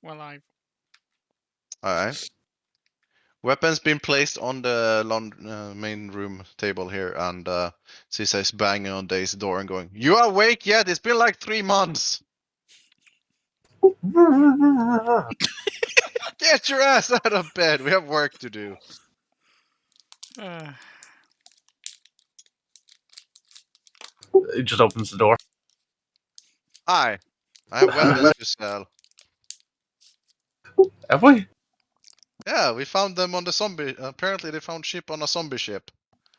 Well, I Alright. Weapons been placed on the main room table here, and Cisa is banging on Dave's door and going, "You awake yet? It's been like 3 months! Get your ass out of bed! We have work to do." It just opens the door. Hi, I have weapons to sell. Have we? Yeah, we found them on the zombie. Apparently, they found ship on a zombie ship.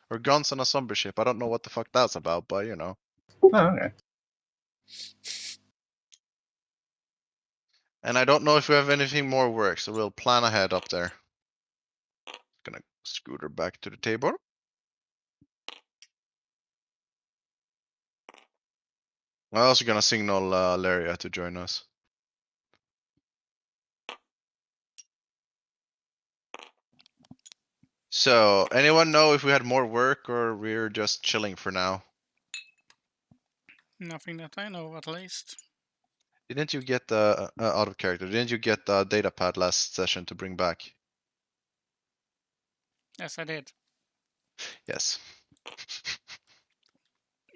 Or guns on a zombie ship. I don't know what the fuck that's about, but you know. Oh, okay. And I don't know if we have anything more work, so we'll plan ahead up there. Gonna scooter back to the table. I'm also gonna signal Laria to join us. So, anyone know if we had more work or we're just chilling for now? nothing that I know, at least. Didn't you get the out of character? Didn't you get the data pad last session to bring back? Yes, I did. Yes.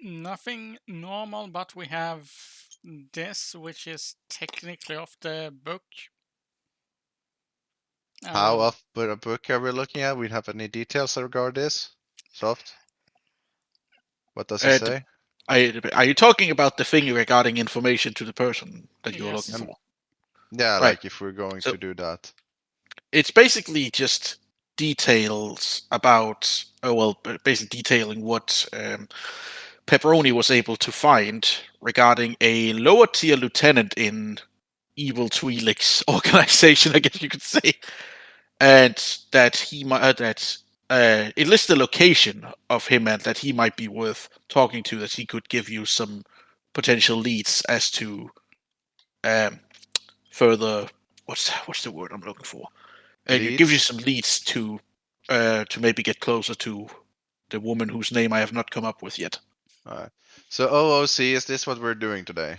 Nothing normal, but we have this, which is technically off the book. How off a book are we looking at? We have any details regarding this? Soft? What does it say? Are you talking about the thing regarding information to the person that you're Yes. looking for? Yeah, Right. like if we're going So- to do that. It's basically just details about, basically detailing what Pepperoni was able to find regarding a lower tier lieutenant in Evil Twi'lek's organization, I guess you could say, and that he might it lists the location of him and that he might be worth talking to. That he could give you some potential leads as to further. What's the word I'm looking for? And it gives you some leads to maybe get closer to the woman whose name I have not come up with yet. Alright. So OOC, is this what we're doing today?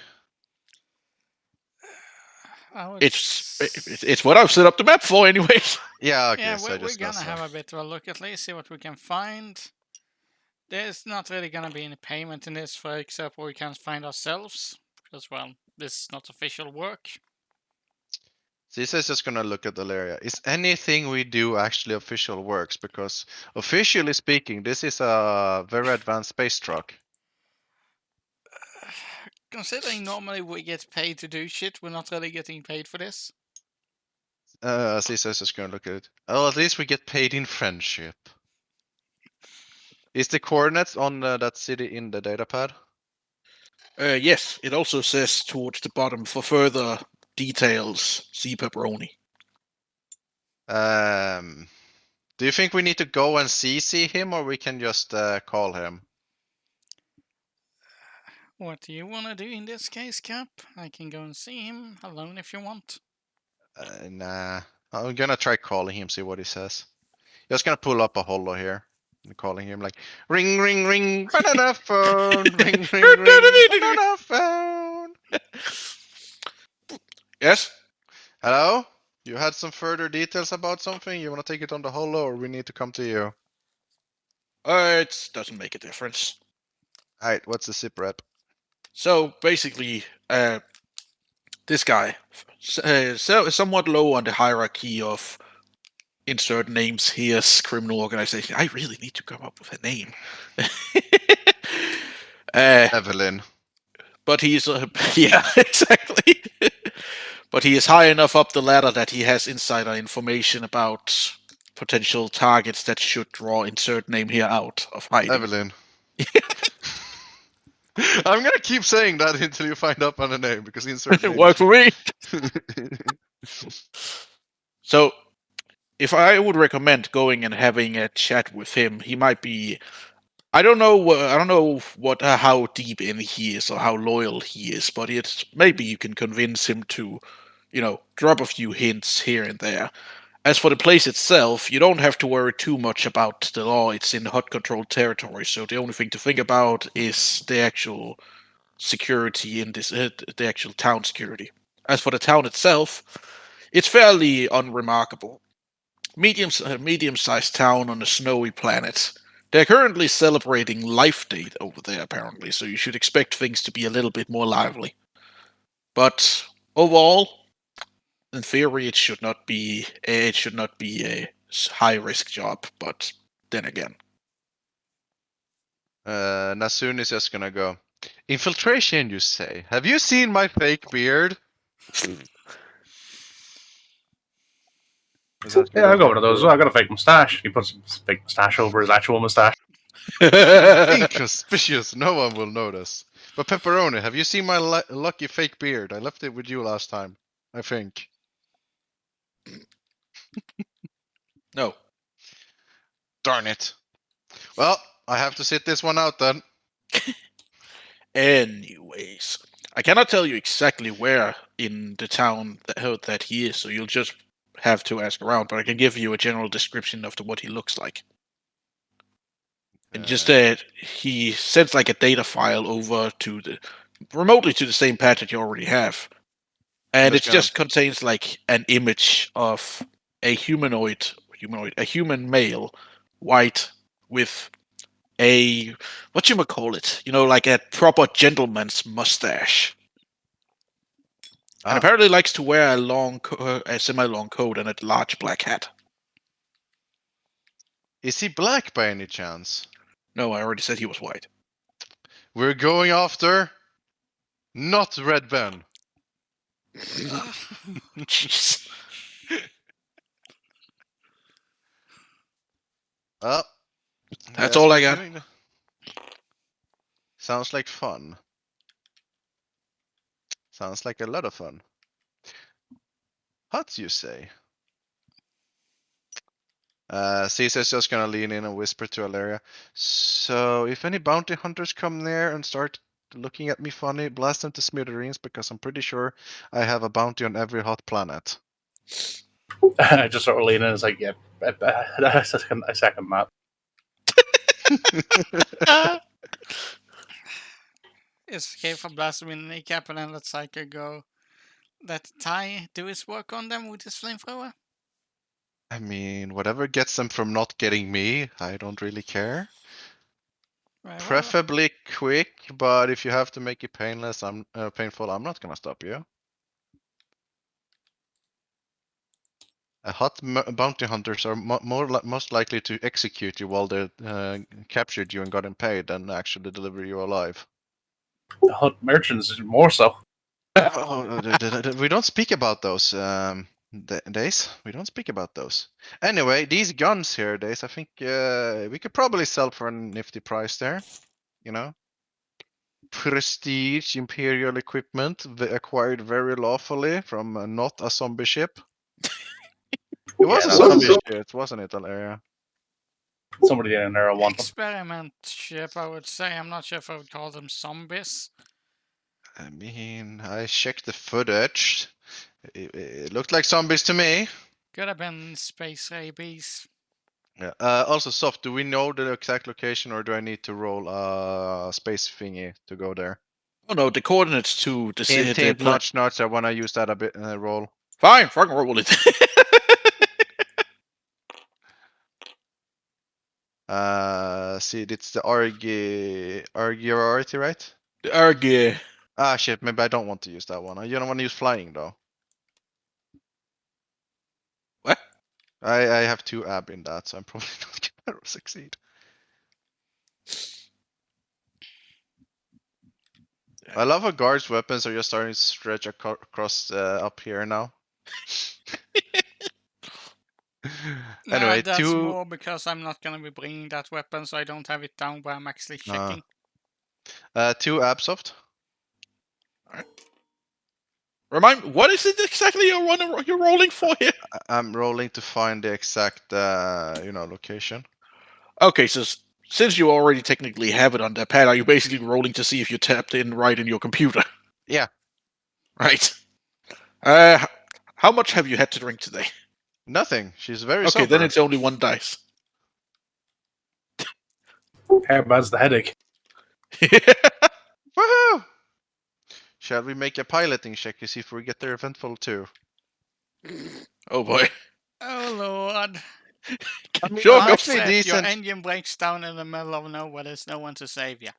It's what I've set up the map for, anyway. Yeah, okay, Yeah, so I we're just gonna messed have up. a bit of a look at least, see what we can find. There's not really gonna be any payment in this for except what we can find ourselves. Because, well, this is not official work. This is just gonna look at the area. Is anything we do actually official works? Because officially speaking, this is a very advanced space truck. Considering normally we get paid to do shit, we're not really getting paid for this. Cisa is just gonna look at it. Well, at least we get paid in friendship. Is the coordinates on that city in the datapad? Yes, it also says towards the bottom for further details, see Pepperoni. Do you think we need to go and CC him, or we can just call him? What do you want to do in this case, Cap? I can go and see him alone if you want. Nah. I'm gonna try calling him, see what he says. Just gonna pull up a holo here. And calling him like, ring, ring, ring, banana phone, ring, ring, ring, banana phone. Yes? Hello? You had some further details about something? You wanna take it on the holo, or we need to come to you? It doesn't make a difference. Alright, what's the SIP rep? So basically, this guy, somewhat low on the hierarchy of insert names here's criminal organization. I really need to come up with a name. Evelyn. But he's yeah, exactly. But he is high enough up the ladder that he has insider information about potential targets that should draw insert name here out of hiding. Evelyn. I'm gonna keep saying that until you find out on the name, because insert name. Work for me. So, if I would recommend going and having a chat with him, he might be. I don't know what how deep in he is or how loyal he is, but it's maybe you can convince him to, drop a few hints here and there. As for the place itself, you don't have to worry too much about the law. It's in hot controlled territory, so the only thing to think about is the actual security in this, the actual town security. As for the town itself, It's fairly unremarkable. Medium-sized town on a snowy planet. They're currently celebrating Life Day over there, apparently, so you should expect things to be a little bit more lively. But overall, in theory, it should not be a high-risk job. But then again, Nasun is just gonna go. Infiltration, you say? Have you seen my fake beard? Yeah, I'll go one of those. I got a fake mustache. He puts his fake mustache over his actual mustache. Inconspicuous, no one will notice. But Pepperoni, have you seen my lucky fake beard? I left it with you last time, I think. no. Darn it. Well, I have to sit this one out then. Anyways, I cannot tell you exactly where in the town that he is, so you'll just have to ask around. But I can give you a general description of what he looks like. And just he sends like a data file over to remotely to the same pad that you already have, and it just contains like an image of a human male, white, with a what you might call it, like a proper gentleman's mustache, and apparently likes to wear a semi-long coat and a large black hat. Is he black by any chance? No, I already said he was white. We're going after not Red Ben. Jeez. Oh, That's all I got. Sounds like fun. Sounds like a lot of fun. What you say? Caesar's just gonna lean in and whisper to Alaria. So, if any bounty hunters come near and start looking at me funny, blast them to smithereens because I'm pretty sure I have a bounty on every hot planet. I just sort of lean in and it's like, yeah, I second that. Escape from blasting with a kneecap and then let Psycho go. Let Ty do his work on them with his flamethrower. I mean, whatever gets them from not getting me, I don't really care. Right, Preferably quick, but if you have to make it painless, painful, I'm not gonna stop you. Hot bounty hunters are most likely to execute you while they captured you and gotten paid than actually deliver you alive. The hot merchants more so. We don't speak about those days. We don't speak about those. Anyway, these guns here, days. I think we could probably sell for a nifty price there. You know, prestige imperial equipment acquired very lawfully from not a zombie ship. It was a zombie ship, wasn't it, Alaria? Somebody in there will want them. Experiment ship, I would say. I'm not sure if I would call them zombies. I mean, I checked the footage. It looked like zombies to me. Could have been space rabies. Yeah. Also, Soft, do we know the exact location or do I need to roll a space thingy to go there? Oh no, the coordinates to the Hint, notch, I wanna use that a bit roll. Fine, fucking roll it. See, it's the Argyarity, right? The Argy. Ah, shit, maybe I don't want to use that one. You don't want to use flying, though. What? I have 2 ab in that, so I'm probably not gonna succeed. I love how guards' weapons are just starting to stretch across up here now. Anyway, that's 2. more because I'm not gonna be bringing that weapon, so I don't have it down where I'm actually checking. 2 ab, Soft. Remind me, what is it exactly you're rolling for here? I'm rolling to find the exact, location. Okay, so since you already technically have it on that pad, are you basically rolling to see if you tapped in right in your computer? Yeah. Right. How much have you had to drink today? Nothing. She's very okay, sober. Then it's only 1 dice. How bad's the headache? Woohoo! Shall we make a piloting check to see if we get there eventful too? Oh boy. Oh lord. I mean, Sure, I'm go. actually Fred, your decent. engine breaks down in the middle of nowhere. There's no one to save you.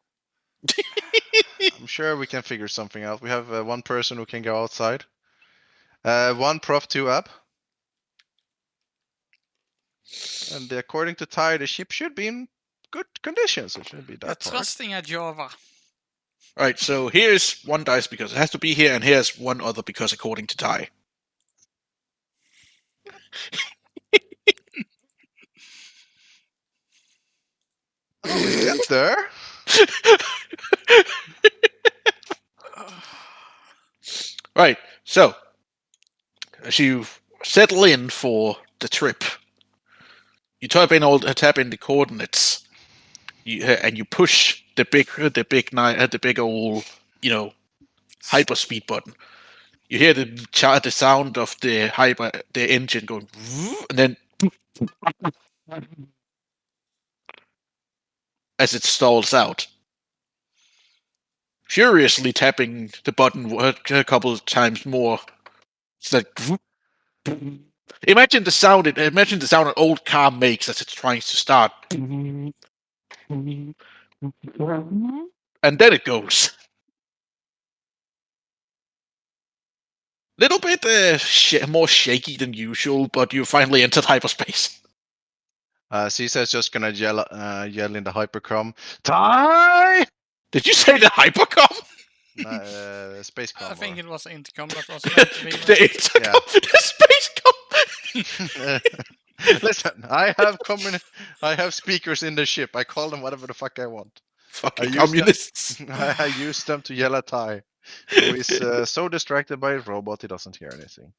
I'm sure we can figure something out. We have one person who can go outside. One prof, 2 ab. And according to Ty, the ship should be in good condition, so it shouldn't be You're that hard. trusting a Jova. Alright, so here's one dice because it has to be here, and here's one other because according to Ty. Oh, we get there. Right, so as you settle in for the trip, you type in the coordinates, and you push the big old, hyperspeed button. You hear the sound of the engine going, and then as it stalls out. Furiously tapping the button a couple of times more. It's like imagine the sound an old car makes as it's trying to start. And then it goes. Little bit more shaky than usual, but you finally entered hyperspace. Caesar's just gonna yell in the hypercom. Ty! Did you say the hypercom? Space com. I think or- it was intercom that was meant to be. The intercom, the space com. Listen, I have speakers in the ship. I call them whatever the fuck I want. Fucking use them- communists. I use them to yell at Ty, who is so distracted by his robot he doesn't hear anything.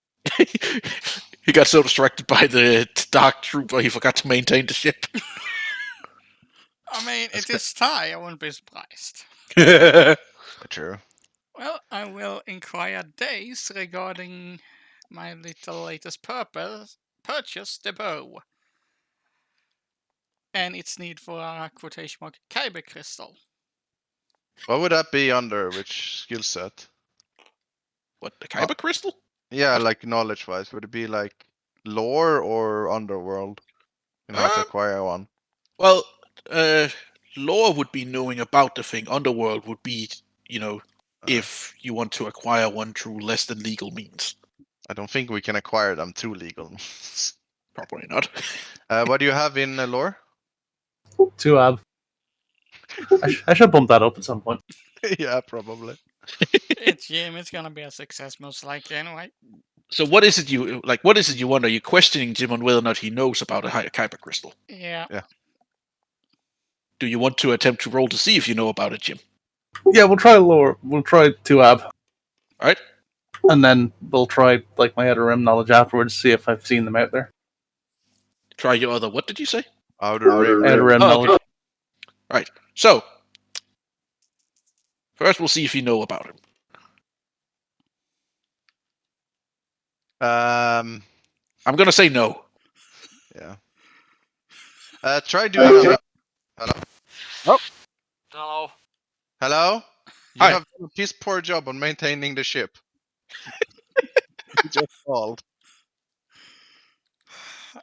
He got so distracted by the Dark Trooper he forgot to maintain the ship. I mean, That's it is Thai. I wouldn't be surprised. True. Well, I will inquire days regarding my little latest purchase, the bow. And its need for a quotation mark Kyber crystal. What would that be under? Which skill set? What, the Kyber crystal? Yeah, What? like knowledge wise. Would it be like lore or underworld? And how to acquire one? Well, lore would be knowing about the thing. Underworld would be, if you want to acquire one through less than legal means. I don't think we can acquire them through legal means. Probably not. What do you have in lore? 2 ab. I should bump that up at some point. Yeah, probably. It's Jim, it's gonna be a success most likely anyway. So what is it you like? What is it you want? Are you questioning Jim on whether or not he knows about a Kyber crystal? Yeah. Do you want to attempt to roll to see if you know about it, Jim? Yeah, we'll try lower. We'll try 2 ab. Alright. And then we'll try like my Outer Rim knowledge afterwards, see if I've seen them out there. Try your other. What did you say? Outer Rim. Outer Rim Oh, knowledge. okay. Right. So first, we'll see if you know about him. I'm gonna say no. Yeah. Try doing. Hello. Hello. You Hi. have done a piss poor job on maintaining the ship. You just called.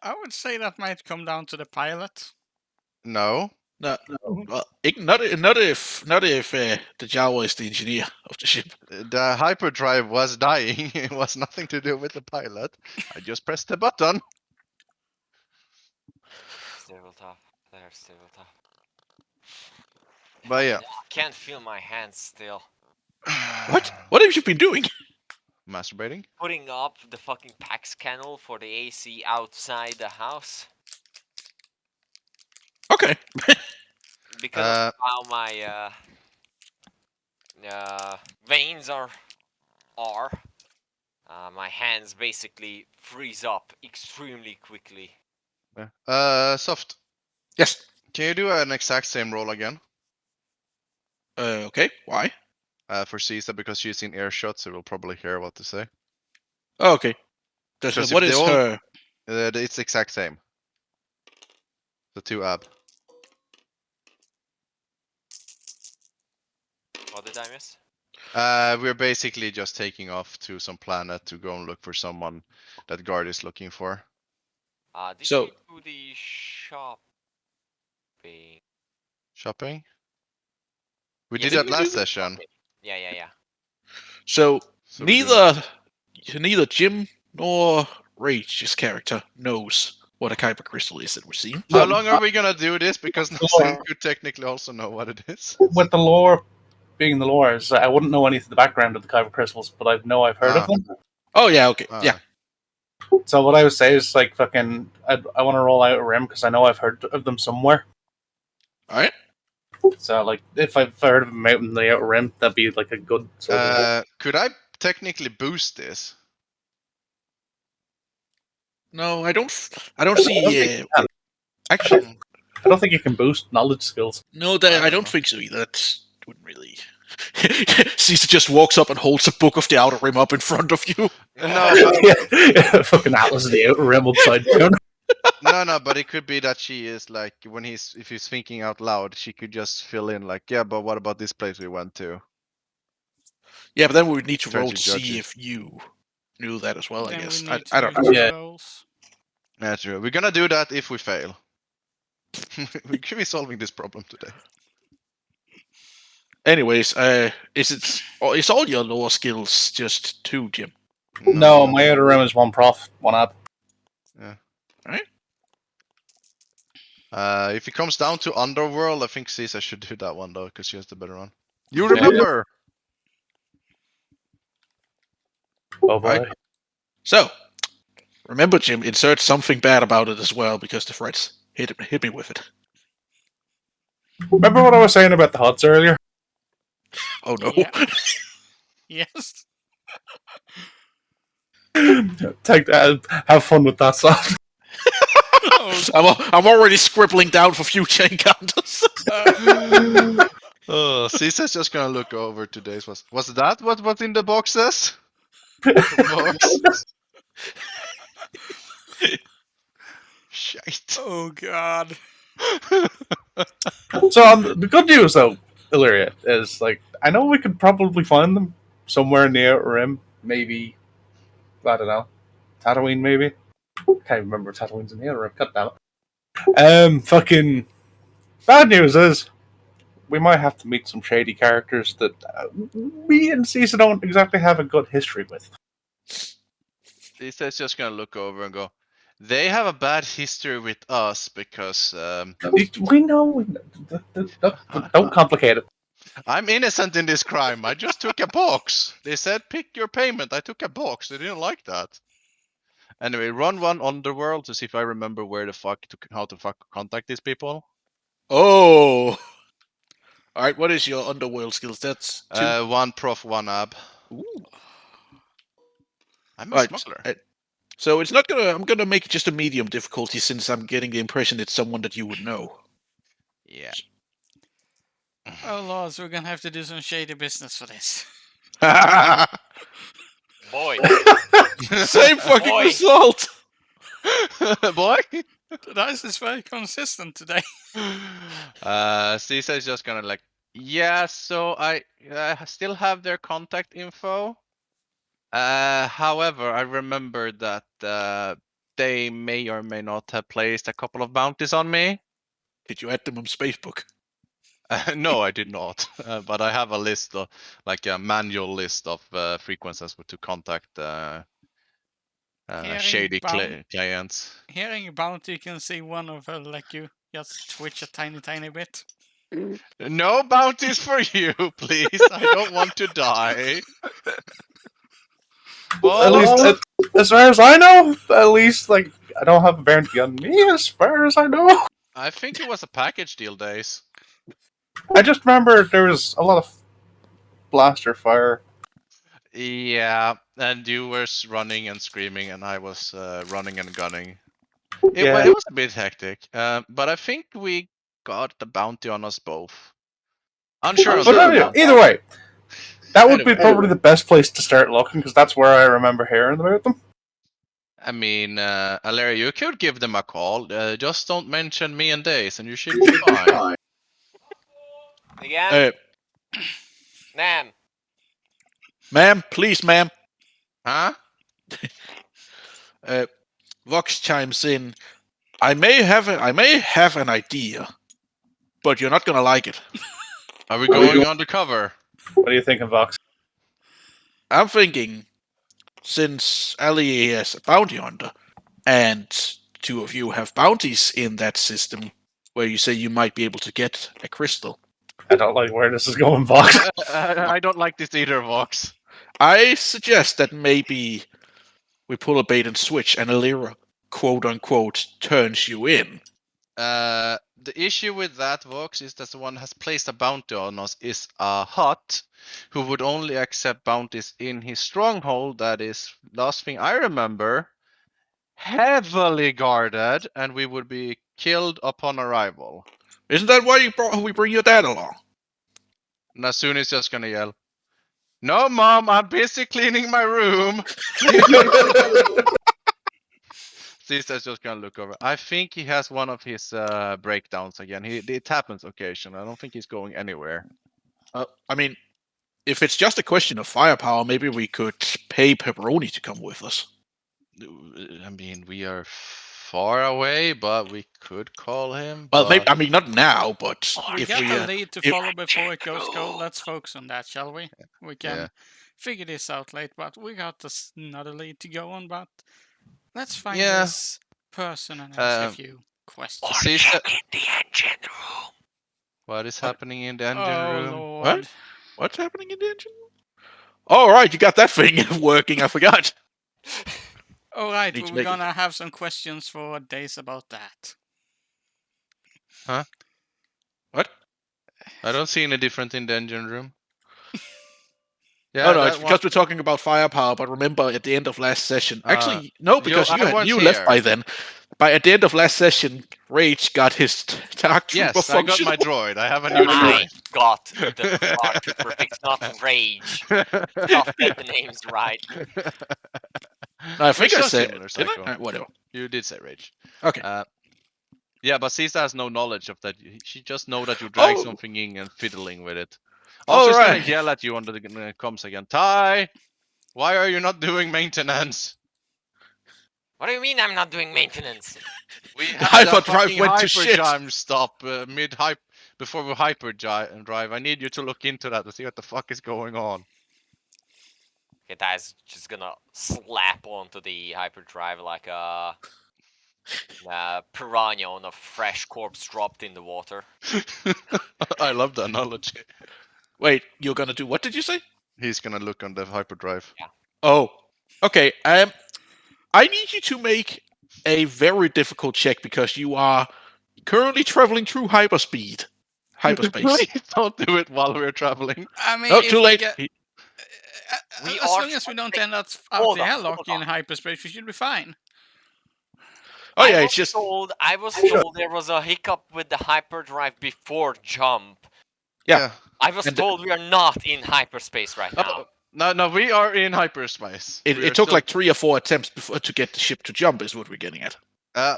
I would say that might come down to the pilot. No. No. Well, not if the Jawa is the engineer of the ship. The hyperdrive was dying. It was nothing to do with the pilot. I just pressed the button. Tabletop. There's tabletop. But yeah. I can't feel my hands still. What? What have you been doing? Masturbating? Putting up the fucking PAX kennel for the AC outside the house. Okay. Because of how my veins are, my hands basically freeze up extremely quickly. Yeah. Soft. Yes. Can you do an exact same roll again? Okay. Why? For Caesar, because she's in earshot, so we'll probably hear what to say. Oh, okay. Because What if is they all- her? It's exact same. The 2 ab. What did I miss? We're basically just taking off to some planet to go and look for someone that guard is looking for. Did So- you do the shopping? Shopping? We Yes, did that we last do the session. Yeah. So So we're doing- neither Jim nor Rage's character knows what a Kyber crystal is that we're seeing. How long are we gonna do this? Because Sim could technically also know what it is. With the lore being the lore, is I wouldn't know anything of the background of the Kyber crystals, but I've heard of Ah. them. Oh yeah, okay, Ah. yeah. So what I would say is like fucking, I want to roll out a rim because I know I've heard of them somewhere. All right. So like if I've heard of them out in the outer rim, that'd be like a good sort of. Could I technically boost this? No, I don't don't see. think you can. Actually, I don't think you can boost knowledge skills. no, I I don't don't know. think so either. That wouldn't really. Caesar just walks up and holds a book of the Outer Rim up in front of you. No, Yeah, fucking Atlas of the outer rim upside down. no, but it could be that she is like if he's thinking out loud, she could just fill in like, yeah, but what about this place we went to? Yeah, but then we would need to Try roll to to judge see it. if you knew that as well. I Then guess. we I, need to I don't do know. two Yeah. rolls. That's true. We're gonna do that if we fail. We could be solving this problem today. Anyways, is all your lore skills just 2, Jim? No, my outer rim is one prof, one app. If it comes down to Underworld, I think Caesar should do that one though, because she has the better one. You Yeah. remember? Oh boy. Right. So, remember, Jim, insert something bad about it as well because the threats hit me with it. Remember what I was saying about the HUDs earlier? Oh no. Yeah. Yes. Take that. Have fun with that stuff. Oh, I'm already scribbling down for future encounters. Oh, Caesar's just gonna look over today's. Was that what's in the boxes? Box? Shite. oh God. So the good news, though, Illyria, is like I know we could probably find them somewhere in the outer rim. Maybe I don't know, Tatooine. Maybe can't remember if Tatooine's in the outer rim. Cut that. Fucking bad news is we might have to meet some shady characters that me and Caesar don't exactly have a good history with. Caesar's just gonna look over and go. They have a bad history with us because We know. Don't complicate it. I'm innocent in this crime. I just took a box. They said pick your payment. I took a box. They didn't like that. Anyway, run one Underworld to see if I remember how to contact these people. Oh. All right. What is your underworld skills? That's 2. One prof, one ab. Ooh. I'm a Right. smuggler. So it's not gonna. I'm gonna make it just a medium difficulty since I'm getting the impression it's someone that you would know. Yeah. Oh Lord, so we're gonna have to do some shady business for this. Boy. Same fucking Boy. result. Boy. The dice is very consistent today. Caesar's just gonna like, yeah. So I still have their contact info. However, I remember that they may or may not have placed a couple of bounties on me. Did you add them on Spacebook? No, I did not. But I have a list of, like a manual list of frequencies to contact Hearing shady bound- clients. Hearing bounty, you can see one of her like you just twitch a tiny bit. No bounties for you, please. I don't want to die. At Well, least, as far as I know, at least like I don't have a bounty on me. As far as I know, I think it was a package deal days. I just remember there was a lot of blaster fire. Yeah, and you were running and screaming, and I was running and gunning. Yeah. It was a bit hectic, but I think we got the bounty on us both. Unsure on But that anyway, one. either way, that would be Anyway. probably the best place to start looking because that's where I remember hearing about them. I mean, Alaria, you could give them a call. Just don't mention me and Days, and you should be fine. Again? Nan. Ma'am, please, ma'am. Huh? Vox chimes in. I may have an idea, but you're not gonna like it. Are we going undercover? What are you thinking, Vox? I'm thinking, since Ali is a bounty hunter, and two of you have bounties in that system, where you say you might be able to get a crystal, I don't like where this is going, Vox. I don't like this either, Vox. I suggest that maybe we pull a bait and switch, and Alira, quote unquote, turns you in. The issue with that, Vox, is that the one has placed a bounty on us is a Hut, who would only accept bounties in his stronghold. That is, last thing I remember, heavily guarded, and we would be killed upon arrival. Isn't that why we bring your dad along? And as soon as he's just gonna yell, "No, Mom, I'm busy cleaning my room." Sister's just gonna look over. I think he has one of his breakdowns again. It happens occasionally. I don't think he's going anywhere. I mean, if it's just a question of firepower, maybe we could pay Pepperoni to come with us. I mean, we are far away, but we could call him. Well, but... maybe, I mean, not now, but We if got we... the lead to if- follow before it goes cold. Let's focus on that, shall we? We can Yeah. figure this out later, but we got another lead to go on, but let's find Yeah. this person and ask a few questions. the engine room. What is happening in the engine Oh, room? Lord. What's happening in the engine? All right, you got that thing working. I forgot. All right, Need to we're make it. gonna have some questions for Days about that. What? I don't see any different in the engine room. Oh no, that it's because we're talking about firepower. But remember, at the end of last session, actually, no, because I you wasn't left here. by then. By at the end of last session, Rage got his Dark Trooper Yes, I got function. my droid. I have a new I droid. got the Dark Trooper fix, not Rage. Stop get the names right. No, I think We're I so said, similar, didn't Psycho. I? Whatever. You did say Rage. Okay. Yeah, but Caesar has no knowledge of that. She just know that you drag Oh. something in and fiddling with it. All Also, she's right. gonna yell at you under the comms again. Ty, why are you not doing maintenance? What do you mean I'm not doing maintenance? We The had a hyperdrive fucking went to shit. hyperdrive stop mid-hype before we hyperdrive. I need you to look into that to see what the fuck is going on. Okay, that's just gonna slap onto the hyperdrive like a piranha on a fresh corpse dropped in the water. I love the analogy. Wait, you're gonna do what? Did you say? He's gonna look on the hyperdrive. Oh, okay. I need you to make a very difficult check because you are currently traveling through hyperspace. Please don't do it while we're traveling. I mean, No, if too we late. get- We as are long as we don't traveling- end up Hold out on, there hold locked in on. hyperspace, we should be fine. Oh I yeah, was it's just I was told there was a hiccup with the hyperdrive before jump. Yeah. I was And- told we are not in hyperspace right now. No, we are in hyperspace. it, We are it took still- like 3 or 4 attempts before to get the ship to jump. Is what we're getting at.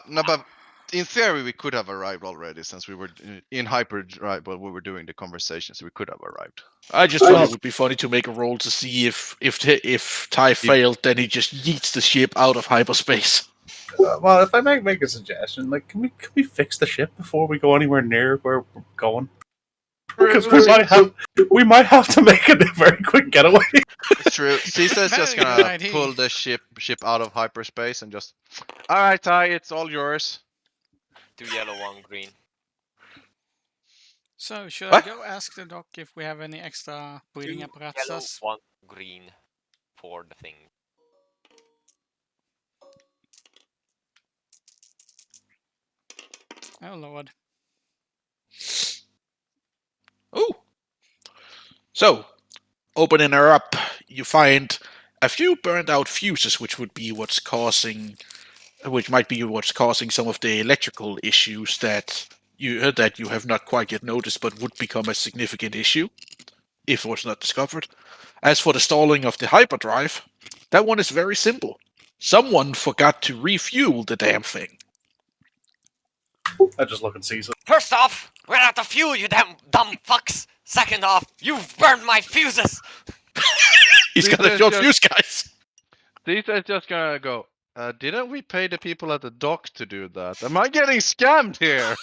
No, but in theory, we could have arrived already since we were in hyperdrive while we were doing the conversation, so we could have arrived. I just thought it would be funny to make a roll to see if Ty failed, then he just yeets the ship out of hyperspace. Well, if I might make a suggestion, like, can we fix the ship before we go anywhere near where we're going? Because we might have to make it a very quick getaway. It's true. Caesar's just Very good gonna idea. pull the ship out of hyperspace and just. All right, Ty, it's all yours. 2 yellow, 1 green. So, should What? I go ask the doc if we have any extra breathing 2 yellow, apparatus? 1 green for the thing. Oh, Lord. Ooh. So, opening her up, you find a few burned out fuses, which might be what's causing some of the electrical issues that you have not quite yet noticed, but would become a significant issue if it was not discovered. As for the stalling of the hyperdrive, that one is very simple. Someone forgot to refuel the damn thing. I just look at Caesar. First off, we're out of fuel, you damn dumb fucks. Second off, you've burned my fuses. He's got a Caesar's short just- fuse, guys. Caesar's just gonna go. Didn't we pay the people at the dock to do that? Am I getting scammed here?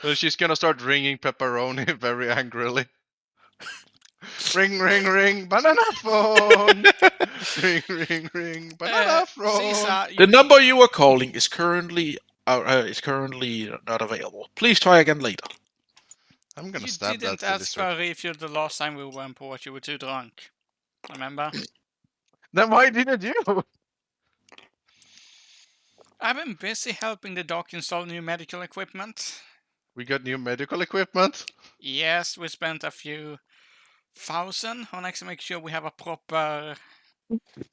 And she's gonna start ringing Pepperoni very angrily. Ring, ring, ring, banana phone. Ring, ring, ring, banana phone. Caesar, The number you are calling is currently not available. Please try again later. I'm gonna you stab that didn't silly ask for switch. a refuel the last time we were in port. You were too drunk. Remember? Then why didn't you? I've been busy helping the doc install new medical equipment. We got new medical equipment. Yes, we spent a few thousand on actually make sure we have a proper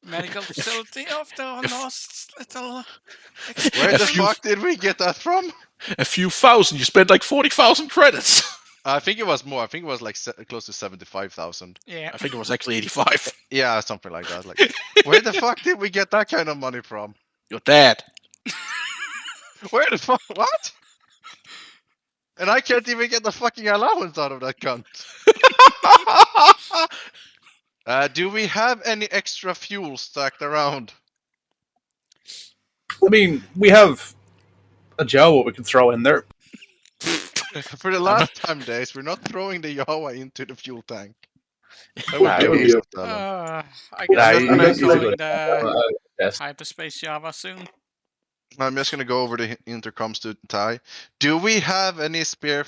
medical facility after our last little Where the few- fuck did we get that from? A few thousand. You spent like 40,000 credits. I think it was more. I think it was like close to 75,000. Yeah. I think it was actually 85. Yeah, something like that. Like, where the fuck did we get that kind of money from? Your dad. Where the fuck? What? And I can't even get the fucking allowance out of that cunt. Do we have any extra fuel stacked around? I mean, we have a Jawa we can throw in there. For the last time days, we're not throwing the Yawa into the fuel tank. That Nah, would be a it would waste be- of talent. I Nah, guess you- I'm you guys installing do it. the Yes. hyperspace Java soon. I'm just gonna go over the intercoms to Ty. Do we have any spare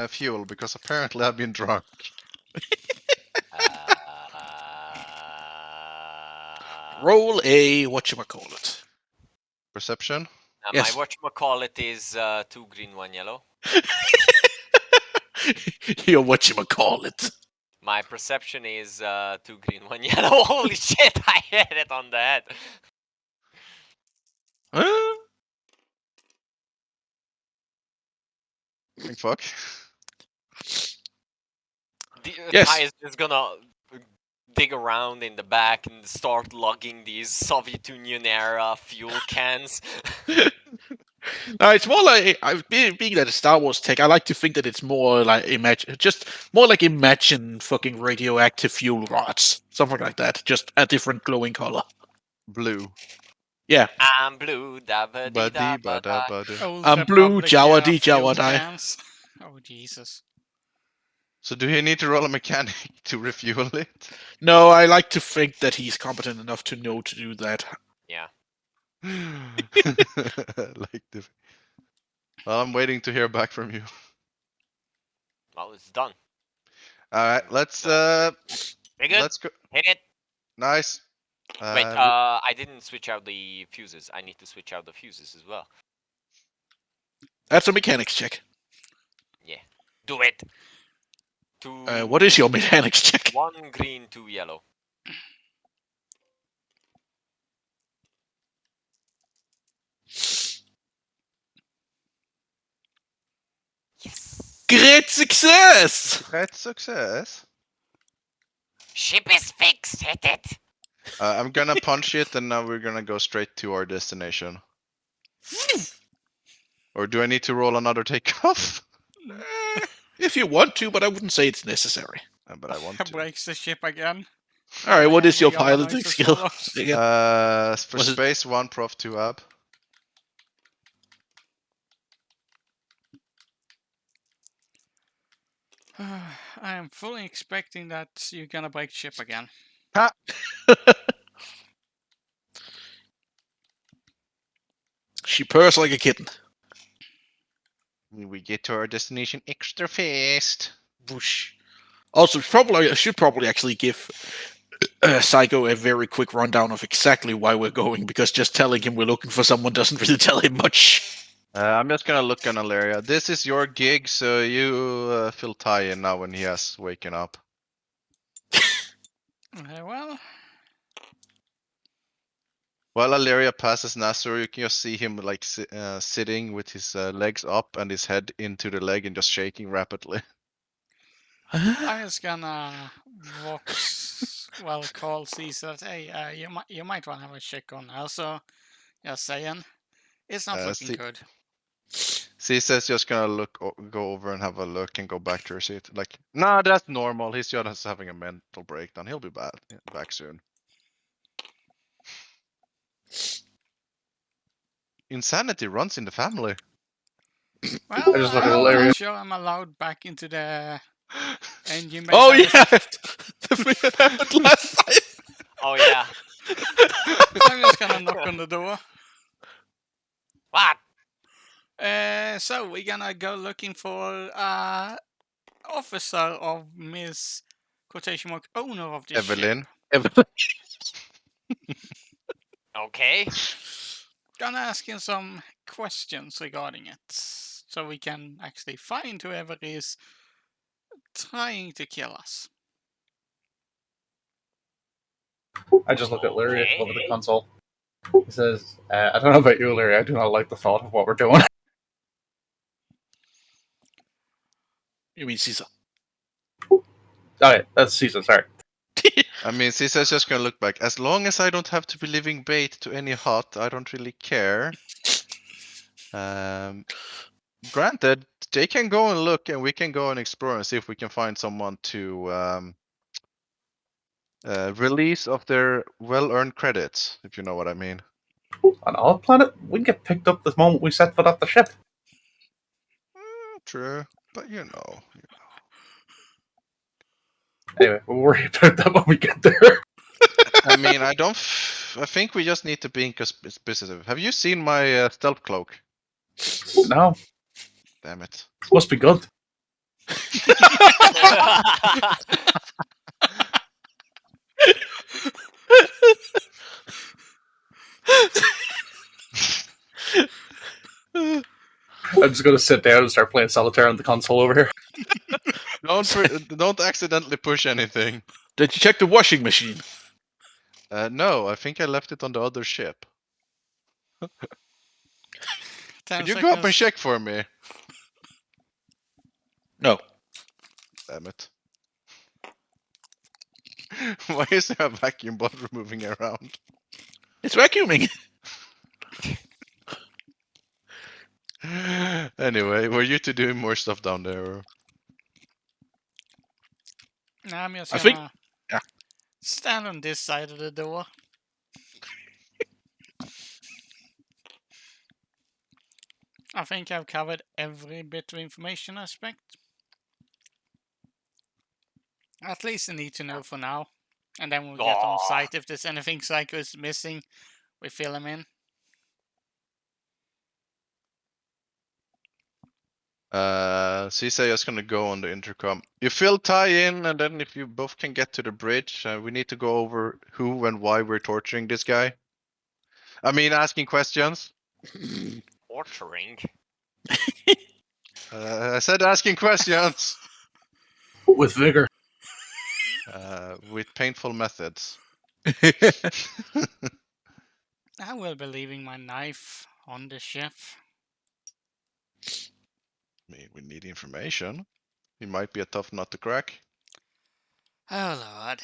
fuel? Because apparently I've been drunk. Roll a whatchamacallit. Perception? Yes. My whatchamacallit is 2 green, 1 yellow. Your whatchamacallit. My perception is 2 green, 1 yellow. Holy shit, I hit it on the head. Huh? Like, fuck. Yes. Ty is just gonna dig around in the back and start lugging these Soviet Union era fuel cans. No, it's more like being that it's Star Wars tech. I like to think that it's more like imagine fucking radioactive fuel rods, something like that, just a different glowing color. Blue. Yeah, I'm blue, da ba dee Buddy, da ba da. bada, buddy. Old I'm blue, Republic, Jawa di, fuel Jawa die. cans. Oh Jesus. So do you need to roll a mechanic to refuel it? no, I like to think that he's competent enough to know to do that. Yeah. Like the... Well, I'm waiting to hear back from you. Well, it's done. Alright, let's Very good. let's go. Hit it. Nice. Wait, I didn't switch out the fuses. I need to switch out the fuses as well. That's a mechanics check. Do it. 2. What is your mechanics check? 1 green, 2 yellow. Yes. Great success! Great success. Ship is fixed. Hit it. I'm gonna punch it and now we're gonna go straight to our destination. Or do I need to roll another takeoff? If you want to, but I wouldn't say it's necessary. But I want to. Breaks the ship again. All right, what is your The other piloting noises skill? follows. Again? For Was it- space 1, prof 2 ab. I am fully expecting that you're gonna break ship again. She purrs like a kitten. We get to our destination extra fast. Whoosh. Also, I should probably actually give Psycho a very quick rundown of exactly why we're going, because just telling him we're looking for someone doesn't really tell him much. I'm just gonna look on Alaria. This is your gig, so you fill Ty in now when he has waken up. Well, While Alaria passes Nasser, you can just see him like sitting with his legs up and his head into the leg and just shaking rapidly. I was gonna call Caesar that, hey, you might want to have a check on her. So, just saying, it's not looking see- good. She says just gonna go over and have a look and go back to her seat. Like, nah, that's normal. He's just having a mental breakdown. He'll be back soon. Insanity runs in the family. Well, I just look at I'm Illyria. not sure I'm allowed back into the engine bay. Oh so yeah, the thing that happened last time. Oh yeah. I'm just gonna knock on the door. What? So we're gonna go looking for officer of Miss quotation mark owner of this Evelyn. ship. Okay. Gonna ask him some questions regarding it, so we can actually find whoever is trying to kill us. I just look at Lyria Okay. over the console. He says, I don't know about you, Lyria. I do not like the thought of what we're doing. You mean Caesar? Alright, that's Caesar, sorry. I mean, Caesar's just gonna look back. As long as I don't have to be living bait to any hut, I don't really care. Granted, they can go and look, and we can go and explore and see if we can find someone to release of their well-earned credits, if you know what I mean. On our planet, we can get picked up the moment we set foot off the ship. True, but you know. Anyway, we'll worry about that when we get there. I mean, I think we just need to be specific. Have you seen my stealth cloak? No, Damn it. must be good. I'm just gonna sit down and start playing solitaire on the console over here. Don't accidentally push anything. Did you check the washing machine? No, I think I left it on the other ship. 10 Could you go up and seconds. check for me? No. Damn it. Why is there a vacuum bottle moving around? It's vacuuming. Anyway, were you two doing more stuff down there? Or? No, I'm just I gonna think- yeah. stand on this side of the door. I think I've covered every bit of information I expect. At least I need to know for now. And then we'll get on Aw. site. If there's anything Psycho is missing, we fill him in. Cisa is gonna go on the intercom. You fill tie in, and then if you both can get to the bridge, we need to go over who and why we're torturing this guy. I mean, asking questions. Torturing. I said asking questions. With vigor. With painful methods. I will be leaving my knife on the ship. I mean, we need information. He might be a tough nut to crack. Oh lord.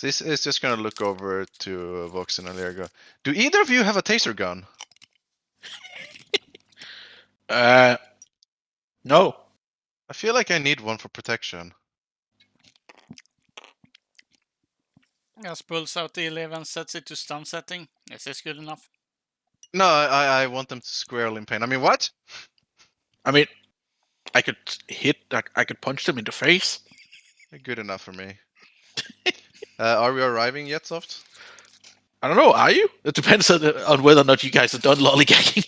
This is just gonna look over to Vox and Alir and go, do either of you have a taser gun? No. I feel like I need one for protection. Just pulls out the 11, sets it to stun setting. Is this good enough? No, I want them to squarely in pain. I mean, what? I mean, I could I could punch them in the face. Good enough for me. Are we arriving yet, Soft? I don't know. Are you? It depends on whether or not you guys have done lollygagging.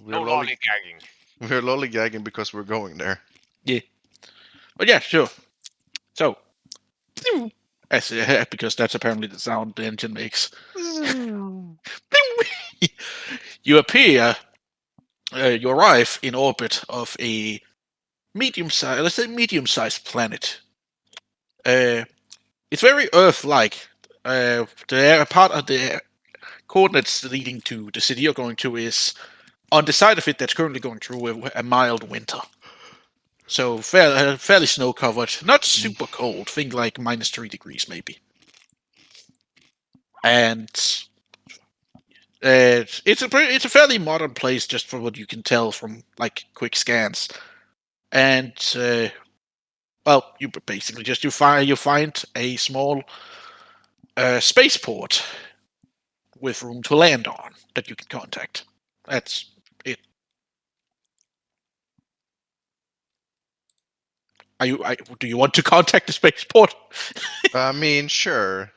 No lollygagging. We're lollygagging because we're going there. But yeah, sure. So, because that's apparently the sound the engine makes. You appear, you arrive in orbit of a medium-sized, let's say medium-sized planet. It's very Earth-like. The part of the coordinates leading to the city you're going to is on the side of it that's currently going through a mild winter. So fairly snow-covered, not super cold. Think like -3 degrees maybe. and it's a fairly modern place, just from what you can tell from like quick scans. And well, you basically just you find a small spaceport with room to land on that you can contact. That's it. Do you want to contact the spaceport? I mean, sure.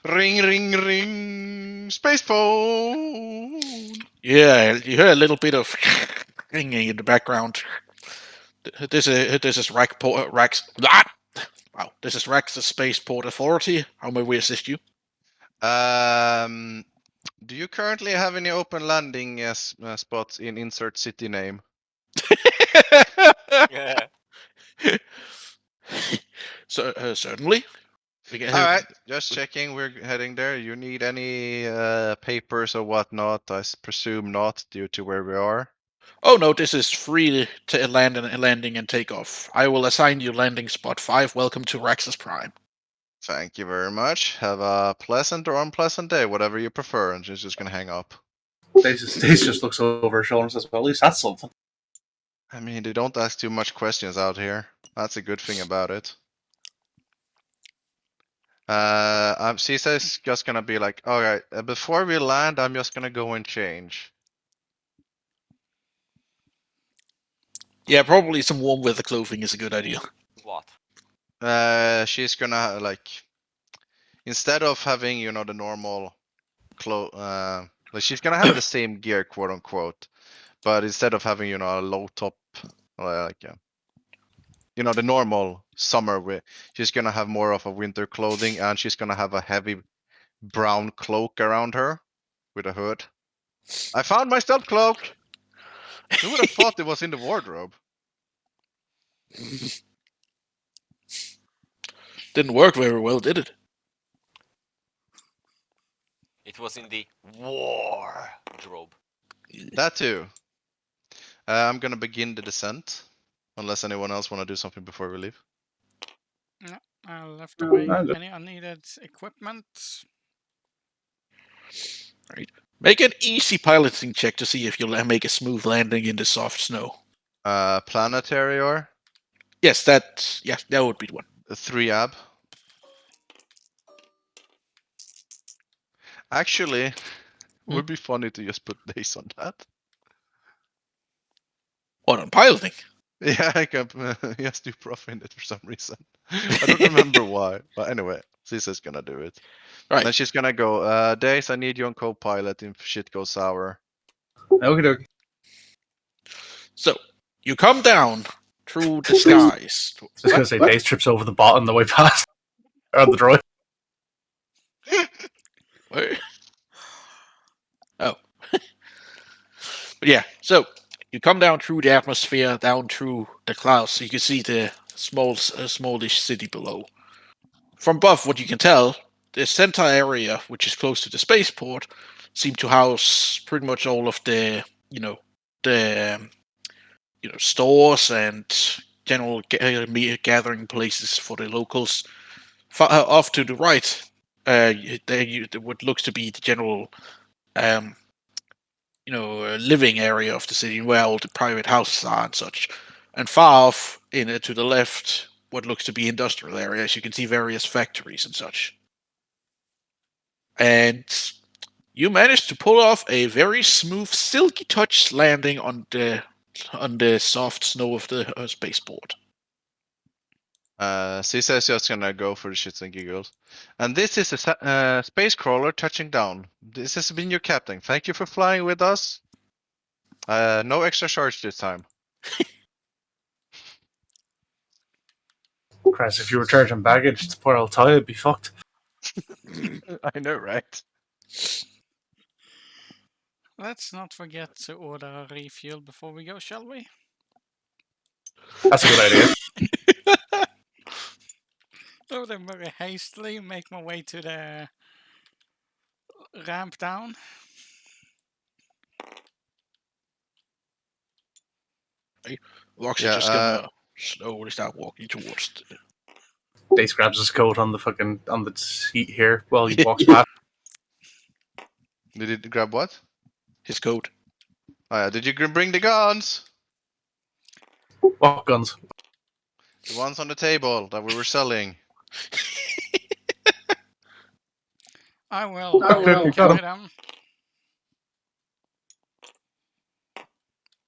Ring, ring, ring. Space phone. Yeah, you hear a little bit of ringing in the background. This is Rex. Wow, this is Rex, the Spaceport Authority. How may we assist you? Do you currently have any open landing spots in insert city name? Yeah. So certainly. All right, just checking. We're heading there. You need any papers or whatnot? I presume not, due to where we are. Oh no, this is free to landing and takeoff. I will assign you landing spot 5. Welcome to Raxus Prime. Thank you very much. Have a pleasant or unpleasant day, whatever you prefer. And she's just gonna hang up. Dace just looks over her shoulder and says, "Well, at least that's something." I mean, they don't ask too much questions out here. That's a good thing about it. Cisa's just gonna be like, alright, before we land, I'm just gonna go and change. Yeah, probably some warm weather clothing is a good idea. What? She's gonna, like, instead of having, you know, the normal like she's gonna have the same gear, quote unquote, but instead of having, you know, a low top, like, you know, the normal summer wear, she's gonna have more of a winter clothing, and she's gonna have a heavy brown cloak around her with a hood. I found my stealth cloak! Who would have thought it was in the wardrobe? Didn't work very well, did it? It was in the wardrobe. That too. I'm gonna begin the descent. Unless anyone else wanna do something before we leave. I left away I'm good. any unneeded equipment. Make an easy piloting check to see if you'll make a smooth landing in the soft snow. Planetary or? Yes, that would be the one. 3 ab. Actually, it would be funny to just put days on that. What, on piloting? Yeah, I can. He has to profit it for some reason. I don't remember why, but anyway, Cisa's gonna do it. Right. Then she's gonna go. Days, I need you on co-pilot if shit goes sour. Okay. So, you come down through the skies. I was gonna say Dace trips over the bot on the way past. Or on the droid. Where? Oh. But yeah, so you come down through the atmosphere, down through the clouds, so you can see the smallish city below. From above, what you can tell, the center area, which is close to the spaceport, seem to house pretty much all of the, stores and general gathering places for the locals. Off to the right, what looks to be the general, living area of the city where all the private houses are and such. And far off, to the left, what looks to be industrial areas. You can see various factories and such. And you managed to pull off a very smooth, silky touch landing on the soft snow of the spaceport. Cisa is just gonna go for the shits and giggles. And this is a space crawler touching down. This has been your captain. Thank you for flying with us. No extra charge this time. Christ, if you were charging baggage to poor old Ty, it'd be fucked. I know, right? Let's not forget to order a refuel before we go, shall we? That's a good idea. So then very hastily make my way to the ramp down. Roxy Yeah, just gonna slowly start walking towards Dace grabs his coat on the seat here while he walks past. Did you grab what? His coat. Oh, yeah. Did you bring the guns? What guns? The ones on the table that we were selling. I will Okay, got carry him. them.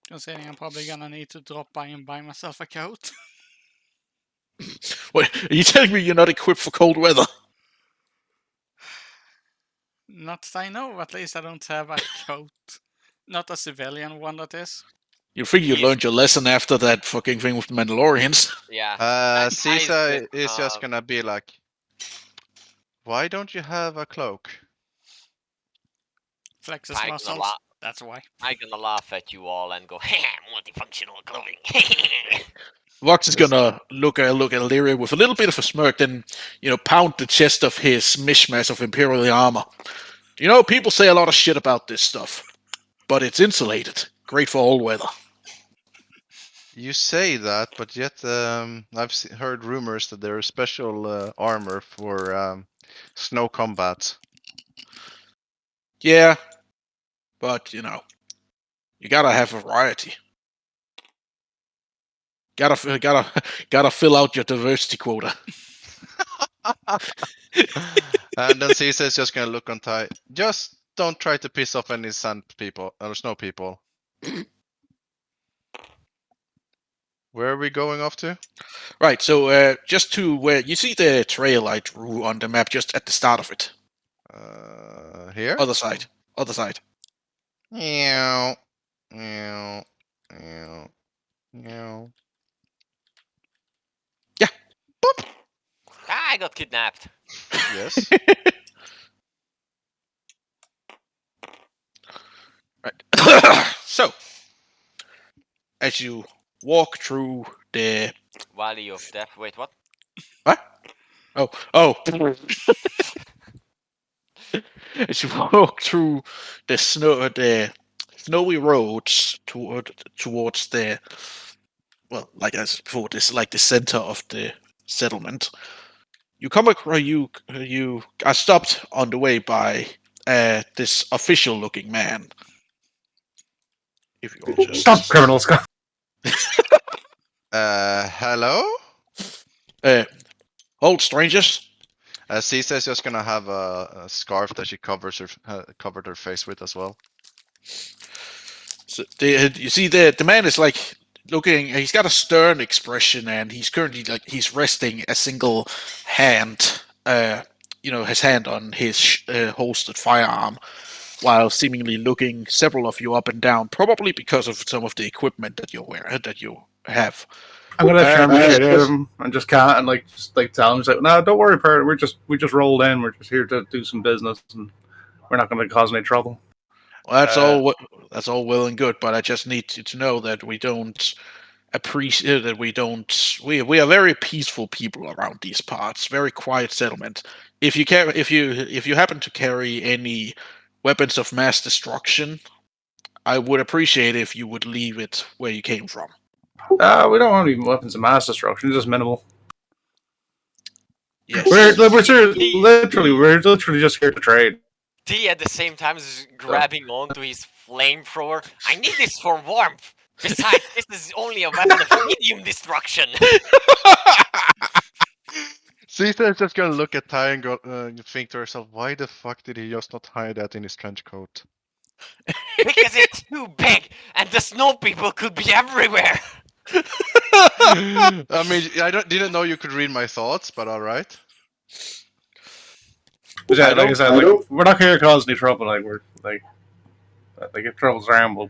Considering I'm probably gonna need to drop by and buy myself a coat. Wait, are you telling me you're not equipped for cold weather? Not that I know, at least I don't have a coat. Not a civilian one, that is. You think you He's- learned your lesson after that fucking thing with the Mandalorians? Yeah. That ties Caesar with, is just gonna be like, why don't you have a cloak? Flexes I'm gonna, muscles. la- That's why. I'm gonna laugh at you all and go, multifunctional clothing. Vox is gonna look at Illyria with a little bit of a smirk, then pound the chest of his mishmash of Imperial armor. People say a lot of shit about this stuff, but it's insulated, great for all weather. You say that, but yet I've heard rumors that there is special armor for snow combat. Yeah, but you gotta have variety. Gotta fill out your diversity quota. And then Caesar's just gonna look on Ty. Just don't try to piss off any sand people or snow people. Where are we going off to? Right, so just to where you see the trail I drew on the map, just at the start of it. Here? Other side. Meow. Meow. Meow. Meow. I got kidnapped. Yes. Right. So, as you walk through the Valley of Death. Wait, what? oh, as you walk through the snowy roads towards the like I said before, this like the center of the settlement. You come across you are stopped on the way by this official-looking man. If you just Stop, criminal Scott. Hello? hold, strangers. Caesar's just gonna have a scarf that she covered her face with as well. So you see the man is like looking. He's got a stern expression, and he's currently he's resting a single hand. His hand on his holstered firearm, while seemingly looking several of you up and down, probably because of some of the equipment that you have. I'm gonna Uh, turn my head at him and just tell him, just like, no, don't worry, Perry. We just rolled in. We're just here to do some business, and we're not going to cause any trouble. Well, that's all well and good, but I just need you to know that we don't appreciate that we are very peaceful people around these parts, very quiet settlement. If you happen to carry any weapons of mass destruction, I would appreciate if you would leave it where you came from. We don't want any weapons of mass destruction. Just minimal. Yes. We're literally just here to trade. T at the same time is grabbing onto his flamethrower. I need this for warmth. Besides, this is only a weapon of medium destruction. Caesar's just gonna look at Ty and go, think to herself, why the fuck did he just not hide that in his trench coat? Because it's too big, and the snow people could be everywhere. I mean, didn't know you could read my thoughts, but all right. Yeah, like I said, we're not here to cause any trouble. If trouble's around, we'll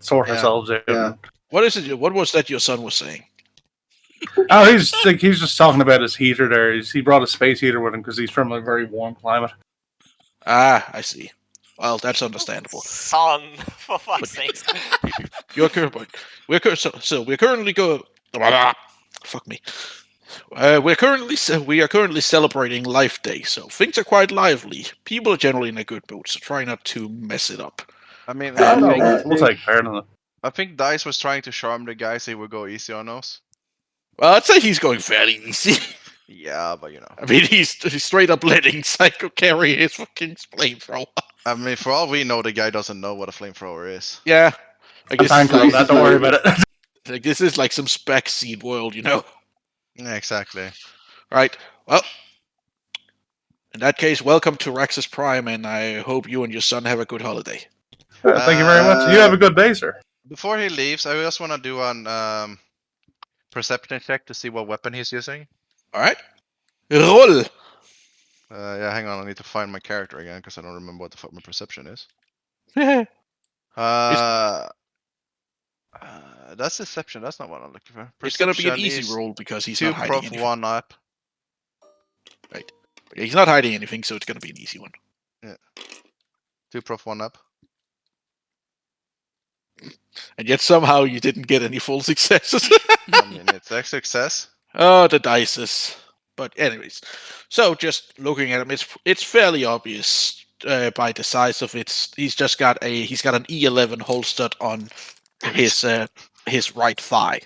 sort ourselves out. Yeah. What is it? What was that your son was saying? Oh, he's just talking about his heater there. He brought a space heater with him because he's from a very warm climate. Ah, I see. Well, that's understandable. Son, for fuck's sake. We're currently go. Fuck me. We are currently celebrating Life Day, so things are quite lively. People are generally in a good mood, so try not to mess it up. I mean, We'll take part in it. I think Dice was trying to charm the guys. He would go easy on us. Well, I'd say he's going fairly easy. Yeah, but I mean, he's straight up letting Psycho carry his fucking flamethrower. I mean, for all we know, the guy doesn't know what a flamethrower is. Yeah, I guess Thank like, that. Don't worry about it. like this is like some spec seed world, you know. Yeah, exactly. Right. Well, in that case, welcome to Raxus Prime, and I hope you and your son have a good holiday. Thank you very much. You have a good day, sir. Before he leaves, I just want to do an perception check to see what weapon he's using. All right. Roll. Yeah, hang on. I need to find my character again because I don't remember what the fuck my perception is. It's That's deception. That's not what I'm looking for. gonna be an Perception easy is roll because he's 2 not hiding prof, anything. 1 up. Right. He's not hiding anything, so it's gonna be an easy one. 2 prof, 1 up. And yet somehow you didn't get any full successes. I mean, it's a success. Oh, the dices. But anyways, so just looking at him, it's fairly obvious by the size of it. He's got an E11 holstered on his right thigh.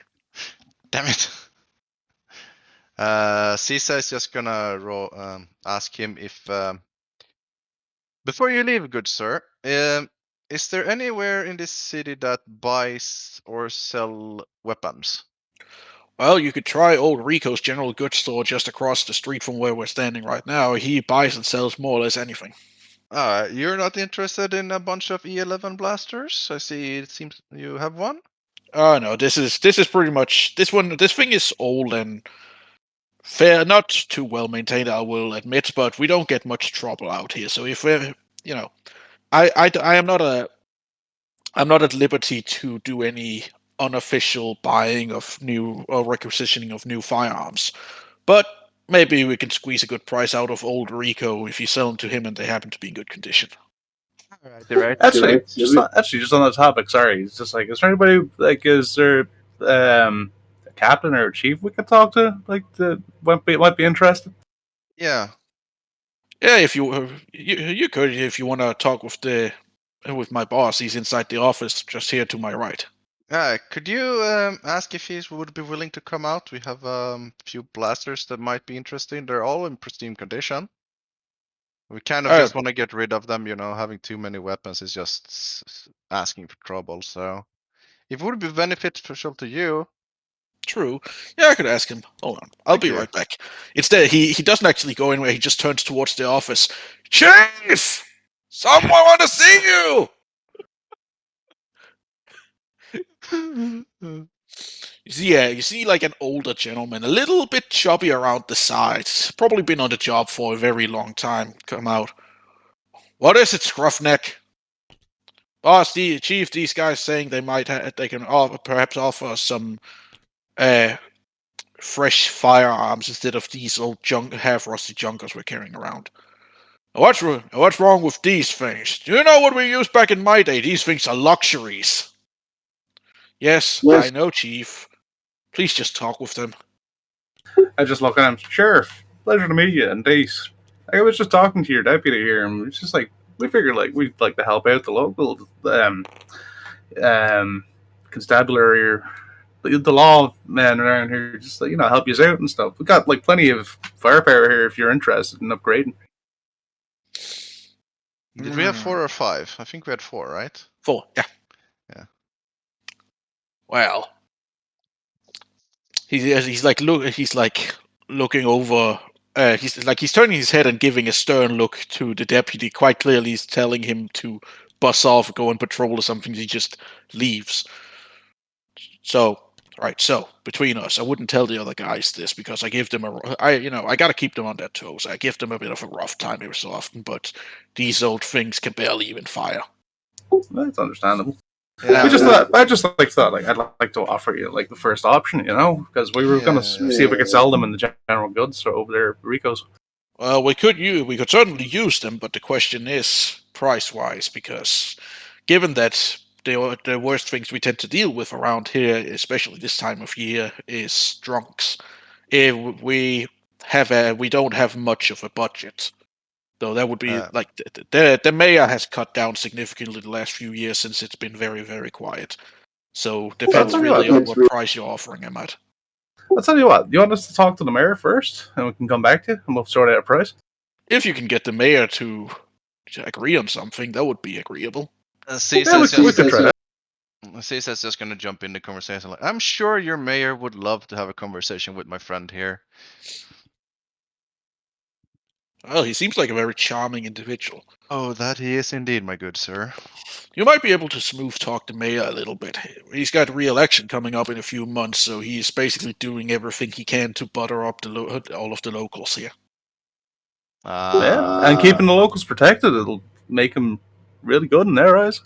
Damn it. Caesar is just gonna ask him if before you leave, good sir, is there anywhere in this city that buys or sell weapons? Well, you could try old Rico's general goods store just across the street from where we're standing right now. He buys and sells more or less anything. You're not interested in a bunch of E11 blasters? I see it seems you have one. Oh no, this is pretty much this thing is old and fair, not too well maintained, I will admit, but we don't get much trouble out here. So if we're, I am not I'm not at liberty to do any unofficial buying of new or requisitioning of new firearms, but maybe we can squeeze a good price out of old Rico if you sell them to him and they happen to be in good condition. Right. Actually, just on that topic. Sorry, it's just like, is there anybody is there a captain or a chief we could talk to? Like, that might be interested. Yeah. Yeah, if you could, if you want to talk with my boss, he's inside the office just here to my right. Could you ask if he would be willing to come out? We have a few blasters that might be interesting. They're all in pristine condition. We kind of just want to get rid of them, having too many weapons is just asking for trouble. So if it would be beneficial to you. True. Yeah, I could ask him. Hold on. I'll be right back. Instead, he doesn't actually go anywhere. He just turns towards the office. Chief! Someone want to see you! You see like an older gentleman, a little bit chubby around the sides. Probably been on the job for a very long time. Come out. What is it, Scruffneck? Boss, Chief, these guys saying they can perhaps offer some fresh firearms instead of these old half-rusty junkers we're carrying around. What's wrong with these things? Do you know what we used back in my day? These things are luxuries. Yes, I know, Chief. Please just talk with them. I just look at him. Sheriff, pleasure to meet you. And Dace, I was just talking to your deputy here, and it's just like, we figured like we'd like to help out the local constabulary or the law men around here, just help you out and stuff. We got like plenty of firepower here if you're interested in upgrading. Did we have 4 or 5? I think we had 4, right? 4, yeah. Yeah. Well, he's looking over. He's turning his head and giving a stern look to the deputy. Quite clearly, he's telling him to bus off, go and patrol or something. He just leaves. So between us, I wouldn't tell the other guys this because I give them I gotta keep them on their toes. I give them a bit of a rough time every so often, but these old things can barely even fire. That's understandable. Yeah, I just thought I'd like to offer you like the first option, because we were gonna see if we could sell them in the general goods store over there at Rico's. Well, we could certainly use them, but the question is price-wise, because given that the worst things we tend to deal with around here, especially this time of year, is drunks. We don't have much of a budget. Though that would be the mayor has cut down significantly the last few years since it's been very, very quiet. So depends really on what price you're offering him at. I'll tell you what. You want us to talk to the mayor first, and we can come back to you, and we'll sort out a price. If you can get the mayor to agree on something, that would be agreeable. Yeah, Caesar's we could try that. Caesar's just gonna jump in the conversation. Like, I'm sure your mayor would love to have a conversation with my friend here. Well, he seems like a very charming individual. Oh, that he is indeed, my good sir. You might be able to smooth talk the mayor a little bit. He's got re-election coming up in a few months, so he's basically doing everything he can to butter up all of the locals here. Yeah, and keeping the locals protected, it'll make him really good in their eyes.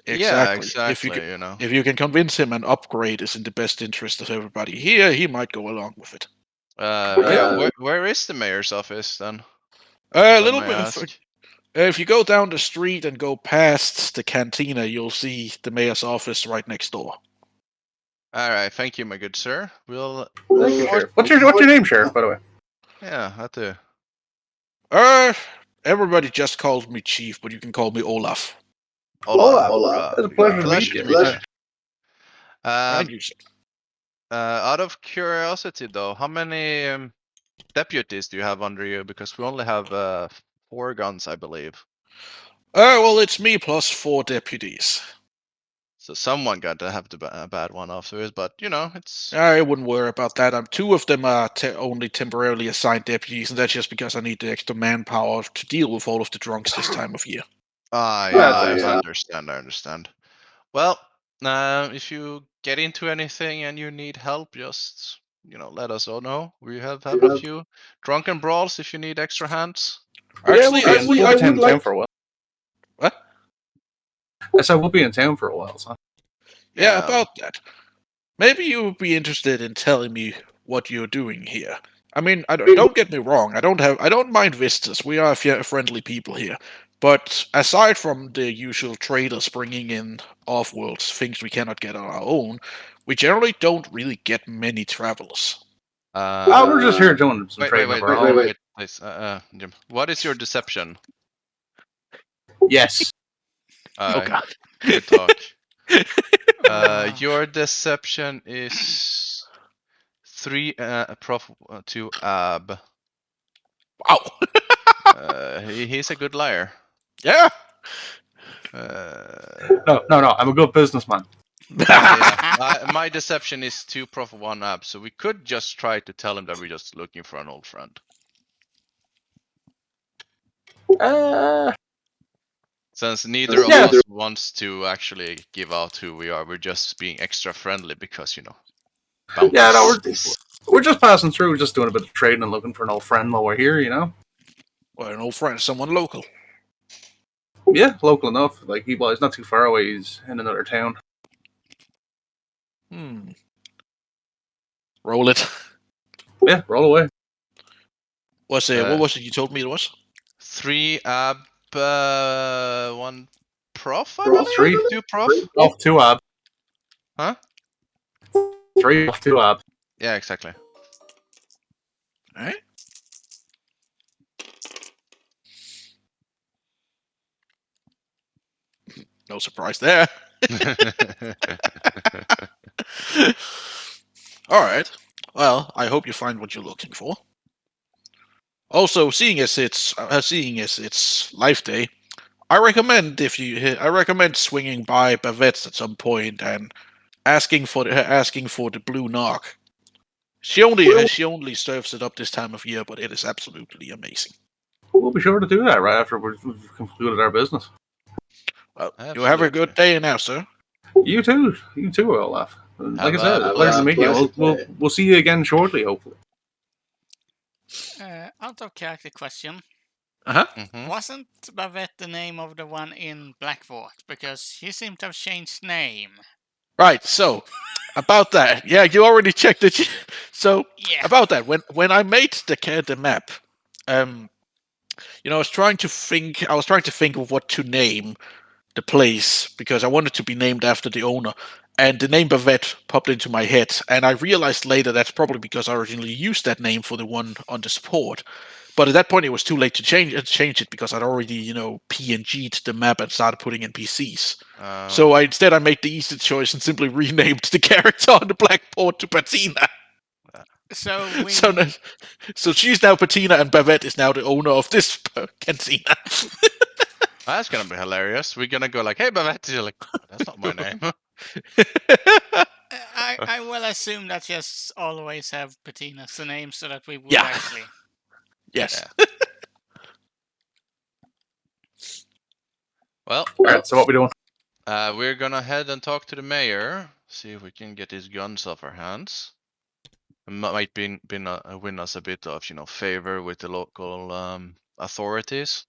Yeah, If exactly. You know. If you can convince him an upgrade is in the best interest of everybody here, he might go along with it. Yeah. Where is the mayor's office then? A if I little may bit. ask? If you go down the street and go past the cantina, you'll see the mayor's office right next door. All right, thank you, my good sir. We'll. Thank you, Sheriff. What's your name, Sheriff, by the way? Yeah, that too. Everybody just calls me Chief, but you can call me Olaf. Hola. It's a pleasure to meet you. Thank you, sir. Out of curiosity, though, how many deputies do you have under you? Because we only have 4 guns, I believe. Well, it's me plus 4 deputies. So someone got to have the bad one afterwards, but you know, it's. I wouldn't worry about that. 2 of them are only temporarily assigned deputies, and that's just because I need the extra manpower to deal with all of the drunks this time of year. I understand. Well, if you get into anything and you need help, just let us all know. We have had a few drunken brawls. If you need extra hands. Actually, I would like in town for a while. What? I said we'll be in town for a while, so. Yeah, about that. Maybe you would be interested in telling me what you're doing here. I mean, don't get me wrong. I don't mind visitors. We are friendly people here. But aside from the usual traders bringing in off-worlds, things we cannot get on our own, we generally don't really get many travelers. We're just here doing some trading of our own. Wait, please. Jim, what is your deception? Yes. Oh God. Good talk. Your deception is 3 prof 2 ab. Wow. He's a good liar. Yeah. No. I'm a good businessman. My deception is 2 prof 1 ab, so we could just try to tell him that we're just looking for an old friend. Since neither of us wants to actually give out who we are, we're just being extra friendly because, bounties. Yeah, no, we're just passing through, just doing a bit of trading and looking for an old friend while we're here, Well, an old friend, someone local. Yeah, local enough. Like, he's not too far away. He's in another town. Roll it. Yeah, roll away. What was it you told me it was? 3 ab, 1 prof, I Prof, believe? 3. 2 prof? Off 2 ab. Huh? 3 off 2 ab. Yeah, exactly. Alright. No surprise there. Alright. Well, I hope you find what you're looking for. Also, seeing as it's Life Day, I recommend swinging by Bavette's at some point and asking for the blue knock. She only serves it up this time of year, but it is absolutely amazing. We'll be sure to do that right after we've concluded our business. Well, you have a good day now, sir. You too, Olaf. Like I said, pleasure to meet you. We'll see you again shortly, hopefully. Out of character question. Mhm. Wasn't Bavette the name of the one in Blackfort? Because he seemed to have changed name. Right, so about that, yeah, you already checked it. So Yeah. about that, when I made the map, I was trying to think of what to name the place because I wanted to be named after the owner, and the name Bavette popped into my head, and I realized later that's probably because I originally used that name for the one on the support. But at that point, it was too late to change it because I'd already, PNG'd the map and started putting in PCs. So I made the easy choice and simply renamed the character on the Blackport to Patina. So So she's now Patina, and Bavette is now the owner of this cantina. That's gonna be hilarious. We're gonna go like, "Hey, Babette," you're like, "That's not my name." I will assume that yes, always have Bettina as the name so that we would Yeah. actually. Yes. Well, Alright, so what we doing? we're gonna head and talk to the mayor. See if we can get his guns off our hands. It might win us a bit of favor with the local authorities.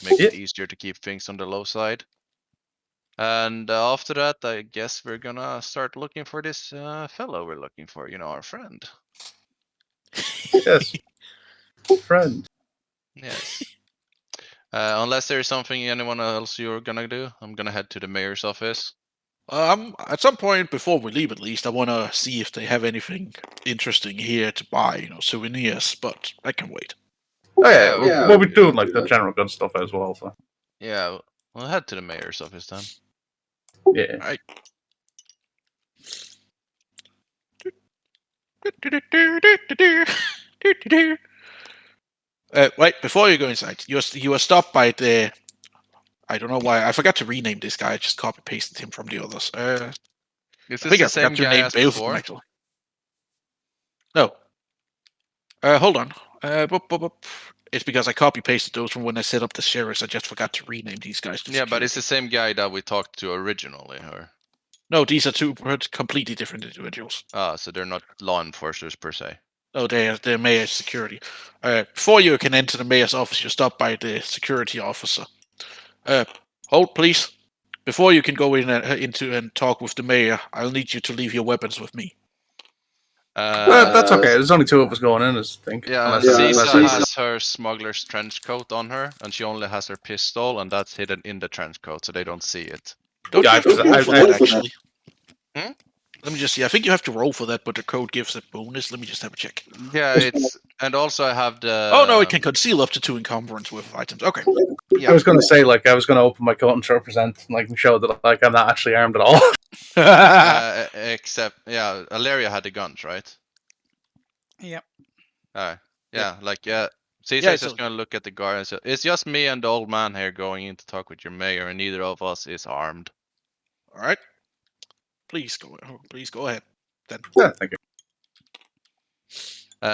Make it easier to keep things on the low side. And after that, I guess we're gonna start looking for this fellow we're looking for. Our friend. Yes. Friend. Yes. Unless there's something anyone else you're gonna do, I'm gonna head to the mayor's office. At some point before we leave, at least, I want to see if they have anything interesting here to buy, souvenirs. But I can wait. Oh yeah, Yeah, we'll be doing like the general gun stuff as well. So Yeah, we'll head to the mayor's office then. yeah. Right. Wait, before you go inside, you were stopped by the. I don't know why I forgot to rename this guy. I just copy pasted him from the others. Is I this think the I same forgot to guy name as both of them before? actually. No. Hold on. It's because I copy pasted those from when I set up the sheriffs. I just forgot to rename these guys. To Yeah, but it's security. the same guy that we talked to originally, or? No, these are two completely different individuals. Ah, so they're not law enforcers per se. Oh, they're mayor's security. Before you can enter the mayor's office, you're stopped by the security officer. Hold, please. Before you can go in into and talk with the mayor, I'll need you to leave your weapons with me. That's okay. There's only two of us going in, I think. Yeah, Unless Cisa I- has her smuggler's trench coat on her, and she only has her pistol, and that's hidden in the trench coat, so they don't see it. Don't Yeah, you have to roll for that, I- actually? Hmm? Let me just see. I think you have to roll for that, but the code gives a bonus. Let me just have a check. Yeah, it's and also I have the. Oh, no, it can conceal up to 2 encumbrance with items. Okay. Yeah. I was gonna say I was gonna open my coat and try to present and show that I'm not actually armed at all. Except, yeah, Alaria had the guns, right? Yep. Yeah, Yeah, Caesar's it's just a- gonna look at the guard and say, "It's just me and the old man here going in to talk with your mayor, and neither of us is armed." All right. Please go ahead. Then. Yeah, thank you.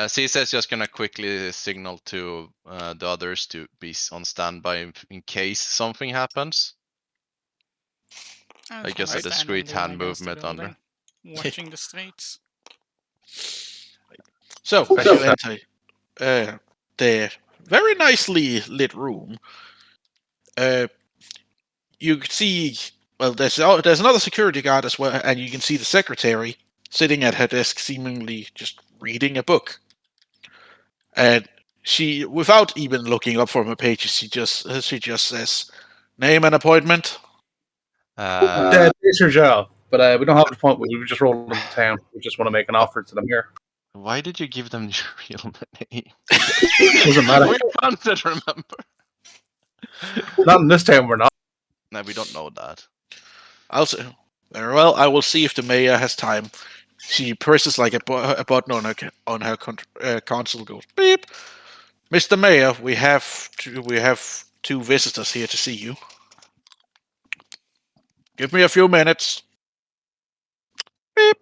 Caesar's just gonna quickly signal to the others to be on standby in case something happens. I guess a discreet hand movement under. Watching the streets. So, as you enter the very nicely lit room, you can see, well, there's another security guard as well, and you can see the secretary sitting at her desk, seemingly just reading a book. And she, without even looking up from her pages, she just says, "Name and appointment." It's your job, but we don't have an appointment. We just rolled into town. We just want to make an offer to the mayor. Why did you give them your real name? Doesn't matter. We can't remember. Not in this town. We're not. No, we don't know that. I'll say, very well. I will see if the mayor has time. She presses like a button on her console. Goes beep. Mr. Mayor, we have two visitors here to see you. Give me a few minutes. Beep.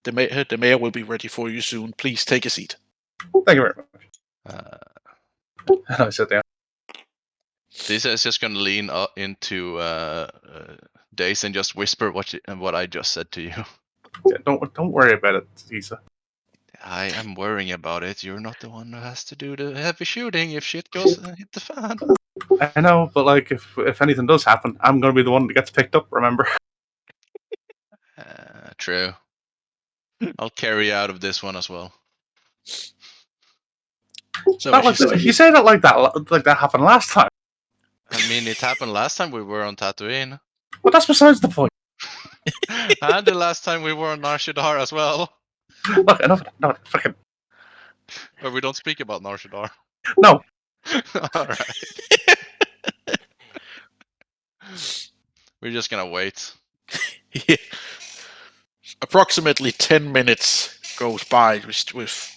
The mayor will be ready for you soon. Please take a seat. Thank you very much. Uh, And I sit down. Lisa is just gonna lean into Dace and just whisper what I just said to you. Yeah, don't worry about it, Lisa. I am worrying about it. You're not the one who has to do the heavy shooting if shit goes hit the fan. I know, but if anything does happen, I'm gonna be the one that gets picked up. Remember? True. I'll carry you out of this one as well. So Not like that. You say that like that happened last time. I mean, it happened last time we were on Tatooine. But that's besides the point. And the last time we were on Nar Shaddaa as well. Look, enough. No, fucking But we don't speak about Nar Shaddaa. no. Alright. We're just gonna wait. Approximately 10 minutes goes by with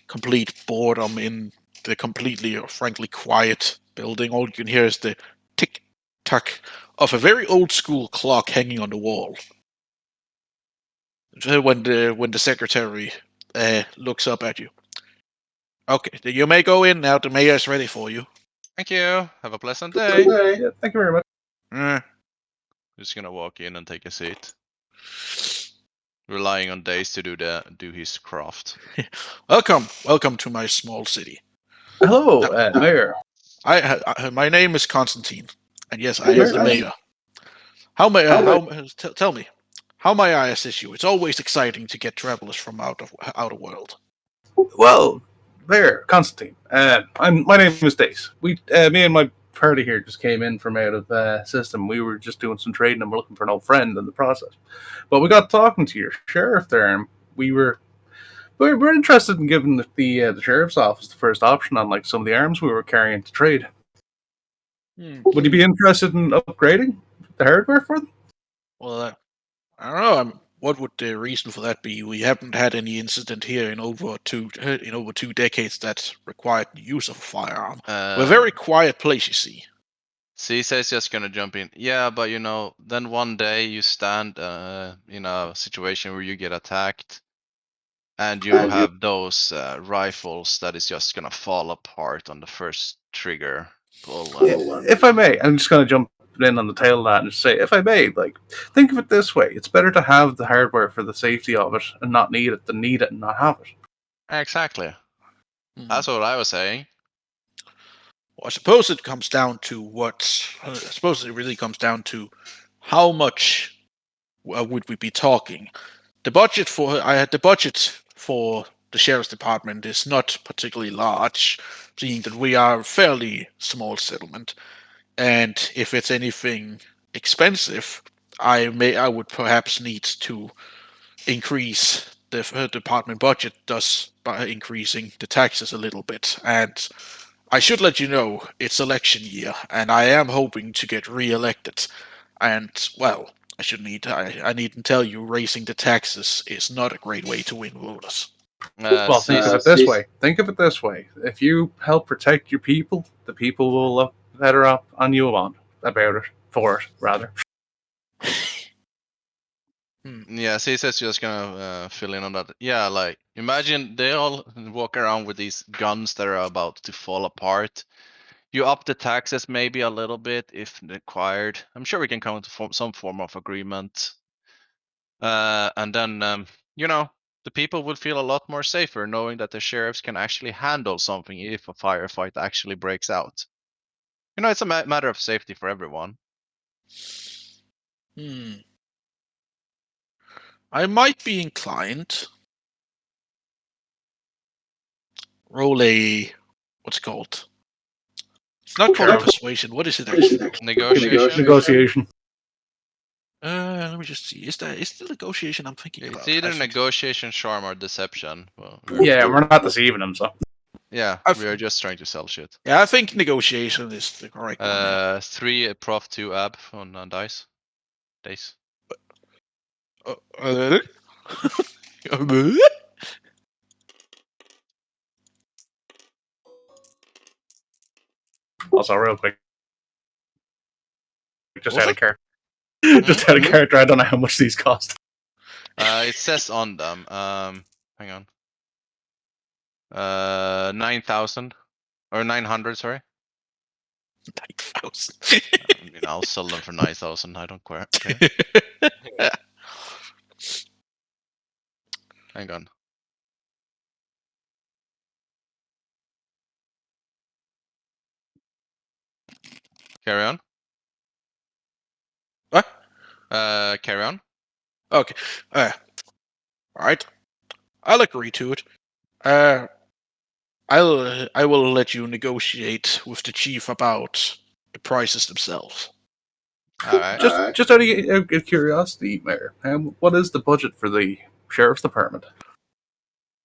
complete boredom in the completely or frankly quiet building. All you can hear is the tick-tock of a very old-school clock hanging on the wall. When the secretary looks up at you. Okay, you may go in now. The mayor is ready for you. Thank you. Have a pleasant day. Yeah, thank you very much. Just gonna walk in and take a seat. Relying on Days to do his craft. Welcome to my small city. Hello, Mayor. My name is Constantine, and yes, I am the mayor. Tell me, how may I assist you? It's always exciting to get travelers from outer world. Well, Mayor Constantine. My name is Dace. Me and my party here just came in from out of system. We were just doing some trading and we're looking for an old friend in the process. But we got talking to your sheriff there, and we're interested in giving the sheriff's office the first option on like some of the arms we were carrying to trade. Would you be interested in upgrading the hardware for them? Well, I don't know. What would the reason for that be? We haven't had any incident here in over 2 decades that required the use of a firearm. We're a very quiet place, you see. Caesar's just gonna jump in. Yeah, but then one day you stand in a situation where you get attacked, and you have those rifles that is just gonna fall apart on the first trigger pull. If I may, I'm just going to jump in on the tail of that and just say, if I may, like, think of it this way: it's better to have the hardware for the safety of it and not need it than need it and not have it. Exactly. That's what I was saying. Well, I suppose it comes down to I suppose it really comes down to how much would we be talking. The budget for the sheriff's department is not particularly large, seeing that we are a fairly small settlement. And if it's anything expensive, I would perhaps need to increase the department budget, thus by increasing the taxes a little bit. And I should let you know it's election year, and I am hoping to get re-elected. And well, I needn't tell you, raising the taxes is not a great way to win voters. Well, think of it this way. Think of it this way: if you help protect your people, the people will look better up on you for it, rather. Yeah, Caesar's just gonna fill in on that. Yeah, like imagine they all walk around with these guns that are about to fall apart. You up the taxes maybe a little bit if required. I'm sure we can come to some form of agreement. And then the people would feel a lot more safer knowing that the sheriffs can actually handle something if a firefight actually breaks out. It's a matter of safety for everyone. I might be inclined. Roll a what's it called? It's not called persuasion. What is it actually? Negotiation. Let me just see. Is the negotiation I'm thinking It's about? either negotiation, charm, or deception. Well, Yeah, we're not deceiving them, so. Yeah, we are just trying to sell shit. Yeah, I think negotiation is the correct one. Yeah. 3 prof 2 ab on dice. Days. Also, real quick, just What's out of character. Just out of character, I don't know how much these cost. It says on them. Hang on. 9,000 or 900. Sorry. 9,000. I'll sell them for 9,000. I don't care. Hang on. Carry on. What? Carry on. Okay. All right. I'll agree to it. I will let you negotiate with the chief about the prices themselves. All right. Just out of curiosity, Mayor, what is the budget for the sheriff's department?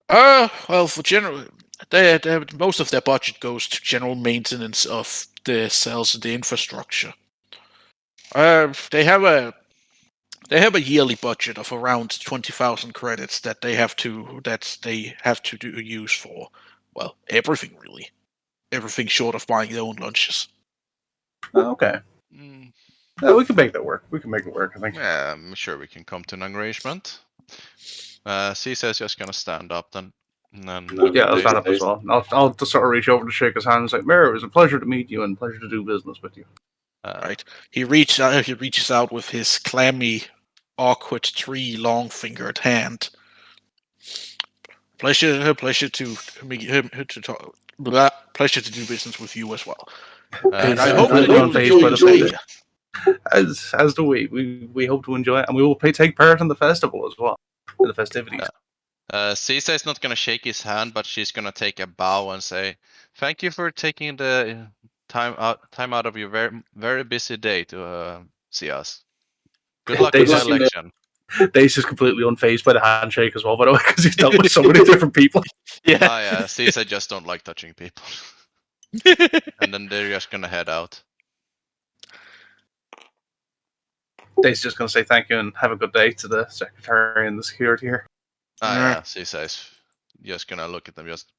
Well, for general, most of their budget goes to general maintenance of the cells and the infrastructure. They have a yearly budget of around 20,000 credits that they have to use for, well, everything really, everything short of buying their own lunches. Okay. Mm, Yeah, we can make that work. We can make it work, I think. yeah, I'm sure we can come to an arrangement. Caesar's just gonna stand up then. And then Yeah, I'll Daisy- stand up as well. I'll just sort of reach over to shake his hand and say, Mayor, it was a pleasure to meet you and pleasure to do business with you. Right. He reaches out with his clammy, awkward, tree long-fingered hand. Pleasure to meet him to talk. Blah, pleasure to do business with you as well. And I Daisy hope that completely you'll unfazed enjoy by your the stay. fact as do we. We hope to enjoy it, and we will take part in the festival as well, in the festivities. Caesar is not gonna shake his hand, but she's gonna take a bow and say, "Thank you for taking the time out of your very busy day to see us. Good luck with the Daisy's- election." Daisy's completely unfazed by the handshake as well, by the way, because he's dealt with so many different people. Yeah. Ah, yeah, Caesar just don't like touching people. And then they're just gonna head out. Daisy's just going to say thank you and have a good day to the secretary and the security here. Ah, Yeah. yeah, Caesar is just gonna look at them, just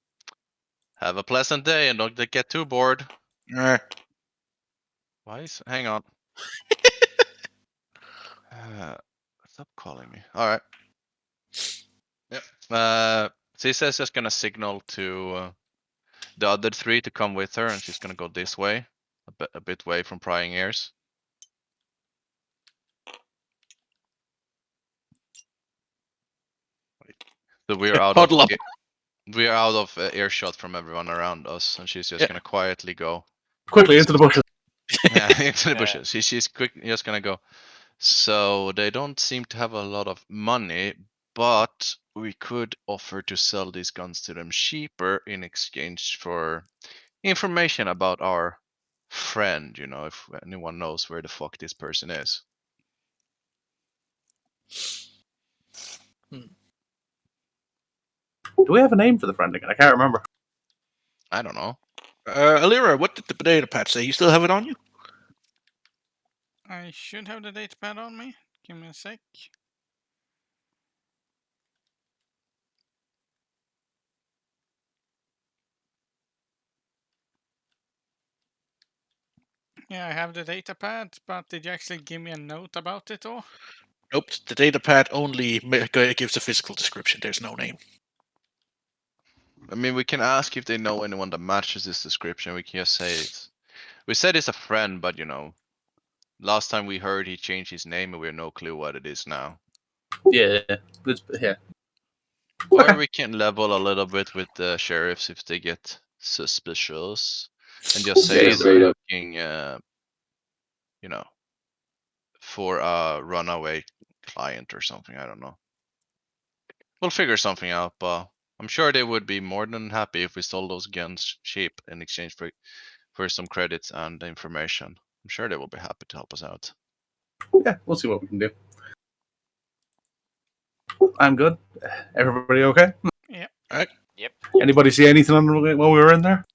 have a pleasant day and don't get too bored. Hang on. Stop calling me. All right. Yep. Caesar's just gonna signal to the other three to come with her, and she's gonna go this way, a bit away from prying ears. So we're out Huddle of up. we're out of earshot from everyone around us, and she's just Yeah. gonna quietly go. Quickly into the bushes. Yeah, into the Yeah. bushes. She's just gonna go. So they don't seem to have a lot of money, but we could offer to sell these guns to them cheaper in exchange for information about our friend, if anyone knows where the fuck this person is. Do we have a name for the friend again? I can't remember. I don't know. Alira, what did the data pad say? You still have it on you? I should have the datapad on me. Give me a sec. Yeah, I have the datapad, but did you actually give me a note about it or? Nope. The data pad only gives a physical description. There's no name. I mean, we can ask if they know anyone that matches this description. We can just say we said it's a friend, but last time we heard he changed his name and we have no clue what it is now. Yeah. Yeah. Or Okay. we can level a little bit with the sheriffs if they get suspicious, and just say Yeah, they're looking, for a runaway client or something. I don't know. We'll figure something out, but I'm sure they would be more than happy if we sold those guns cheap in exchange for some credits and information. I'm sure they will be happy to help us out. Yeah, we'll see what we can do. I'm good. Everybody okay? Yeah. Yep. Anybody see anything while we were in there?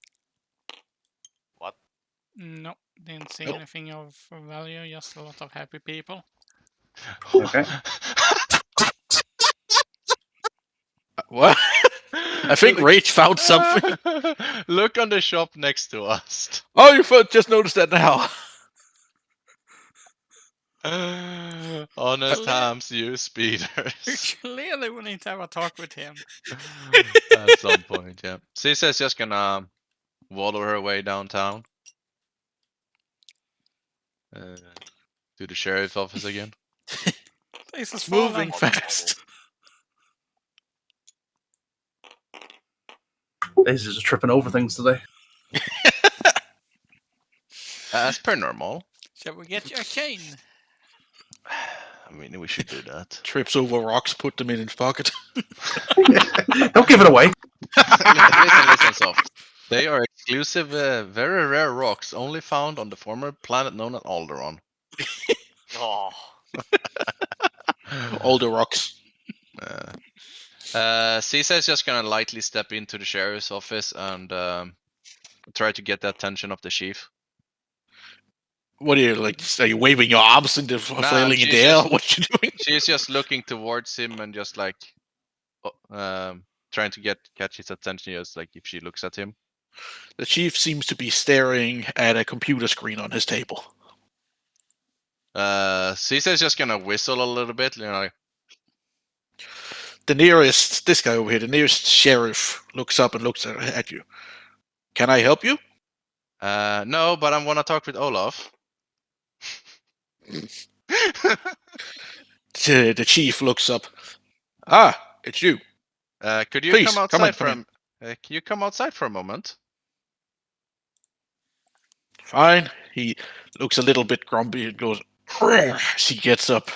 No, didn't see Nope. anything of value. Just a lot of happy people. Okay. What? I think Rach found something. Look on the shop next to us. Oh, you just noticed that now. Honest Hams use speeders. Clearly, we need to have a talk with him. At some point, yeah. Caesar's just gonna waddle her way downtown. To the sheriff's office again. This is Moving fallen. fast. This is just tripping over things today. As per normal. Shall we get you a cane? I mean, we should do that. Trips over rocks, put them in his pocket. Don't give it away. Listen, soft. They are exclusive, very rare rocks, only found on the former planet known as Alderaan. Oh. All the rocks. Caesar's just gonna lightly step into the sheriff's office and try to get the attention of the chief. What are you like? Are you waving your arms and flailing in the she's air? just- What you doing? She's just looking towards him and just like trying to catch his attention, just like if she looks at him. The chief seems to be staring at a computer screen on his table. Caesar's just gonna whistle a little bit, you know. Like, The nearest, this guy over here, the nearest sheriff looks up and looks at you. Can I help you? no, but I want to talk with Olaf. The chief looks up. Ah, it's you. Could you Please, come come outside in, come can you come outside for a moment? Fine. He looks a little bit grumpy and goes, as he gets up.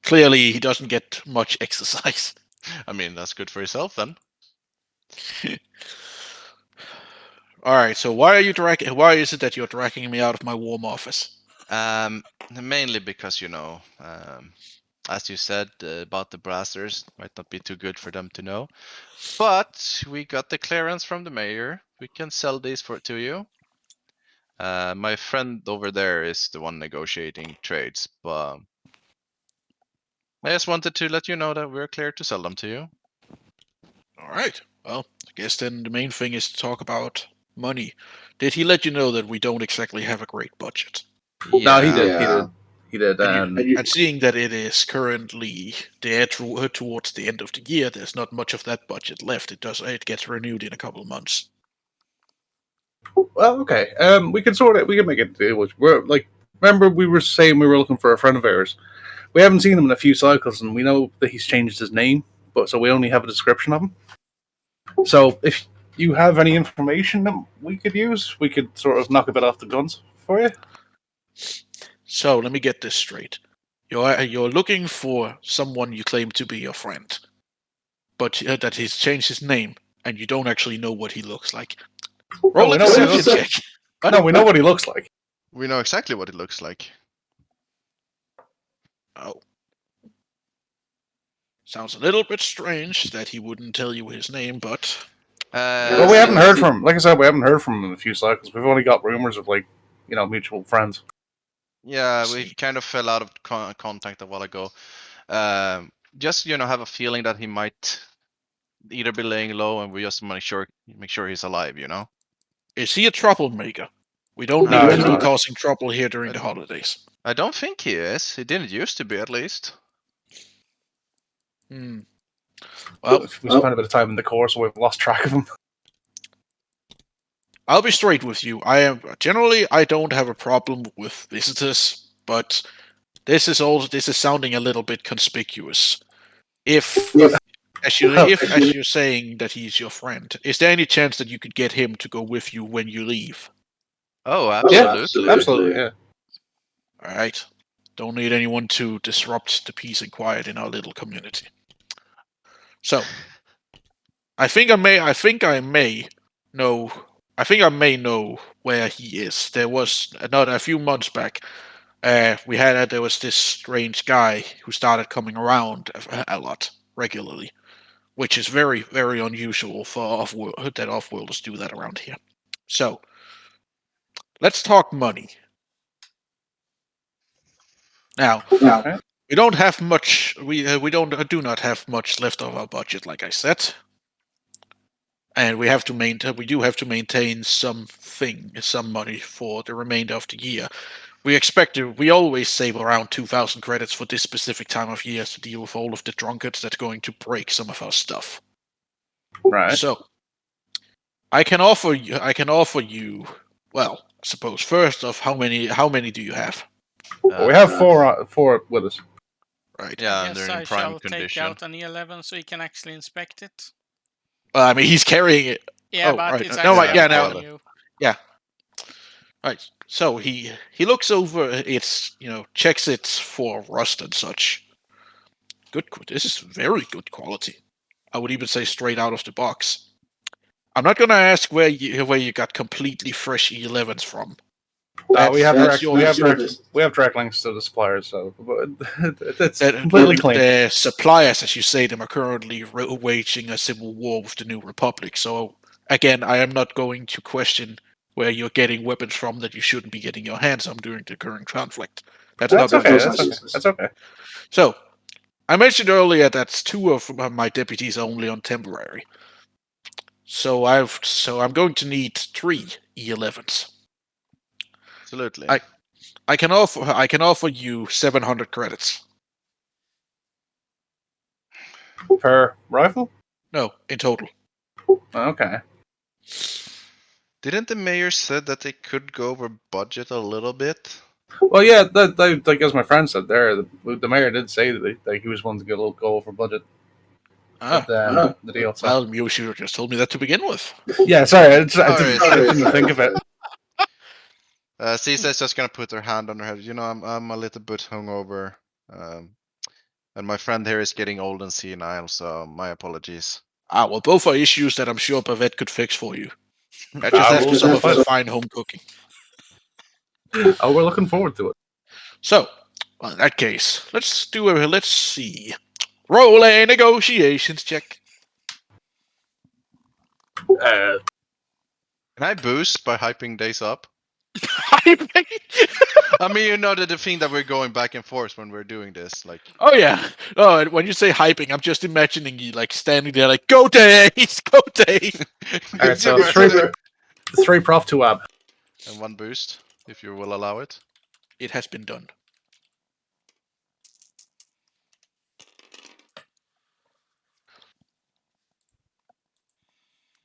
Clearly, he doesn't get much exercise. I mean, that's good for yourself then. All right. So why is it that you're dragging me out of my warm office? Mainly because as you said about the brassers, might not be too good for them to know. But we got the clearance from the mayor. We can sell these to you. My friend over there is the one negotiating trades, but I just wanted to let you know that we're clear to sell them to you. All right. Well, I guess then the main thing is to talk about money. Did he let you know that we don't exactly have a great budget? No, he did. Yeah. He did. And seeing that it is currently there towards the end of the year, there's not much of that budget left. It gets renewed in a couple of months. Well, okay. We can make it deal. We're like, remember we were saying we were looking for a friend of ours. We haven't seen him in a few cycles, and we know that he's changed his name, but so we only have a description of him. So if you have any information that we could use, we could sort of knock a bit off the guns for you. So let me get this straight. You're looking for someone you claim to be your friend, but that he's changed his name, and you don't actually know what he looks like. Roll a deception check. No, we know what he looks like. We know exactly what it looks like. Oh. Sounds a little bit strange that he wouldn't tell you his name, but... Well, we haven't heard from him. Like I said, we haven't heard from him in a few cycles. We've only got rumors of, mutual friends. Yeah, we See. kind of fell out of contact a while ago. Just have a feeling that he might either be laying low, and we just make sure he's alive. Is he a troublemaker? We don't No, need he's to be not. causing trouble here during the holidays. I don't think he is. He didn't used to be, at least. Hmm. Well, We spent a bit of time in the course, so we've lost track of him. I'll be straight with you. I don't have a problem with visitors, but this is sounding a little bit conspicuous. If you're saying that he's your friend, is there any chance that you could get him to go with you when you leave? Oh, Yeah, absolutely. absolutely, yeah. All right. Don't need anyone to disrupt the peace and quiet in our little community. So, I think I may know where he is. There was a few months back. There was this strange guy who started coming around a lot regularly, which is very, very unusual for off-worlders do that around here. So, let's talk money. Now, Okay. we don't have much. We do not have much left of our budget, like I said, and we do have to maintain some money for the remainder of the year. We always save around 2,000 credits for this specific time of year to deal with all of the drunkards that are going to break some of our stuff. Right. So, I can offer you. Well, I suppose first off, how many do you have? We have four with us. Right. Yeah, I and guess they're I in prime shall take condition. out an E11 so he can actually inspect it. I mean, he's carrying it. Yeah, Oh, but right. it's No, actually yeah, on now- you. Right. So he looks over it, checks it for rust and such. This is very good quality. I would even say straight out of the box. I'm not gonna ask where you got completely fresh E11s from. We have That's direct links to the suppliers, so it's completely clean. The suppliers, as you say, them are currently waging a civil war with the New Republic. So again, I am not going to question where you're getting weapons from that you shouldn't be getting your hands on during the current conflict. That's not okay. my business. That's okay. So, I mentioned earlier that 2 of my deputies are only on temporary. So I'm going to need 3 E11s. Absolutely. I can offer you 700 credits. Per rifle? No, in total. Okay. Didn't the mayor said that they could go over budget a little bit? Well, yeah, like as my friend said there, the mayor did say that he was willing to get a little go over budget Ah, with the deal. So. well, you should have just told me that to begin with. Yeah, sorry, I Sorry. didn't think of it. Cisa's just gonna put her hand on her head. You know, I'm a little bit hungover, and my friend here is getting old and senile, so my apologies. Ah, well, both are issues that I'm sure Bavette could fix for you. I just have we'll to some of find her out. fine home cooking. Oh, we're looking forward to it. So, well, in that case, let's see. Roll a negotiations check. Uh, Can I boost by hyping days up? I mean, you know the thing that we're going back and forth when we're doing this, like. Oh yeah. Oh, and when you say hyping, I'm just imagining you like standing there like, "Go days, go days." all right, so three prof to ab. And 1 boost, if you will allow it. It has been done.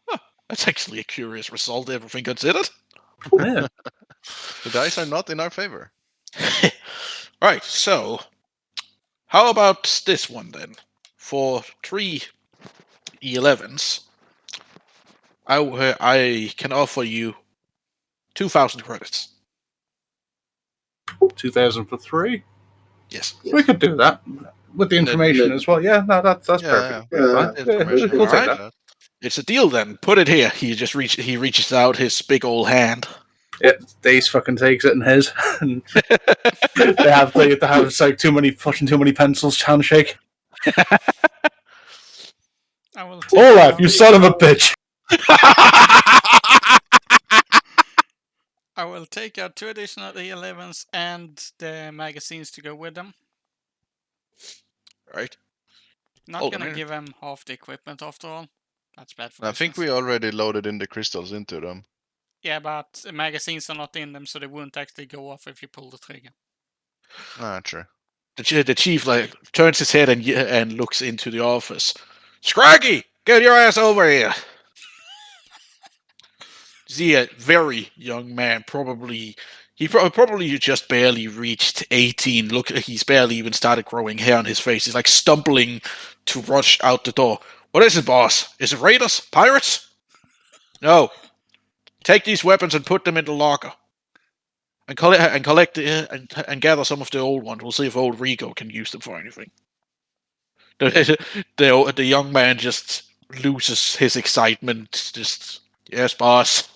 Huh, that's actually a curious result, everything considered. Yeah. The dice are not in our favor. Right, so how about this one then? For 3 E11s, I can offer you 2,000 credits. 2,000 for 3. Yes. We could do that with the information as well. Yeah, no, that's perfect. Yeah, Fine. information. We'll take Alright. that. It's a deal then. Put it here. He reaches out his big old hand. Yeah, Dace fucking takes it in his. And they have it's like pushing too many pencils handshake. I will take Olaf, out- you son of a bitch! I will take out 2 additional E11s and the magazines to go with them. Right. Not Hold on a gonna minute. give them half the equipment after all. That's bad for I think business. we already loaded in the crystals into them. Yeah, but the magazines are not in them, so they wouldn't actually go off if you pull the trigger. Ah, true. The chief like turns his head and looks into the office. Scraggy, get your ass over here. See a very young man, probably just barely reached 18. Look, he's barely even started growing hair on his face. He's like stumbling to rush out the door. What is it, boss? Is it raiders? Pirates? No. Take these weapons and put them in the locker. And collect and gather some of the old ones. We'll see if old Rico can use them for anything. The young man just loses his excitement. Just, yes, boss.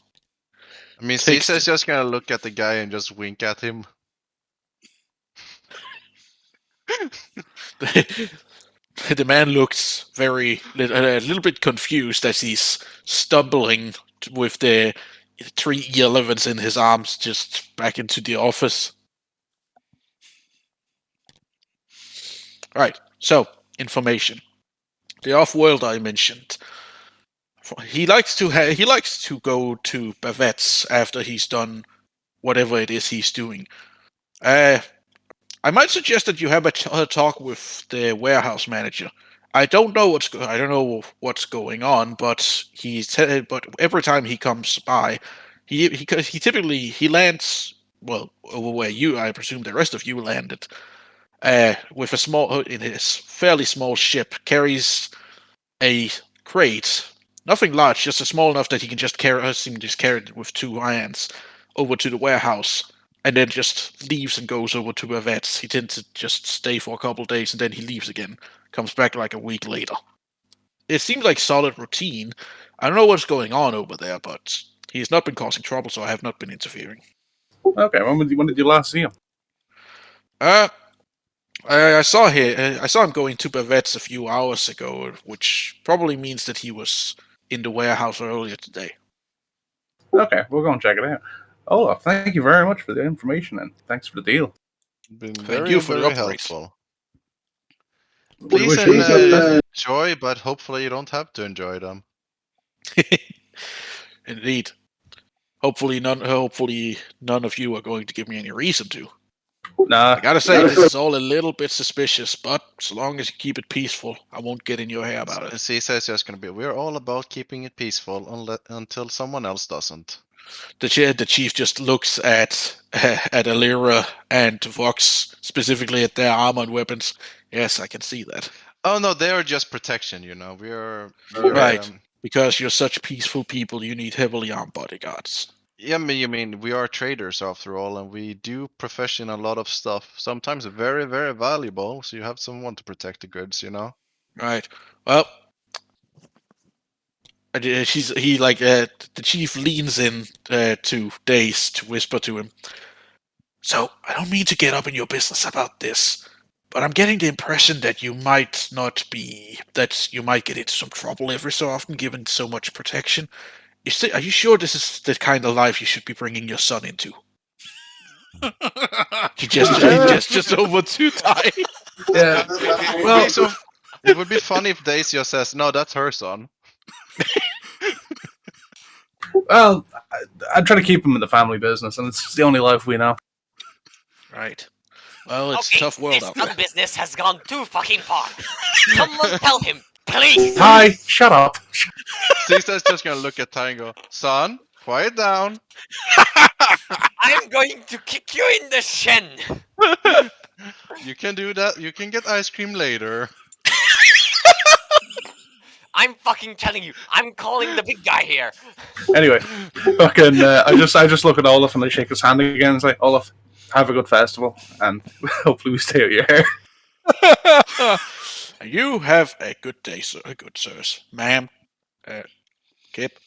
I mean, Takes Cisa's just gonna look at the guy and just wink at him. The man looks a little bit confused as he's stumbling with the 3 E11s in his arms just back into the office. Right, so information. The off-world I mentioned. He likes to go to Bavette's after he's done whatever it is he's doing. I might suggest that you have a talk with the warehouse manager. I don't know what's going on, but but every time he comes by, he typically lands over where I presume the rest of you landed, with in his fairly small ship, carries a crate, nothing large, just a small enough that he can just carry it with 2 hands over to the warehouse. And then just leaves and goes over to a vet. He tends to just stay for a couple of days and then he leaves again. Comes back like a week later. It seems like solid routine. I don't know what's going on over there, but he has not been causing trouble, so I have not been interfering. Okay, when did you last see him? I saw him going to Bavette's a few hours ago, which probably means that he was in the warehouse earlier today. Okay, we'll go and check it out. Olaf, thank you very much for the information and thanks for the deal. Been Thank very, you for the very upgrade. helpful. We Please wish you enjoy, but hopefully you don't have to enjoy them. Indeed. Hopefully none of you are going to give me any reason to. Nah. I gotta say, this is all a little bit suspicious, but so long as you keep it peaceful, I won't get in your hair about it. Caesar is just gonna be. We're all about keeping it peaceful until someone else doesn't. The chief just looks at Alira and Vox, specifically at their armor and weapons. Yes, I can see that. Oh no, they are just protection. You know, we're Right. Because you're such peaceful people, you need heavily armed bodyguards. Yeah, you mean we are traders after all, and we do profession a lot of stuff. Sometimes very, very valuable. So you have someone to protect the goods, you know. Right. Well, the chief leans in to Dace to whisper to him. So I don't mean to get up in your business about this, but I'm getting the impression that you might get into some trouble every so often, given so much protection. Are you sure this is the kind of life you should be bringing your son into? He gestures over to Ty. Yeah. Well, it would be funny if Dace just says, "No, that's her son." Well, I try to keep him in the family business, and it's the only life we know. Right. Well, it's a tough world this out there. gun business has gone too fucking far. Someone tell him, please. Ty, shut up. Caesar's just gonna look at Ty and go, "Son, quiet down." I'm going to kick you in the shin. You can do that. You can get ice cream later. I'm fucking telling you, I'm calling the big guy here. Anyway, fucking, I just look at Olaf and I shake his hand again and say, Olaf, have a good festival, and hopefully we stay out your hair. You have a good day, sir. Good sirs, ma'am. Kip.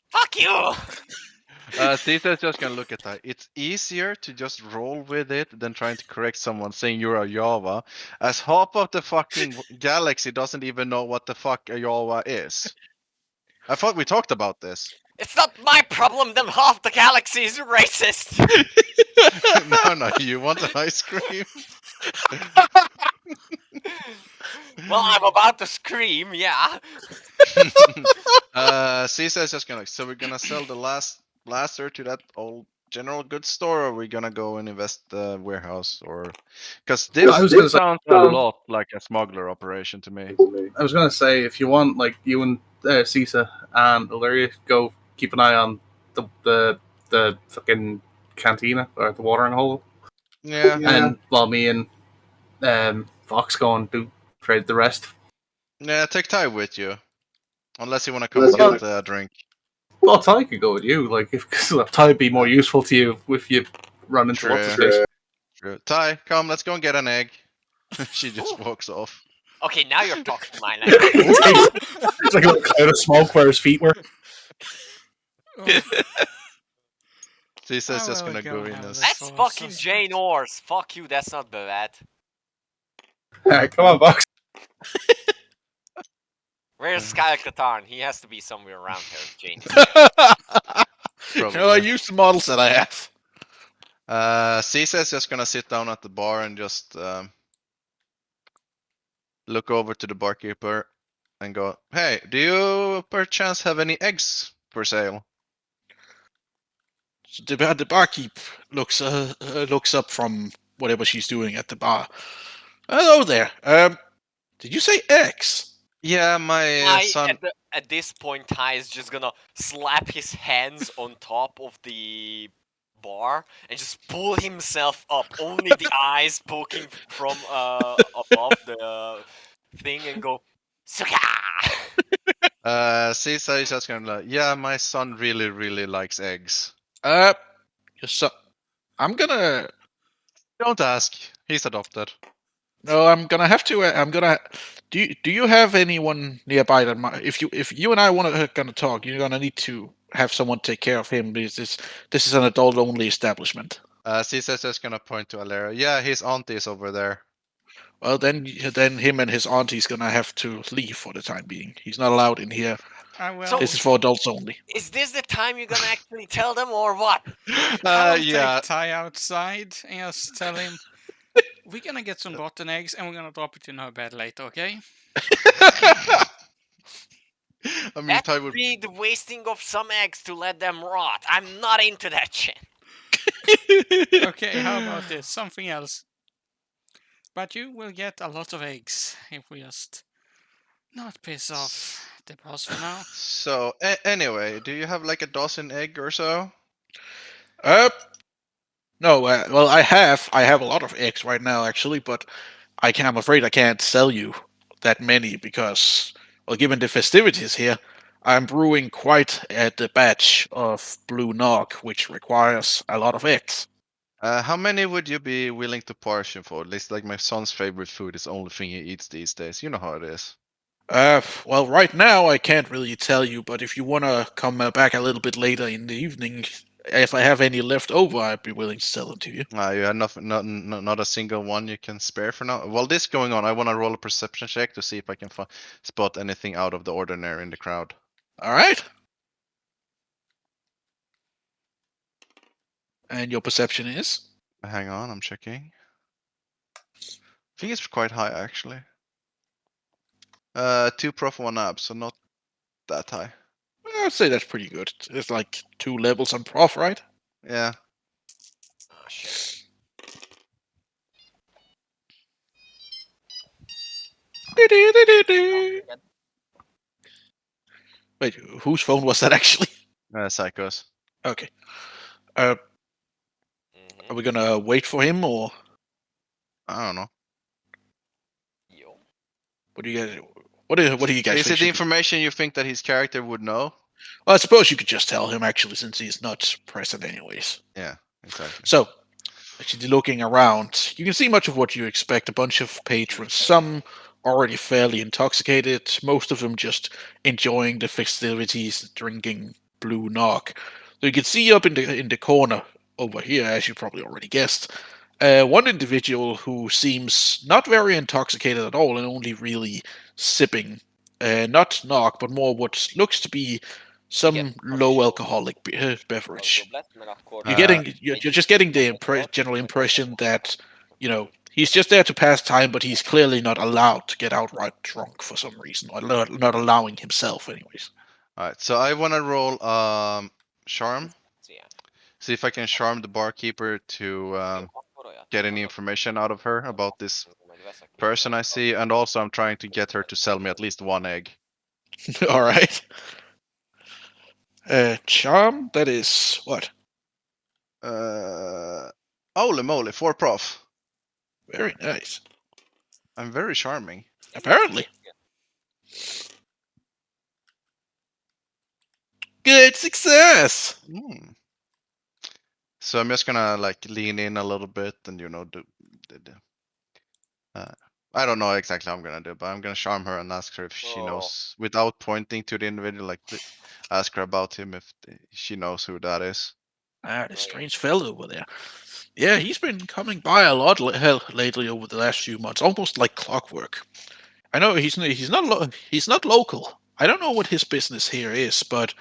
Fuck you. Caesar's just gonna look at that. It's easier to just roll with it than trying to correct someone saying you're a Java, as half of the fucking galaxy doesn't even know what the fuck a Java is. I thought we talked about this. It's not my problem that half the galaxy is racist. No, you want an ice cream? Well, I'm about to scream, yeah. Caesar's just gonna. So we're gonna sell the last blaster to that old general goods store, or are we gonna go and invest the warehouse, or because this sounds a lot like a smuggler operation to me. I was gonna say, if you want, like, you and Caesar and Illyria go keep an eye on the fucking cantina or the watering hole. Yeah. And while me and Fox go and do trade the rest. Yeah, take Ty with you, unless you want to come get a drink. Well, Ty could go with you. Like, if Ty would be more useful to you if you run into what's his face. True. Ty, come, let's go and get an egg. She just walks off. Okay, now you're talking my language. It's like a little cloud of smoke where his feet were. Caesar's just gonna go in. That's fucking Jane Orrs. Fuck you, that's not bad. Alright, come on, Fox. Where's Sky Katarn? He has to be somewhere around here, Jane. I use the models that I have. Caesar's just gonna sit down at the bar and just look over to the barkeeper and go, "Hey, do you perchance have any eggs for sale?" So the barkeep looks up from whatever she's doing at the bar. Hello there. Did you say eggs? Yeah, my son. At this point, Ty is just gonna slap his hands on top of the bar and just pull himself up, only the eyes poking from above the thing, and go, Suka! Caesar is just gonna like, yeah, my son really, really likes eggs. Your son. I'm gonna. Don't ask. He's adopted. No, I'm gonna have to. I'm gonna. Do you have anyone nearby that might? If you and I gonna talk, you're gonna need to have someone take care of him, because this is an adult only establishment. Caesar's just gonna point to Alera. Yeah, his auntie is over there. Well, then him and his auntie's gonna have to leave for the time being. He's not allowed in here. So- This is for adults only. Is this the time you're gonna actually tell them, or what? I'll Yeah. take Ty outside and just tell him, we're gonna get some rotten eggs and we're gonna drop it in her bed later, okay? I mean, That Ty would would. be the wasting of some eggs to let them rot. I'm not into that shit. Okay, how about this? Something else. But you will get a lot of eggs if we just not piss off the boss for now. So anyway, do you have like a dozen egg or so? Uh, no. Well, I have a lot of eggs right now, actually, but I'm afraid I can't sell you that many because, well, given the festivities here, I'm brewing quite the batch of blue nog, which requires a lot of eggs. How many would you be willing to portion for? At least like my son's favorite food is the only thing he eats these days. You know how it is. Well, right now I can't really tell you, but if you wanna come back a little bit later in the evening, if I have any left over, I'd be willing to sell them to you. You have not a single one you can spare for now. While this going on, I want to roll a perception check to see if I can spot anything out of the ordinary in the crowd. All right. And your perception is? Hang on, I'm checking. I think it's quite high actually. 2 prof, 1 ab, so not that high. I'd say that's pretty good. It's like 2 levels on prof, right? Yeah. Oh shit. Wait, whose phone was that actually? Psychos. Okay. Are Mhm. we gonna wait for him, or I don't know. Yo. what do you guys? What do you guys Is think? it the should we- information you think that his character would know? Well, I suppose you could just tell him actually, since he's not present anyways. Yeah, exactly. So, actually looking around, you can see much of what you expect. A bunch of patrons, some already fairly intoxicated, most of them just enjoying the festivities, drinking blue nog. So you can see up in the corner over here, as you probably already guessed, one individual who seems not very intoxicated at all and only really sipping, not nog, but more what looks to be some low alcoholic beverage. You're just getting the general impression that, you know, he's just there to pass time, but he's clearly not allowed to get outright drunk for some reason, or not allowing himself, anyways. Alright, so I want to roll charm. See if I can charm the barkeeper to get any information out of her about this person I see, and also I'm trying to get her to sell me at least 1 egg. All right. Charm. That is what? Holy moly, 4 prof. Very nice. I'm very charming. Apparently. Good success. So I'm just gonna like lean in a little bit and I don't know exactly how I'm gonna do, but I'm gonna charm her and ask her if she knows, without pointing to the individual, like ask her about him if she knows who that is. Ah, the strange fellow over there. Yeah, he's been coming by a lot lately over the last few months, almost like clockwork. I know he's not local. I don't know what his business here is, but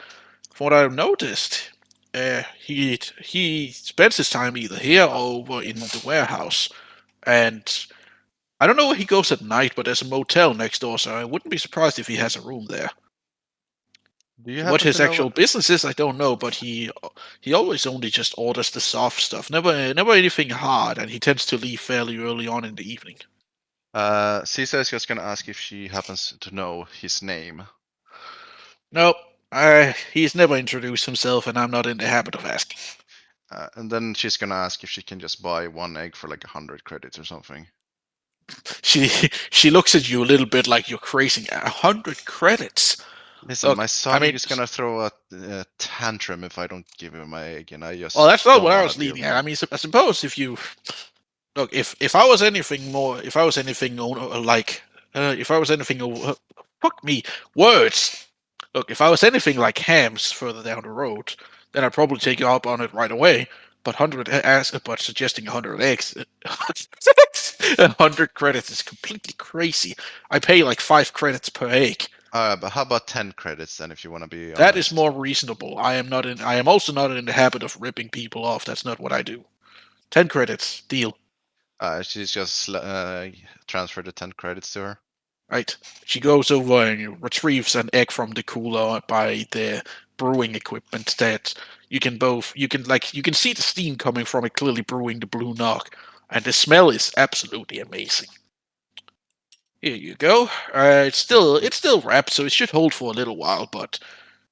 from what I've noticed, he spends his time either here or over in the warehouse, and I don't know where he goes at night. But there's a motel next door, so I wouldn't be surprised if he has a room there. Do you What happen his to know actual what- business is, I don't know, but he always only just orders the soft stuff, never anything hard, and he tends to leave fairly early on in the evening. Caesar is just gonna ask if she happens to know his name. Nope, he's never introduced himself, and I'm not in the habit of asking. And then she's gonna ask if she can just buy 1 egg for like 100 credits or something. She looks at you a little bit like you're crazy. 100 credits. Listen, Look, my son I mean, is gonna throw a tantrum if I don't give him my egg, and I just. well, that's not don't what I wanna was deal leading with at. it. I mean, I suppose if you look, if I was anything like, if I was anything, fuck me, words. Look, if I was anything like Hams further down the road, then I'd probably take you up on it right away. But but suggesting 100 eggs, 100 credits is completely crazy. I pay like 5 credits per egg. But how about 10 credits then, if you want to be That is honest? more reasonable. I am also not in the habit of ripping people off. That's not what I do. 10 credits, deal. She's just transferred the 10 credits to her. Right. She goes over and retrieves an egg from the cooler by the brewing equipment that you can see the steam coming from it clearly brewing the blue nog, and the smell is absolutely amazing. Here you go. It's still wrapped, so it should hold for a little while, but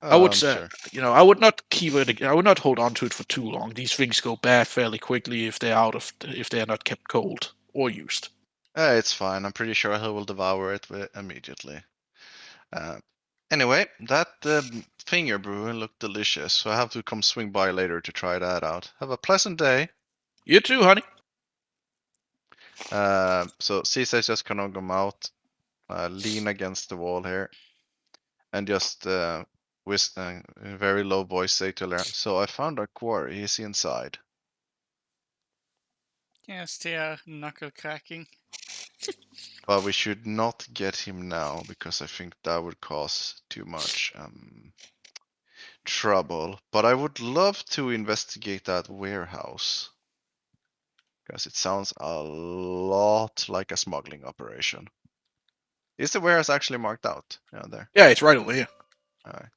I would say, Sure. I would not keep it. I would not hold on to it for too long. These things go bad fairly quickly if they're not kept cold or used. It's fine. I'm pretty sure he will devour it immediately. Anyway, that finger brewing looked delicious, so I have to come swing by later to try that out. Have a pleasant day. You too, honey. So Caesar's just gonna come out, lean against the wall here, and just in a very low voice say to Lara, "So I found our quarry. He's inside." Yes, they are knuckle cracking. But we should not get him now because I think that would cause too much trouble. But I would love to investigate that warehouse because it sounds a lot like a smuggling operation. Is the warehouse actually marked out? Yeah, there. Yeah, it's right over here. Alright.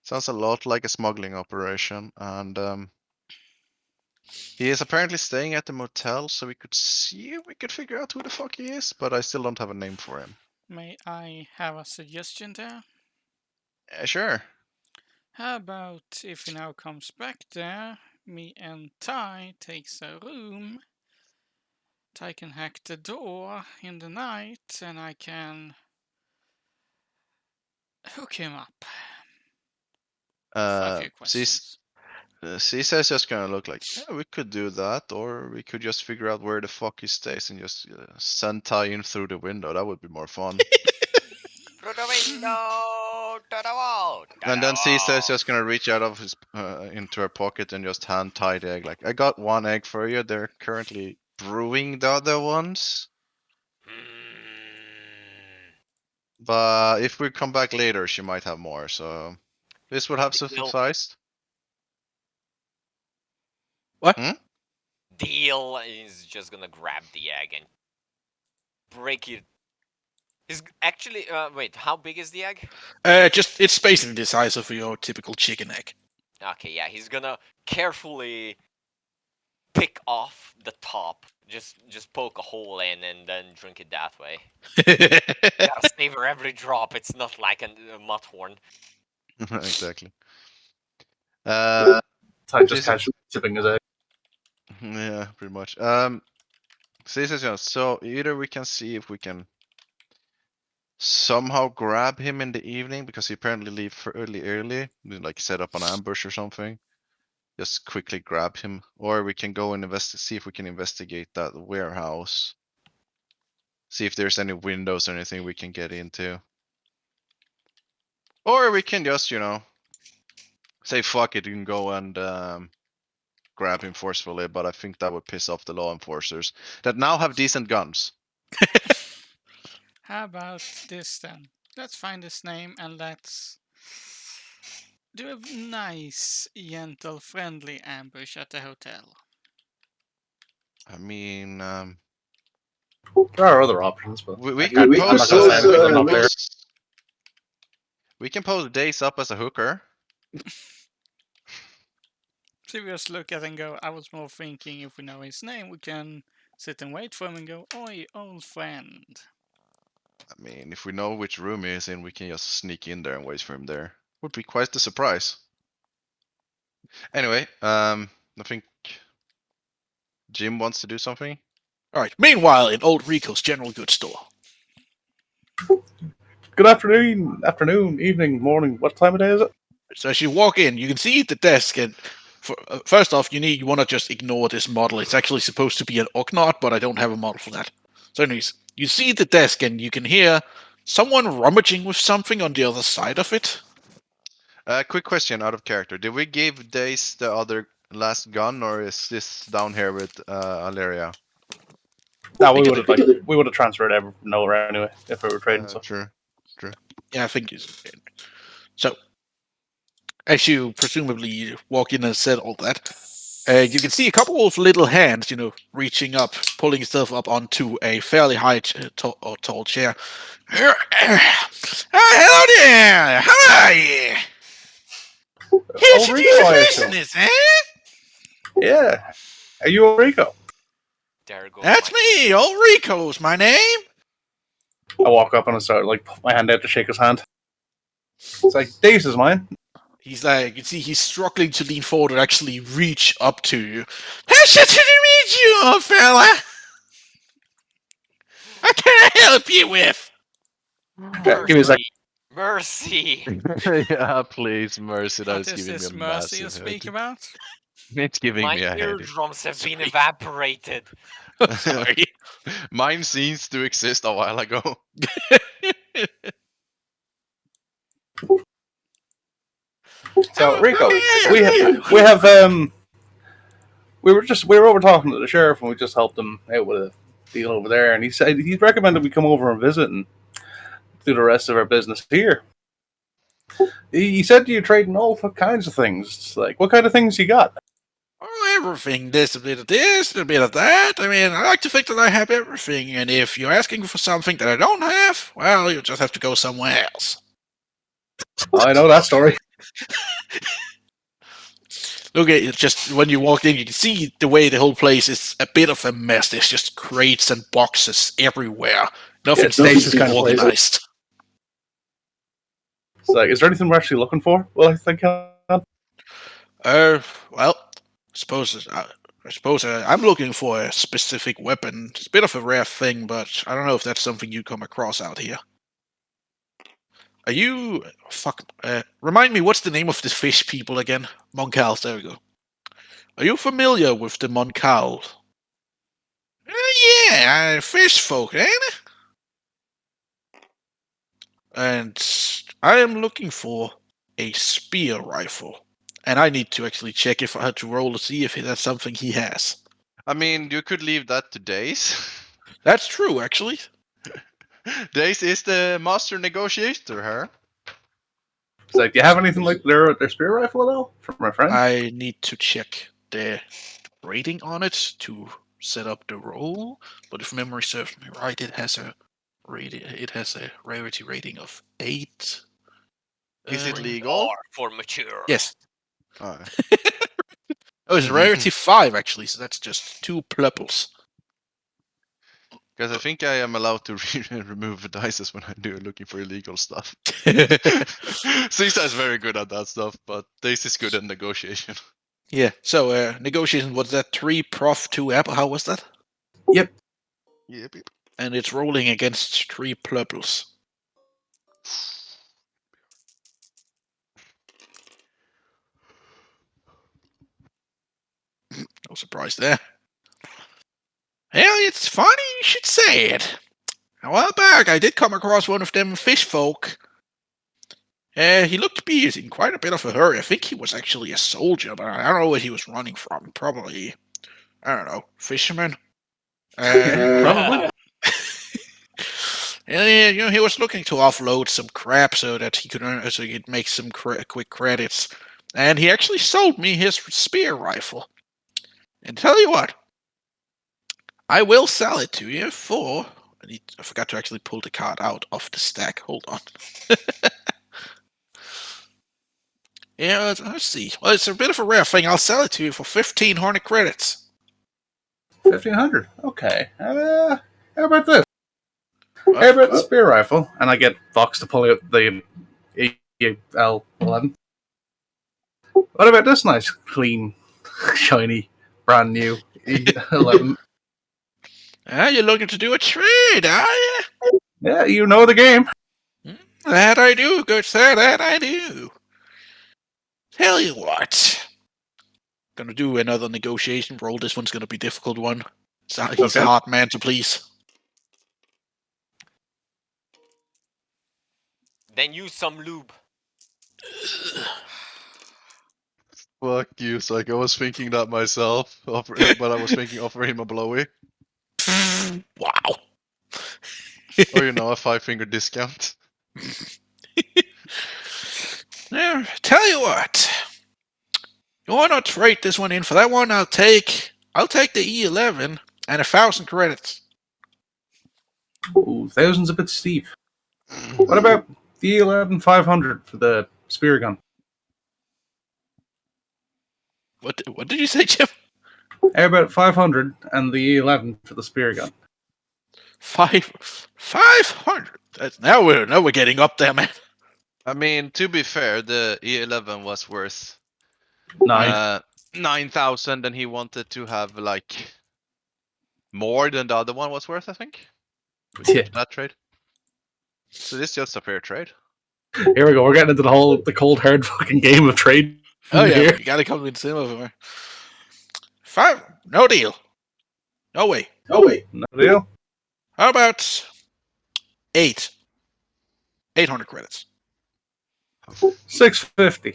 Sounds a lot like a smuggling operation, and he is apparently staying at the motel, so we could see if we could figure out who the fuck he is, but I still don't have a name for him. May I have a suggestion there? Yeah, sure. How about if he now comes back there, me and Ty takes a room. Ty can hack the door in the night and I can hook him up. For a few questions. Caesar's just gonna look like, yeah, we could do that, or we could just figure out where the fuck he stays and just send Ty in through the window. That would be more fun. Through the window, to the wall. And then Caesar's just gonna reach out of his into her pocket and just hand Ty the egg. Like, I got one egg for you. They're currently brewing the other ones, but if we come back later, she might have more. So this would have sufficed. Deal is just gonna grab the egg and break it. Is actually wait, how big is the egg? It's basically the size of your typical chicken egg. Okay, yeah, he's gonna carefully pick off the top, just poke a hole in and then drink it that way. Gotta savor every drop. It's not like a mudhorn. Exactly. Ty just Caesar. casually sipping his egg. Yeah, pretty much. Caesar's gonna, so either we can see if we can somehow grab him in the evening because he apparently leave early, like set up an ambush or something. Just quickly grab him, or we can go and see if we can investigate that warehouse. See if there's any windows or anything we can get into. Or we can just, say fuck it, you can go and grab him forcefully, but I think that would piss off the law enforcers that now have decent guns. How about this then? Let's find his name and let's do a nice, gentle, friendly ambush at the hotel. I mean, There are other options, but we I'm can not gonna say anything up there. We can pose Days up as a hooker. So we just look at and go, I was more thinking if we know his name, we can sit and wait for him and go, oi, old friend. I mean, if we know which room he is in, we can just sneak in there and wait for him there. Would be quite the surprise. Anyway, I think Jim wants to do something. Alright, meanwhile, in Old Rico's general goods store. Good afternoon, evening, morning. What time of day is it? So as you walk in, you can see the desk, and first off, you want to just ignore this model. It's actually supposed to be an Ugnaught, but I don't have a model for that. So anyways, you see the desk, and you can hear someone rummaging with something on the other side of it. Quick question out of character. Did we give Days the other last gun, or is this down here with Alleria? No, we would have transferred everything nowhere anyway if we were trading stuff. True. Yeah, I think it's so. As you presumably walk in and said all that, You can see a couple of little hands, reaching up, pulling stuff up onto a fairly high, tall chair. Hello there! How are you? Ulrico, I assume. eh? Yeah. Are you Ulrico? There goes That's my- me, Ulrico's my name. I walk up and I start put my hand out to shake his hand. It's like, Dave's is mine. He's like, you can see he's struggling to lean forward and actually reach up to you. Pleasure to meet you, old fella. What can I help you with? Yeah, give me a sec. Mercy. Yeah, please, Mercy. What That's is giving this me a mercy you massive speak headache. about? It's giving My me a headache. eardrums have been Sorry. evaporated. Sorry. Mine seems to exist a while ago. So, Rico, Okay. we were over talking to the sheriff and we just helped him out with a deal over there, and he said he recommended we come over and visit and do the rest of our business here. He said you're trading all kinds of things. It's like, what kind of things you got? Oh, everything. There's a bit of this, a bit of that. I mean, I like to think that I have everything, and if you're asking for something that I don't have, well, you just have to go somewhere else. I know that story. Look at it, just when you walked in, you can see the way the whole place is a bit of a mess. There's just crates and boxes everywhere. Nothing's it's staged kind of place. organized. It's like, is there anything we're actually looking for? Well, I think Well, I suppose I'm looking for a specific weapon. It's a bit of a rare thing, but I don't know if that's something you come across out here. Are you remind me, what's the name of the fish people again? Moncals, there we go. Are you familiar with the Moncal? Yeah, fish folk, ain't it? And I am looking for a spear rifle. And I need to actually check if I had to roll to see if that's something he has. I mean, you could leave that to Dace. That's true, actually. Dace is the master negotiator here. it's like, do you have anything like their spear rifle at all from my friend? I need to check the rating on it to set up the roll. But if memory serves me right, it has a rarity rating of 8. Is it Uh, legal? R for mature. Yes. Oh. Oh, it's rarity 5 actually, so that's just 2 plupples. Because I think I am allowed to remove dices when I do looking for illegal stuff. Yeah. Caesar is very good at that stuff, but Dace is good at negotiation. So negotiation, what's that? 3 prof 2 app. How was that? Yep. And it's rolling against 3 plupples. No surprise there. Well, it's funny you should say it. A while back, I did come across one of them fish folk. He looked to be in quite a bit of a hurry. I think he was actually a soldier, but I don't know where he was running from. Probably, I don't know, fisherman. Probably. And, he was looking to offload some crap so that he could so he could make some quick credits. And he actually sold me his spear rifle. And tell you what, I will sell it to you for. I forgot to actually pull the card out of the stack. Hold on. Yeah, let's see. Well, it's a bit of a rare thing. I'll sell it to you for 15 Hornet credits. 1,500. Okay. How about this? How about the spear rifle? And I get Vox to pull out the EL11. What about this nice, clean, shiny, brand new E11? You're looking to do a trade, are you? Yeah, you know the game. That I do, good sir, that I do. Tell you what. Gonna do another negotiation roll. This one's gonna be a difficult one. So he's a Okay. hard man to please. Then use some lube. Fuck you, Psycho. I was thinking that myself, but I was thinking offer him a blowy. Wow. Or, a 5-finger discount. Tell you what. You want to trade this one in for that one? I'll take the E11 and 1,000 credits. Ooh, 1,000's a bit steep. What about the E11 500 for the spear gun? What did you say, Jim? How about 500 and the E11 for the spear gun? 500. Now we're getting up there, man. I mean, to be fair, the E11 was worth 9,000, and he wanted to have like more than the other one was worth, I think. Yeah. That trade. So this is just a fair trade. Here we go. We're getting into the cold hard fucking game of trade. Oh yeah, Here. you gotta come with some of them. 5, no deal. No way. No deal. How about 800 credits. 650.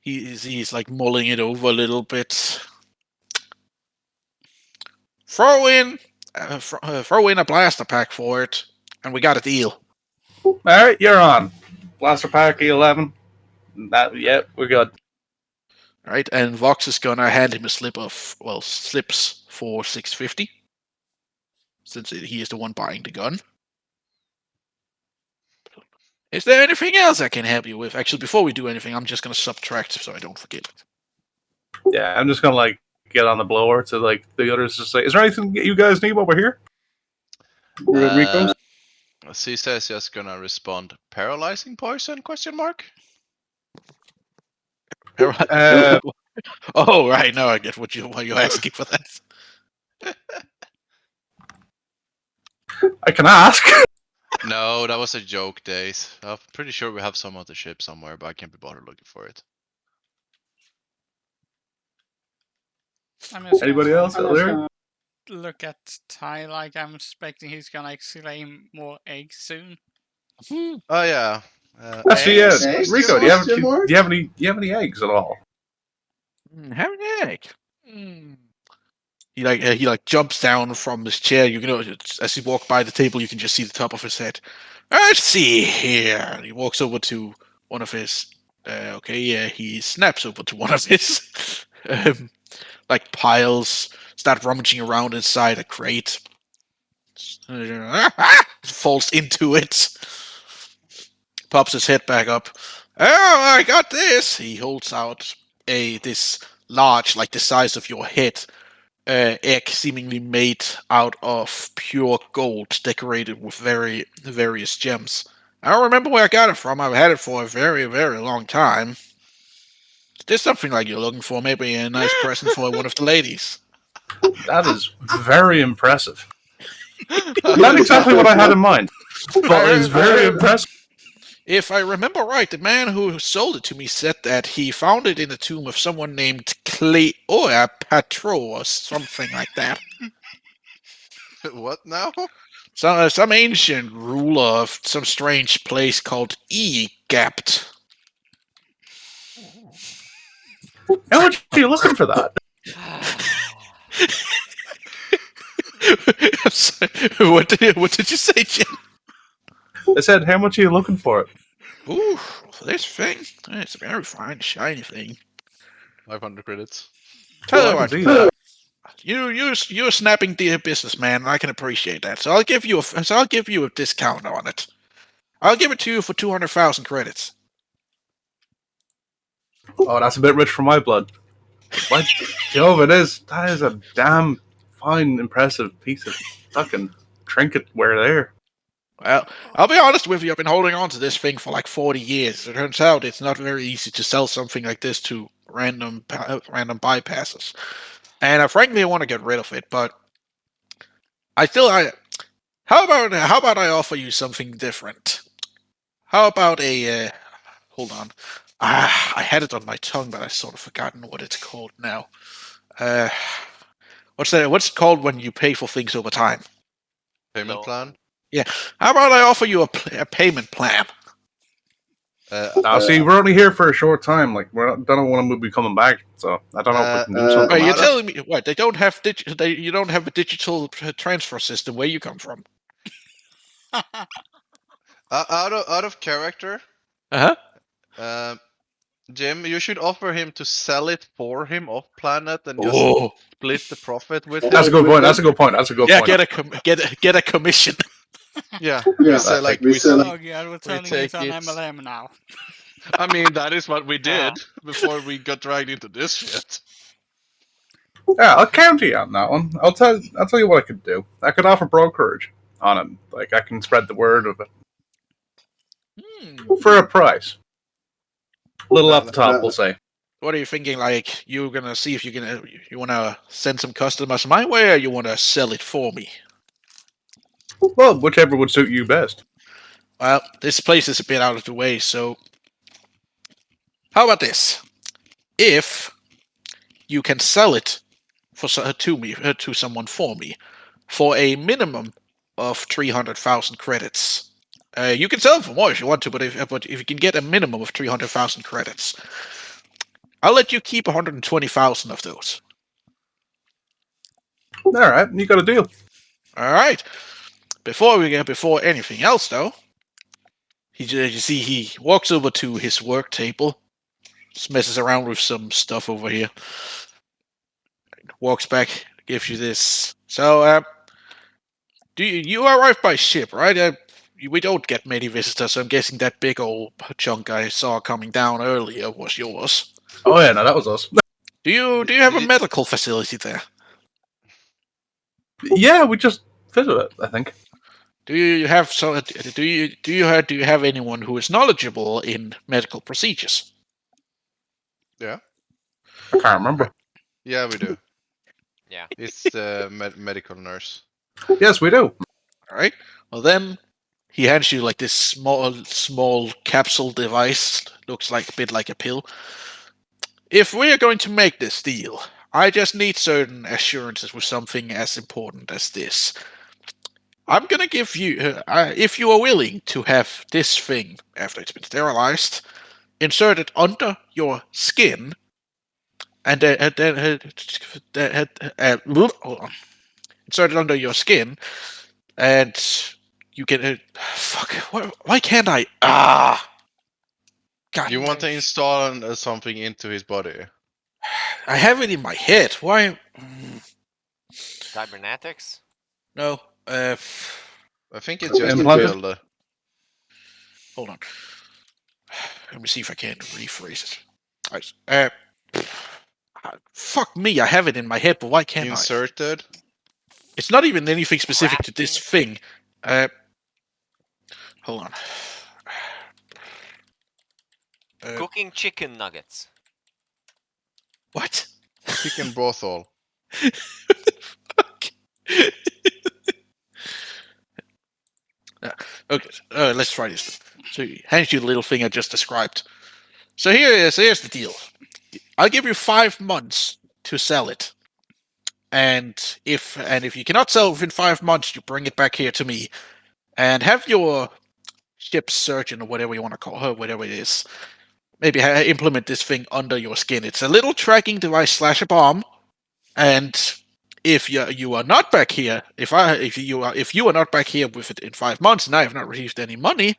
He's like mulling it over a little bit. Throw in a blaster pack for it, and we got a deal. All right, you're on. Blaster pack E11. We're good. All right, and Vox is gonna hand him a slips for 650, since he is the one buying the gun. Is there anything else I can help you with? Actually, before we do anything, I'm just gonna subtract so I don't forget. Yeah, I'm just gonna like get on the blower to like the others to say, is there anything you guys need while we're here? Rico? So he says just gonna respond, paralyzing poison, question mark? Oh right, now I get why you're asking for that. I can ask. No, that was a joke, Days. I'm pretty sure we have some on the ship somewhere, but I can't be bothered looking for it. Anybody else out there? Look at Ty like I'm expecting he's gonna exclaim more eggs soon. Oh yeah. Actually, yeah. Eggs? Rico, do you have any eggs at all? Have an egg. He like jumps down from his chair. You know, as he walks by the table, you can just see the top of his head. Let's see here. And he walks over to one of his. He snaps over to one of his like piles. Start rummaging around inside a crate. Falls into it. Pops his head back up. Oh, I got this. He holds out this large, like the size of your head, egg, seemingly made out of pure gold, decorated with various gems. I don't remember where I got it from. I've had it for a very, very long time. Is this something like you're looking for? Maybe a nice present for one of the ladies. That is very impressive. Not exactly what I had in mind, but it's very impressive. If I remember right, the man who sold it to me said that he found it in the tomb of someone named Cleopatra or something like that. What now? Some ancient ruler of some strange place called Egypt. How much are you looking for that? What did you say, Jim? I said, how much are you looking for it? Ooh, this thing. It's a very fine, shiny thing. 500 credits. Tell I you can what, see that. you're a snapping dear businessman, and I can appreciate that. So I'll give you a discount on it. I'll give it to you for 200,000 credits. Oh, that's a bit rich for my blood. But Jove, that is a damn fine, impressive piece of fucking trinketware there. Well, I'll be honest with you, I've been holding on to this thing for like 40 years. It turns out it's not very easy to sell something like this to random bypasses. And frankly, I want to get rid of it, but how about I offer you something different? How about hold on. I had it on my tongue, but I sort of forgotten what it's called now. What's it called when you pay for things over time? Payment No. plan? How about I offer you a payment plan? Now, see, we're only here for a short time. Like, we don't know when we'll be coming back. So I don't know if we can do something Wait, you're about it. telling me what? They don't have you don't have a digital transfer system where you come from. out of character, Uh-huh. Jim, you should offer him to sell it for him off planet and just Oh, split the profit with him. That's a good point. That's a good point. That's a good yeah, point. get a commission. Yeah, Yeah, we say I like think we say Oh like, god, we're we turning take it on it. MLM now. I mean, that is what we Yeah. did before we got dragged into this shit. Yeah, I'll counter you on that one. I'll tell you what I could do. I could offer brokerage on it. Like, I can spread the word of it for a price. A little off the top, we'll say. What are you thinking? Like, you're gonna see if you wanna send some customers my way, or you wanna sell it for me? Well, whichever would suit you best. Well, this place is a bit out of the way, so how about this? If you can sell it to someone for me for a minimum of 300,000 credits. You can sell them for more if you want to, but if you can get a minimum of 300,000 credits, I'll let you keep 120,000 of those. All right, you got a deal. All right. Before anything else, though, he walks over to his work table, just messes around with some stuff over here, walks back, gives you this. So, you arrived by ship, right? We don't get many visitors, so I'm guessing that big old chunk I saw coming down earlier was yours. Oh yeah, no, that was us. Do you have a medical facility there? Yeah, we just visit it, I think. Do you have anyone who is knowledgeable in medical procedures? Yeah, I can't remember. yeah, we do. Yeah. It's the medical nurse. Yes, we do. All right. Well, then he hands you like this small capsule device. Looks like a bit like a pill. If we are going to make this deal, I just need certain assurances with something as important as this. I'm gonna give you, if you are willing to have this thing after it's been sterilized, inserted under your skin, and then insert it under your skin, and you can. Fuck. Why can't I? God. You want to install something into his body? I have it in my head. Why? Cybernetics? No. I think it's just Implanted? a build. Hold on. Let me see if I can rephrase it. Right. Fuck me, I have it in my head, but why can't I? Inserted. It's not even anything specific to this thing. Hold on. Cooking chicken nuggets. What? Chicken brothel. Fuck. Okay, let's try this. So he hands you the little thing I just described. So here's the deal. I'll give you 5 months to sell it. And if you cannot sell within 5 months, you bring it back here to me. And have your ship surgeon, or whatever you want to call her, whatever it is, maybe implement this thing under your skin. It's a little tracking device / a bomb. And if you are not back here, if you are not back here with it in 5 months, and I have not received any money,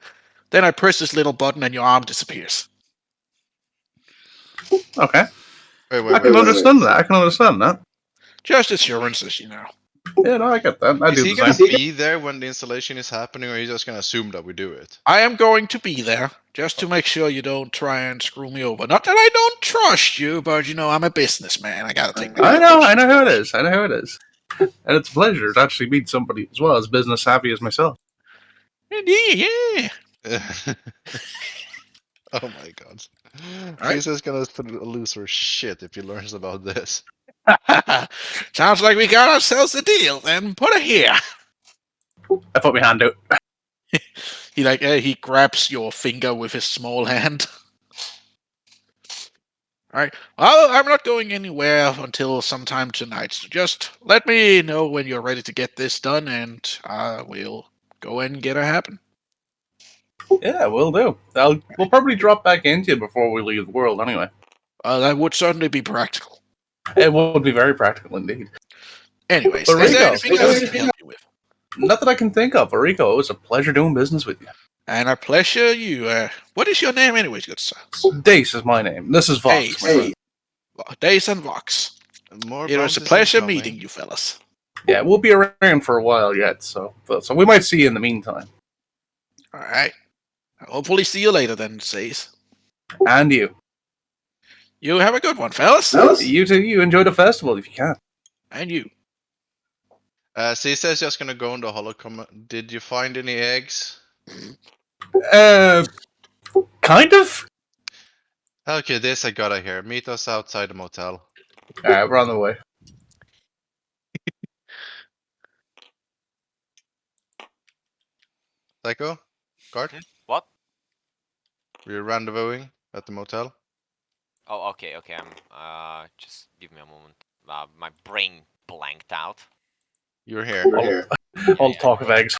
then I press this little button and your arm disappears. Okay. Wait, I can understand that. I can understand that. Just assurances, you know. Yeah, no, I get that. I Is do he the gonna same. be there when the installation is happening, or are you just gonna assume that we do it? I am going to be there just to make sure you don't try and screw me over. Not that I don't trust you, but you know I'm a businessman. I gotta take. I know how it is. I know how it is. And it's a pleasure to actually meet somebody as well as business savvy as myself. Yeah. Oh my god. Right. He's just gonna lose her shit if he learns about this. Sounds like we got ourselves a deal. Then put it here. I put my hand out. He grabs your finger with his small hand. All right. Well, I'm not going anywhere until sometime tonight. So just let me know when you're ready to get this done, and we'll go and get it happen. Yeah, we'll do. We'll probably drop back into you before we leave the world anyway. That would certainly be practical. It would be very practical indeed. Anyways, But is there Rico, anything else I can help you with? Not that I can think of. Rico, it was a pleasure doing business with you. And a pleasure, you. What is your name, anyways, good sir? Dace is my name. This is Vox. Dace. my friend. Days and Vox. More It was a bounties pleasure incoming. meeting you, fellas. Yeah, we'll be around for a while yet, so we might see you in the meantime. All right. I'll hopefully see you later then, says. And you. You have a good one, fellas. You too. You enjoy the festival if you can. And you. Caesar's just gonna go in the holocom. Did you find any eggs? Kind of. Okay, this I gotta hear. Meet us outside the motel. Alright, we're on the way. Psycho? Guard? What? We're rendezvousing at the motel. Oh, okay. I'm. Just give me a moment. My brain blanked out. You're here. All talk of eggs.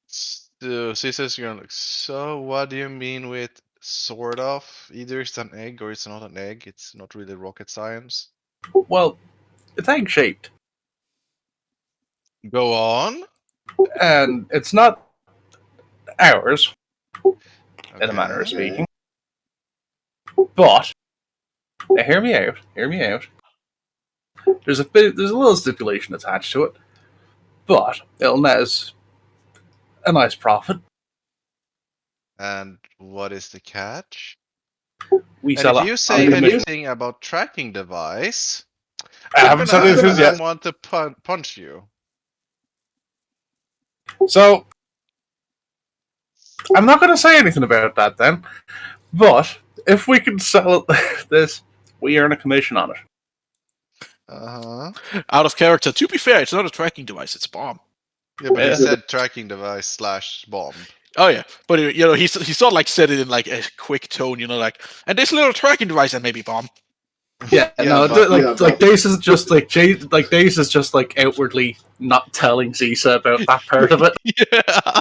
So Caesar's gonna look. So what do you mean with sort of? Either it's an egg or it's not an egg. It's not really rocket science. Well, it's egg shaped, Go on. and it's not ours, in a manner of Okay. speaking. But now hear me out. Hear me out. There's a little stipulation attached to it, but it'll net us a nice profit. And what is the catch? We And sell if it you on say commission. anything about tracking device, I haven't said I'm anything gonna yet. want to punch you. So I'm not going to say anything about that then. But if we can sell this, we earn a commission on it. Out of character. To be fair, it's not a tracking device, it's a bomb. Yeah, but Yeah. he said tracking device / bomb. Oh yeah, but he sort of like said it in like a quick tone, like, and this little tracking device and maybe bomb. Yeah, Yeah, no, but- like Dace is just like Dace is just like outwardly not telling Zisa about that part of it. Yeah.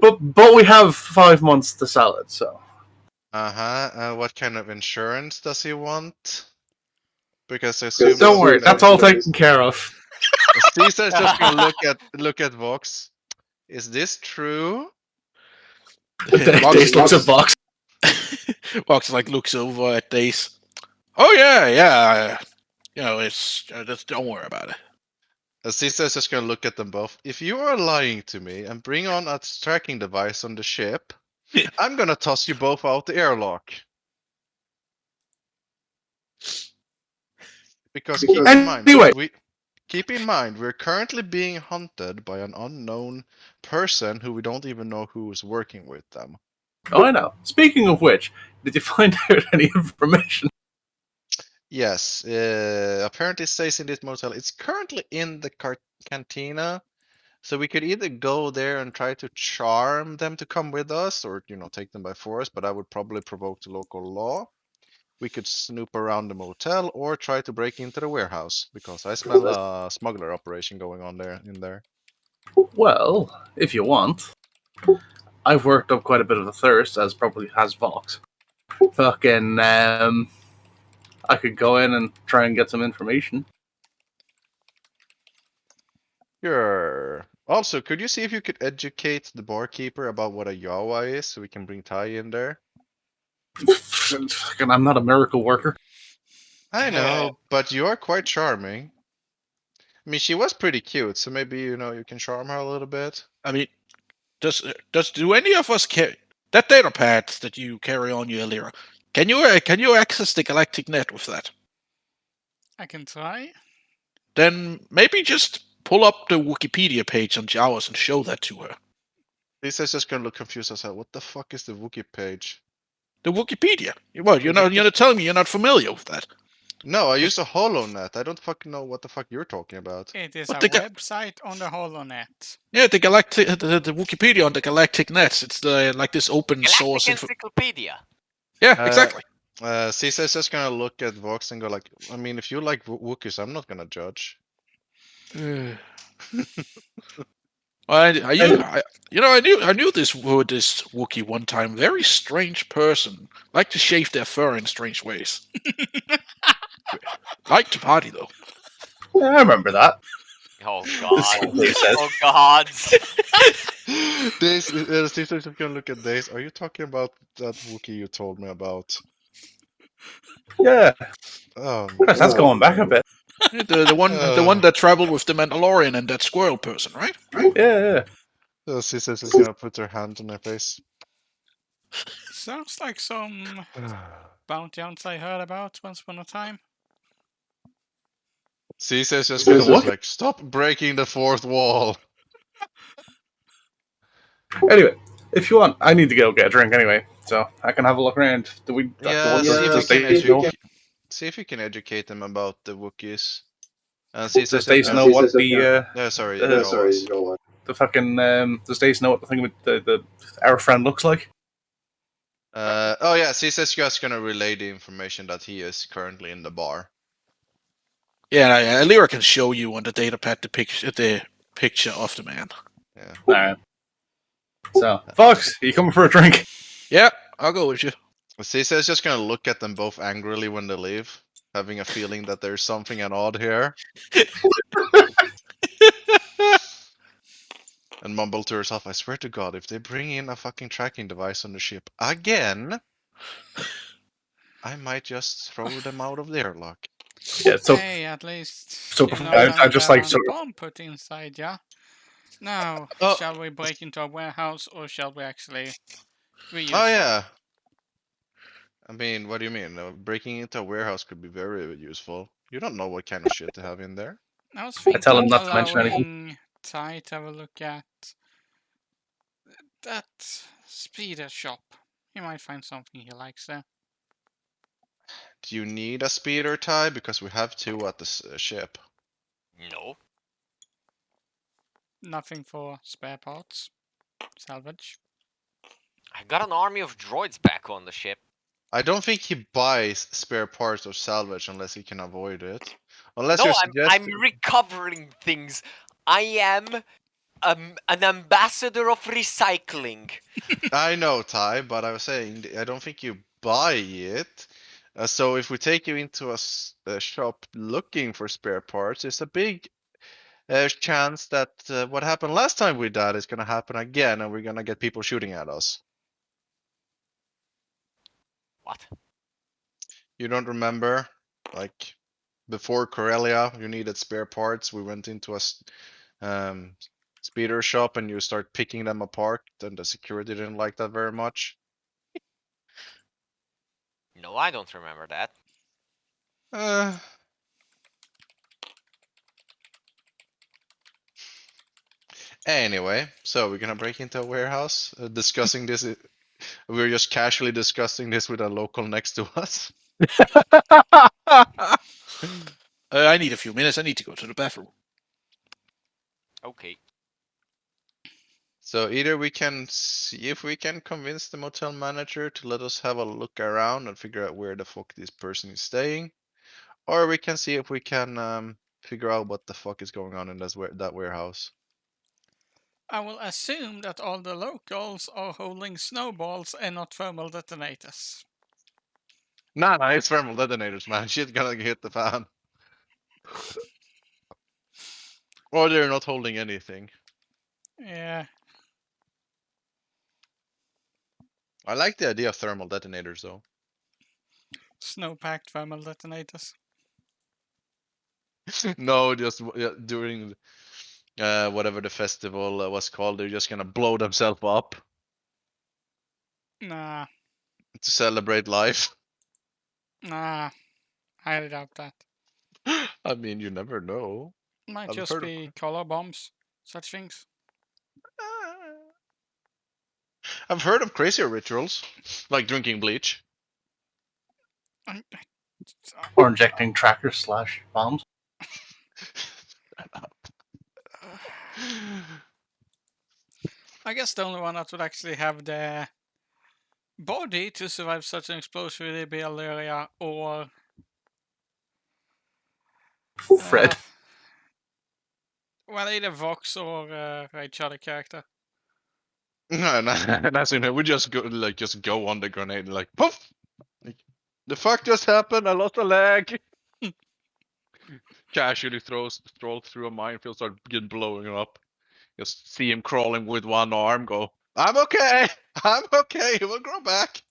But we have 5 months to sell it, so What kind of insurance does he want? Because I assume don't worry, that's all taken care of. Caesar's just gonna look at Vox. Is this true? Dace looks at Vox. Vox like looks over at Dace. Oh yeah. It's just don't worry about it. Caesar's just gonna look at them both. If you are lying to me and bring on a tracking device on the ship, I'm gonna toss you both out the airlock. Because keep in mind, we're currently being hunted by an unknown person who we don't even know who is working with them. Oh, I know. Speaking of which, did you find out any information? Yes, apparently it stays in this motel. It's currently in the cantina, so we could either go there and try to charm them to come with us, or take them by force. But I would probably provoke the local law. We could snoop around the motel or try to break into the warehouse because I smell a smuggler operation going on in there. Well, if you want. I've worked up quite a bit of a thirst, as probably has Vox. Fucking, I could go in and try and get some information. Sure. Also, could you see if you could educate the barkeeper about what a Yawa is so we can bring Ty in there? Fucking, I'm not a miracle worker. I know, but you are quite charming. I mean, she was pretty cute, so maybe you can charm her a little bit. I mean, do any of us carry that data pad that you carry on you, Elira? Can you access the galactic net with that? I can try. Then maybe just pull up the Wikipedia page on Jawas and show that to her. Lisa's just gonna look confused as hell. What the fuck is the Wookiee page? The Wikipedia. What? You're not telling me you're not familiar with that? No, I use a HoloNet. I don't fucking know what the fuck you're talking about. It is What a the ga- website on the HoloNet. Yeah, the Wikipedia on the galactic nets. It's like this open source. Galactic Encyclopedia. Yeah, exactly. Caesar's just gonna look at Vox and go like, I mean, if you like Wookiees, I'm not gonna judge. I knew this Wookiee one time. Very strange person. Like to shave their fur in strange ways. Like to party though. Yeah, I remember that. Oh god. They said. Oh god. Days, Caesar's gonna look at Days. Are you talking about that Wookiee you told me about? Yeah, Oh, gosh, that's going back a bit. The one that traveled with the Mandalorian and that squirrel person, right? Yeah. Caesar's is gonna put her hand on her face. Sounds like some bounty hunts I heard about once upon a time. Caesar's just Caesar's gonna what? like, stop breaking the fourth wall. Anyway, if you want, I need to go get a drink anyway, so I can have a look around. Do we? Yeah, the, see if the, you can station know, see if you can educate them about the Wookiees. does Caesar's station know what the yeah, sorry, the fucking the station know what the thing with the our friend looks like? oh yeah, Caesar's just gonna relay the information that he is currently in the bar. Yeah, Lyra can show you on the datapad the picture of the man. Yeah. Alright. So, Fox, are you coming for a drink? Yeah, I'll go with you. Caesar's just gonna look at them both angrily when they leave, having a feeling that there's something odd here. And mumble to herself, I swear to God, if they bring in a fucking tracking device on the ship again, I might just throw them out of the airlock. Yeah, so Hey, at least so you before- know I that just there like are sort of- bomb put inside, yeah? Now, Oh. shall we break into a warehouse or shall we actually reuse Oh them? yeah. I mean, what do you mean? Breaking into a warehouse could be very useful. You don't know what kind of shit they have in there. I was thinking tell him not to mention anything. allowing Ty to have a look at that speeder shop. He might find something he likes there. Do you need a speeder tie? Because we have two at the ship. No. Nothing for spare parts. Salvage. I got an army of droids back on the ship. I don't think he buys spare parts or salvage unless he can avoid it. Unless No, you're I'm suggesting... recovering things. I am an ambassador of recycling. I know, Ty, but I was saying I don't think you buy it. So if we take you into a shop looking for spare parts, it's a big chance that what happened last time we died is gonna happen again, and we're gonna get people shooting at us. What? You don't remember? Like before Corellia, you needed spare parts. We went into a speeder shop, and you start picking them apart, and the security didn't like that very much. No, I don't remember that. Anyway, so we're gonna break into a warehouse, discussing this. We're just casually discussing this with a local next to us. I need a few minutes. I need to go to the bathroom. Okay. So either we can see if we can convince the motel manager to let us have a look around and figure out where the fuck this person is staying, or we can see if we can figure out what the fuck is going on in that warehouse. I will assume that all the locals are holding snowballs and not thermal detonators. Nah, it's thermal detonators, man. Shit's gonna hit the fan. Or they're not holding anything. Yeah. I like the idea of thermal detonators, though. Snow-packed thermal detonators. No, just during whatever the festival was called, they're just gonna blow themselves up Nah. to celebrate life. Nah. Highly doubt that. I mean, you never know. Might I've just heard of- be color bombs. Such things. I've heard of crazier rituals, like drinking bleach. Or injecting trackers / bombs? I guess the only one that would actually have the body to survive such an explosion would be Illyria or Fred. Well, either Vox or each other character. No, that's we just go on the grenade like poof. Like, the fuck just happened? I lost a leg. Casually stroll through a minefield, start getting blowing up. Just see him crawling with one arm. Go. I'm okay. I'm okay. He will grow back.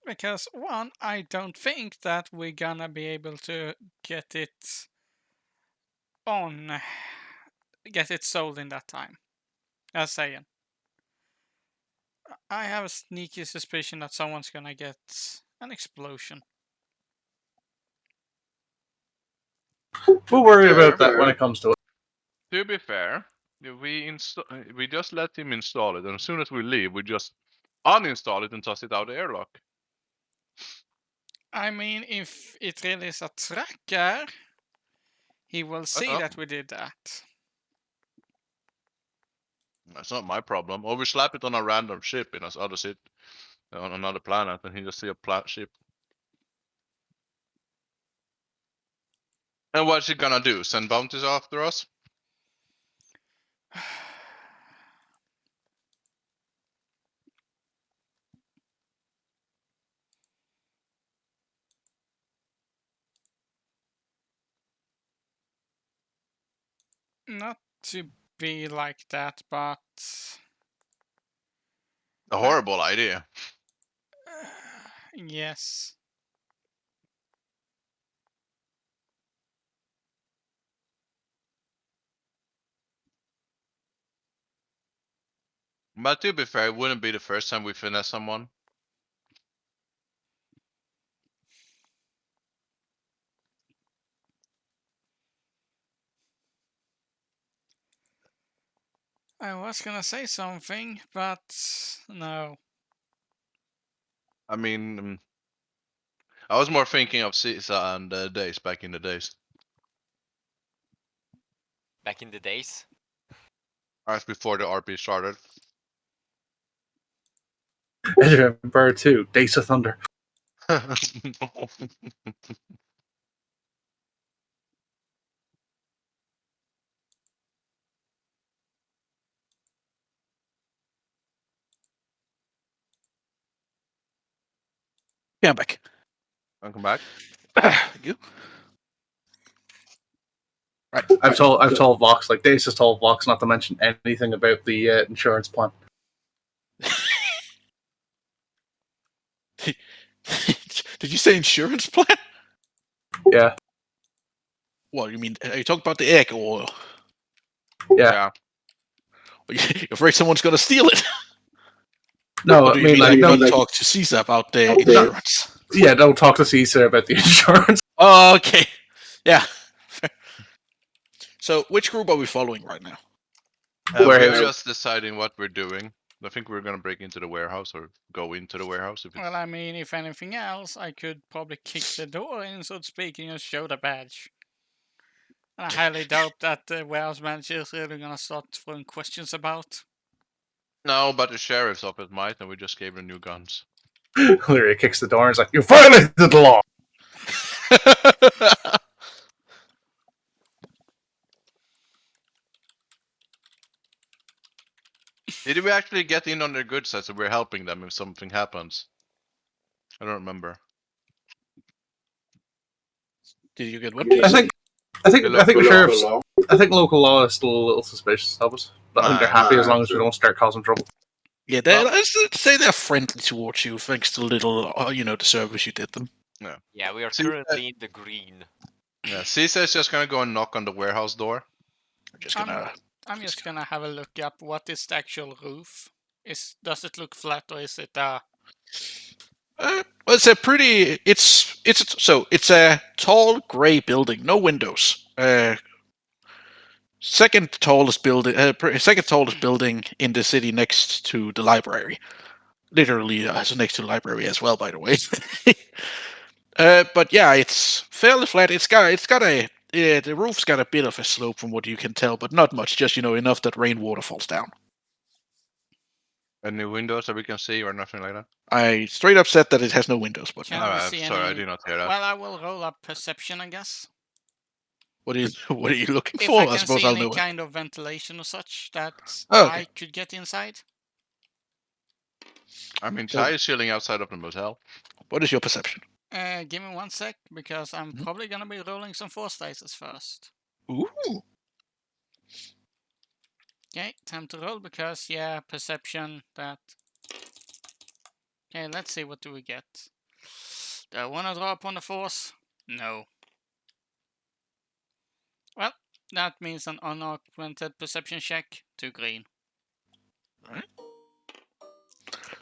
Because one, I don't think that we're gonna be able to get it sold in that time. As saying. I have a sneaky suspicion that someone's gonna get an explosion. We'll worry Fair, about that fair. when it comes to it. To be fair, we just let him install it, and as soon as we leave, we just uninstall it and toss it out the airlock. I mean, if it really is a tracker, he will see Uh-oh. that we did that. That's not my problem. Or we slap it on a random ship in on another planet, and he just see a ship. And what's he gonna do? Send bounties after us? Not to be like that, but A horrible idea. yes. But to be fair, it wouldn't be the first time we finesse someone. I was gonna say something, but no. I mean, I was more thinking of Caesar and Days back in the days. Back in the days. As before the RP started. Empire 2, Days of Thunder. Yeah, I'm back. Welcome back. Thank you. Right. I've told Vox, like Days has told Vox not to mention anything about the insurance plan. Did you say insurance plan? Yeah, What you mean? Are you talking about the egg, or yeah. you're afraid someone's gonna steal it? No, Or I do you mean mean like not talk to Caesar about the No. insurance? yeah. Don't talk to Caesar about the insurance. Oh, okay. Yeah. So, which group are we following right now? Warehouse. We're just deciding what we're doing. I think we're gonna break into the warehouse or go into the warehouse. If it's... Well, I mean, if anything else, I could probably kick the door in, so to speak, and just show the badge. And I highly doubt that the warehouse manager is really gonna start throwing questions about. No, but the sheriff's office might, and we just gave them new guns. Lyria kicks the door and is like, "You violated the law." Did we actually get in on their good side, so we're helping them if something happens? I don't remember. Did you get what? I think the sheriff's. law. I think local law is still a little suspicious of us, but I think they're happy as long as we don't start causing trouble. Yeah, let's say they're friendly towards you, thanks to the little, the service you did them. Yeah, we are See, currently in the green. Yeah, Caesar's just gonna go and knock on the warehouse door. I'm just gonna. I'm just gonna have a look up what is the actual roof. Does it look flat or is it Well, it's a pretty. It's a tall gray building, no windows. Second tallest building in the city next to the library. Literally, so next to the library as well, by the way. But yeah, it's fairly flat. The roof's got a bit of a slope from what you can tell, but not much. Just enough that rainwater falls down. Any windows that we can see or nothing like that? I straight up said that it has no windows, but Can no. we I'm see sorry, I any? did not hear that. Well, I will roll up perception, I guess. What is what are you looking If for? I I can suppose see I'll any know. kind of ventilation or such that Oh, okay. I could get inside. I mean, So- Ty is chilling outside of the motel. What is your perception? Give me 1 sec, because I'm Mhm. probably gonna be rolling some force dices first. Ooh. Okay, time to roll, because, yeah, perception, that... Okay, let's see, what do we get? Do I wanna draw upon the force? No. Well, that means an unaugmented perception check, 2 green.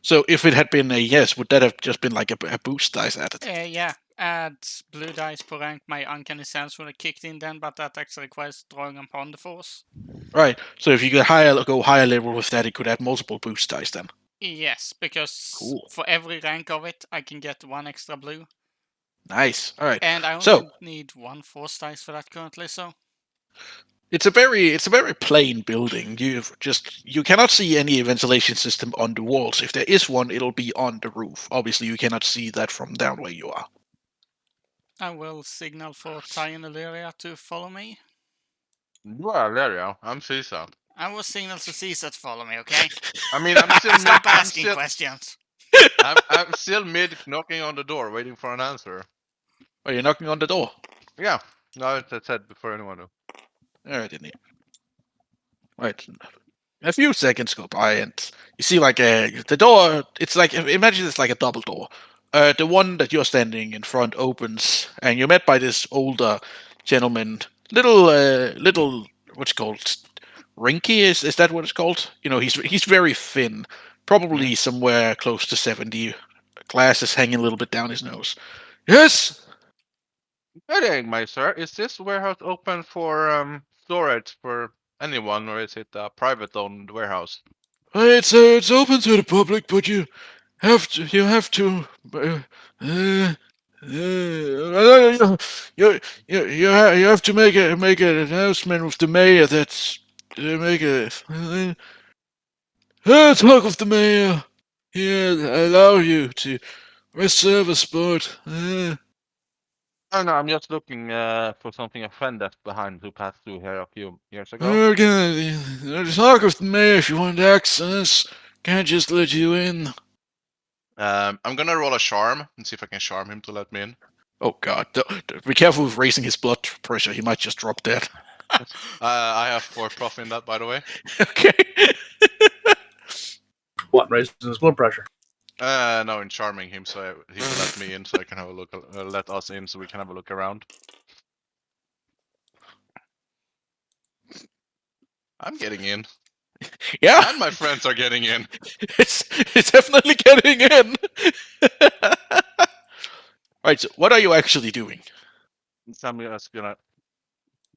So if it had been a yes, would that have just been like a boost dice added? Yeah, add blue dice per rank. My uncanny sense would have kicked in then, but that actually requires drawing upon the force. Right. So if you could go higher level with that, it could add multiple boost dice then. Yes, because Cool. for every rank of it, I can get 1 extra blue. Nice. All right. And I only So- need 1 force dice for that currently, so... It's a very plain building. You cannot see any ventilation system on the walls. If there is one, it'll be on the roof. Obviously, you cannot see that from down where you are. I will signal for Ty and Illyria to follow me. Well, there you go. I'm Caesar. I will signal to Caesar to follow me, okay? I mean, I'm still Stop I'm asking still, questions. I'm still mid knocking on the door, waiting for an answer. Are you knocking on the door? Yeah, no, that's said before anyone knew. All right, didn't you? Right. A few seconds go by, and you see like the door. It's like, imagine it's like a double door. The one that you're standing in front opens, and you're met by this older gentleman. Little what's it called? Rinky is that what it's called? You know, he's very thin, probably somewhere close to 70. Glasses hanging a little bit down his nose. Yes. Good evening, my sir. Is this warehouse open for storage for anyone, or is it a private-owned warehouse? It's open to the public, but you have to you have to make an announcement with the mayor that make a talk with the mayor. Yeah, allow you to reserve a spot. Oh no, I'm just looking for something a friend left behind who passed through here a few years ago. Okay, talk with the mayor if you want access. Can't just let you in. I'm gonna roll a charm and see if I can charm him to let me in. Oh God! Be careful with raising his blood pressure. He might just drop dead. I have 4 prof in that, by the way. Okay. What raises his blood pressure? No, in charming him, so he will let me in, so I can have a look. Let us in, so we can have a look around. I'm getting in, Yeah, and my friends are getting in. it's definitely getting in. Right. So, what are you actually doing? So I'm just gonna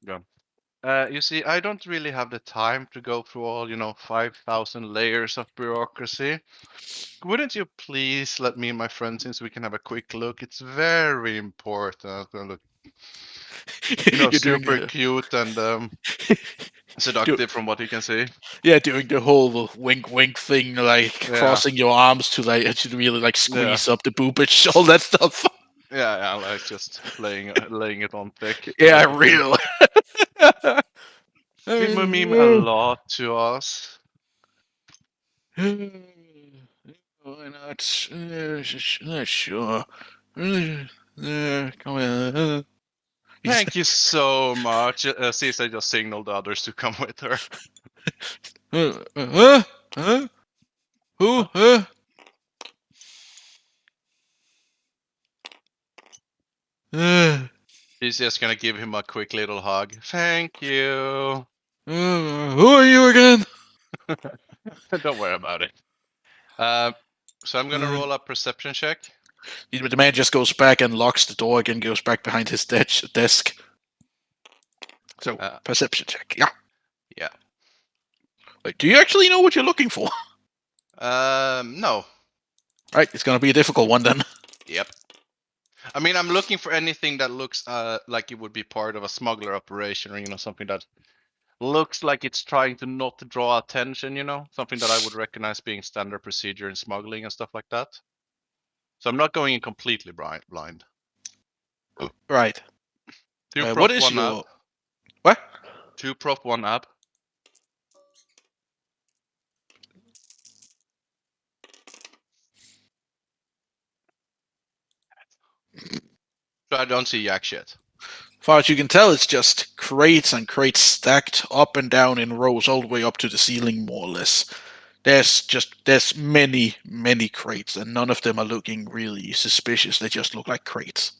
go. You see, I don't really have the time to go through all 5,000 layers of bureaucracy. Wouldn't you please let me and my friends in so we can have a quick look? It's very important. I'm gonna look, You're doing, super cute and seductive from what you can see. yeah, doing the whole wink, wink thing, like Yeah. crossing your arms to to really like squeeze up the boobage, all that stuff. Yeah, like just laying it on thick. Yeah, Like, real. It would mean a lot to us. Why not? Sure. Come on. Thank you so much. Caesar just signaled the others to come with her. Huh? Huh? Who? Huh? She's just gonna give him a quick little hug. Thank you. Who are you again? Don't worry about it. So I'm gonna roll a perception check. The man just goes back and locks the door again, goes back behind his desk. So, perception check. Yeah. Yeah. Wait, do you actually know what you're looking for? No. Right, it's gonna be a difficult one then. Yep. I mean, I'm looking for anything that looks like it would be part of a smuggler operation, or something that looks like it's trying to not draw attention, you know, something that I would recognize being standard procedure in smuggling and stuff like that. So I'm not going in completely blind. Right. Two What prop, is one your ab. what? Two prop, one ab. So I don't see yak shit. Far as you can tell, it's just crates and crates stacked up and down in rows all the way up to the ceiling, more or less. There's many crates, and none of them are looking really suspicious. They just look like crates.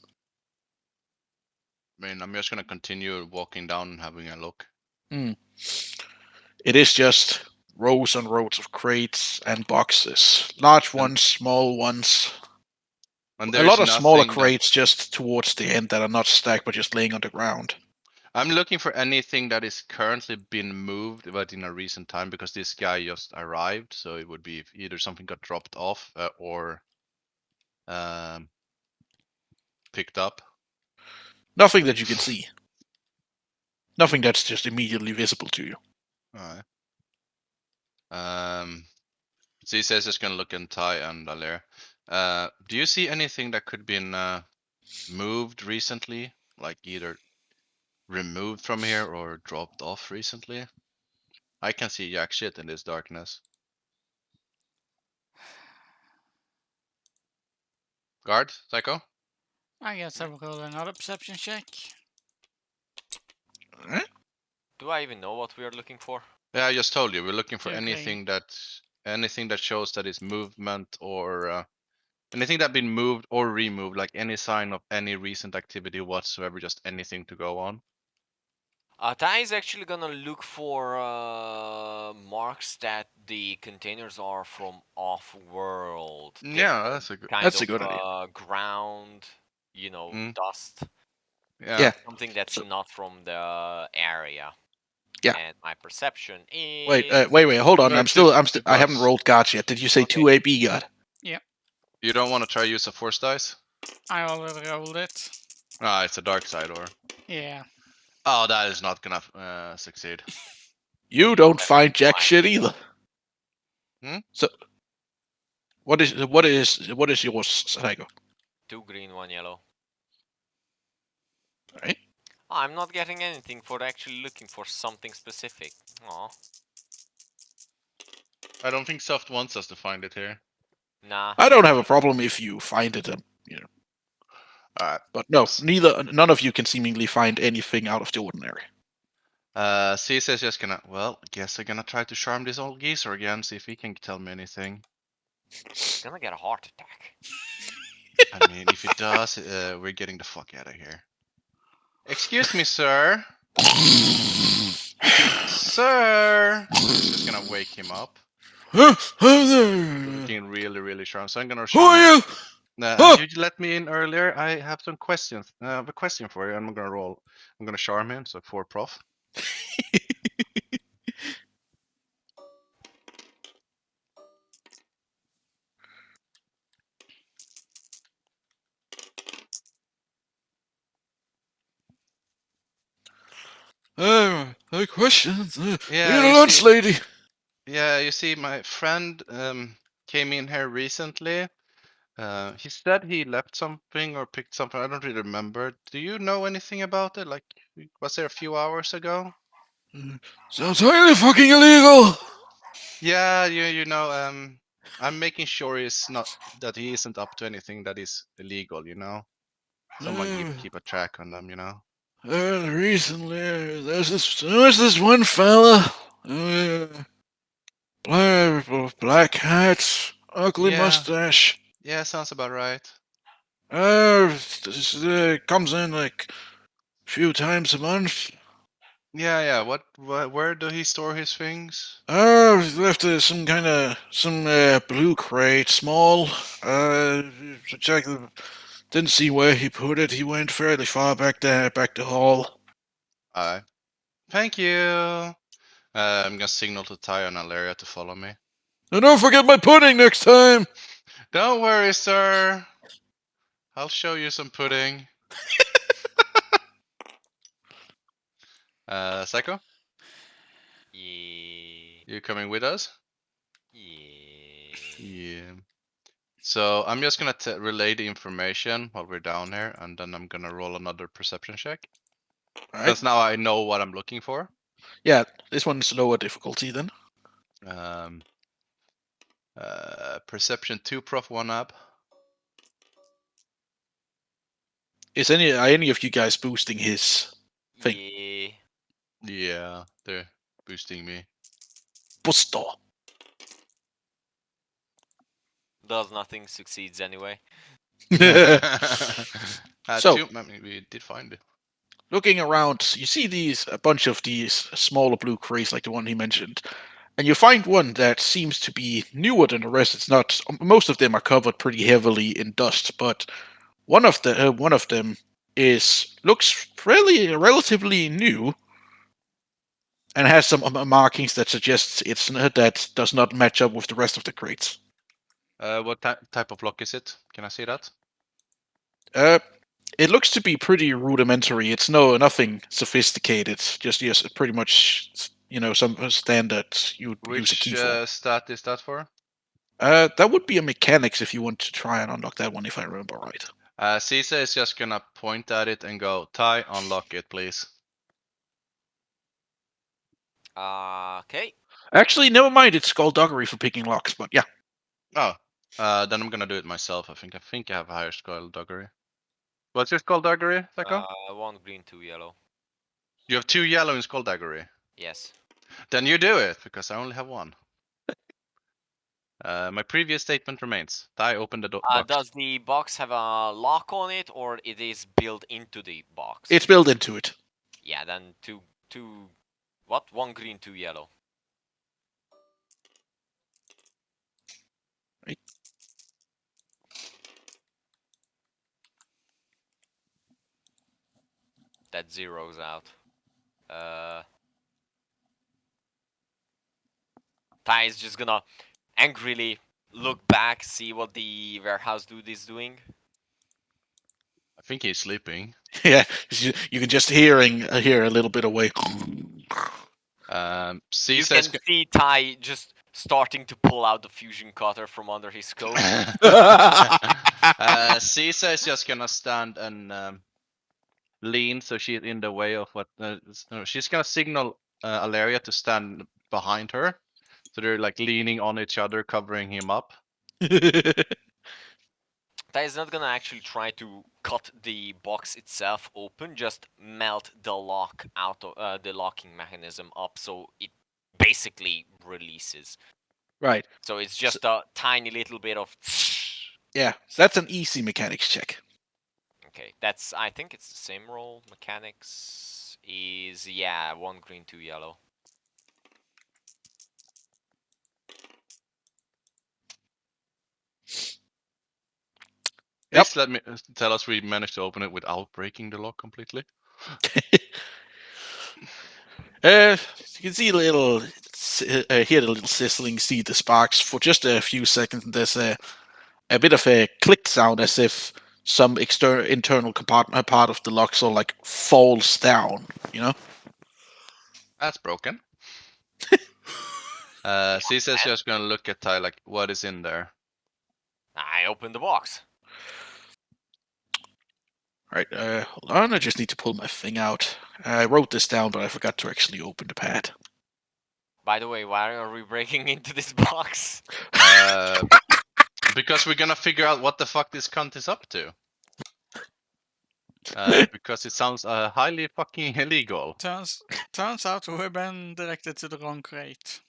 I mean, I'm just gonna continue walking down and having a look. It is just rows and rows of crates and boxes, large ones, small ones. And A there's lot of smaller nothing crates just towards the end that are not stacked but just laying on the ground. I'm looking for anything that is currently been moved, but in a recent time, because this guy just arrived. So it would be either something got dropped off or picked up. Nothing that you can see. Nothing that's just immediately visible to you. Alright. So he says he's gonna look in Thai and Daler. Do you see anything that could been moved recently, like either removed from here or dropped off recently? I can see jack shit in this darkness. Guard, Psycho? I guess I will roll another perception check. Do I even know what we are looking for? Yeah, I just told you we're looking for Okay. anything that shows that is movement or anything that been moved or removed, like any sign of any recent activity whatsoever, just anything to go on. Tai is actually gonna look for marks that the containers are from off-world. Yeah, that's a good. Kind That's of a good idea. ground, dust. Yeah. Something that's So- not from the area. Yeah. And my perception is. Wait, hold on. No, I haven't rolled guards yet. Did you say Okay. 2 AB guard? You don't want to try use a force dice? I already rolled it. Ah, it's a dark side or. Yeah. Oh, that is not gonna succeed. You don't Okay, find jack fine. shit either. Hmm? So, what is yours, Psycho? 2 green, 1 yellow. Alright. I'm not getting anything for actually looking for something specific. Aw. I don't think Soft wants us to find it here. Nah. I don't have a problem if you find it, Alright. but no, none of you can seemingly find anything out of the ordinary. Caesar's just gonna, well, guess I'm gonna try to charm this old geezer again, see if he can tell me anything. He's gonna get a heart attack. I mean, if he does, we're getting the fuck out of here. Excuse me, sir. Sir! Just gonna wake him up. Looking really, really sharp. So I'm gonna Who are you? You let me in earlier. I have some questions. I have a question for you. I'm gonna roll. I'm gonna charm him. So 4 prof. Questions? Yeah, You're a you lunch see- lady. Yeah, you see, my friend came in here recently. He said he left something or picked something. I don't really remember. Do you know anything about it? Like, was there a few hours ago? Sounds highly fucking illegal. Yeah, you know, I'm making sure he isn't up to anything that is illegal, you know. Someone keep a track on them, you know. Recently, there's this one fella, black hat, ugly Yeah. mustache. Yeah, sounds about right. Comes in like a few times a month. Yeah. Where do he store his things? He left some blue crate, small. Check. Didn't see where he put it. He went fairly far back there, back the hall. Alright. Thank you. I'm gonna signal to Ty and Alaria to follow me. And don't forget my pudding next time. Don't worry, sir. I'll show you some pudding. Psycho? Yeah. You coming with us? Yeah. Yeah. So I'm just gonna relay the information while we're down here, and then I'm gonna roll another perception check. All right. Because now I know what I'm looking for. Yeah, this one's lower difficulty then. Perception 2, Prof 1 up. Are any of you guys boosting his thing? Yeah. Yeah, they're boosting me. Booster. Does nothing, succeeds anyway. So- We did find it. Looking around, you see a bunch of these smaller blue crates like the one he mentioned, and you find one that seems to be newer than the rest. It's not. Most of them are covered pretty heavily in dust, but one of them looks relatively new, and has some markings that suggests that does not match up with the rest of the crates. What type of lock is it? Can I see that? It looks to be pretty rudimentary. It's nothing sophisticated. Just pretty much some standard you would use a Which key for. stat is that for? That would be a mechanics if you want to try and unlock that one, if I remember right. Caesar is just gonna point at it and go, Ty, unlock it, please. Okay. Actually, never mind. It's skullduggery for picking locks, but yeah. Oh, then I'm gonna do it myself. I think I have higher skullduggery. What's your skullduggery, Theko? 1 green, 2 yellow. You have 2 yellow in skullduggery. Yes. Then you do it, because I only have 1. My previous statement remains. Ty, open the box. Does the box have a lock on it, or it is built into the box? It's built into it. Yeah, then two. What? 1 green, 2 yellow. Right. That zeroes out. Ty is just gonna angrily look back, see what the warehouse dude is doing. I think he's sleeping. Yeah, you can just hear a little bit away. You Caesar can is see Ty just starting to pull out the fusion cutter from under his coat. Caesar is just gonna stand and lean, so she's in the way of what. She's gonna signal Alaria to stand behind her, so they're like leaning on each other, covering him up. Ty is not gonna actually try to cut the box itself open, just melt the lock out of the locking mechanism up, so it basically releases. Right. So it's just a tiny little bit of. Yeah, so that's an easy mechanics check. Okay, I think it's the same roll. Mechanics is 1 green, 2 yellow. Please let me tell us we managed to open it without breaking the lock completely. You can see hear the little sizzling, see the sparks for just a few seconds. And there's a bit of a click sound, as if some internal compartment part of the lock sort of like falls down. That's broken. Caesar's just gonna look at Ty like, what is in there? I opened the box. Right, hold on. I just need to pull my thing out. I wrote this down, but I forgot to actually open the pad. By the way, why are we breaking into this box? Because we're gonna figure out what the fuck this cunt is up to. Because it sounds highly fucking illegal. Turns out we've been directed to the wrong crate.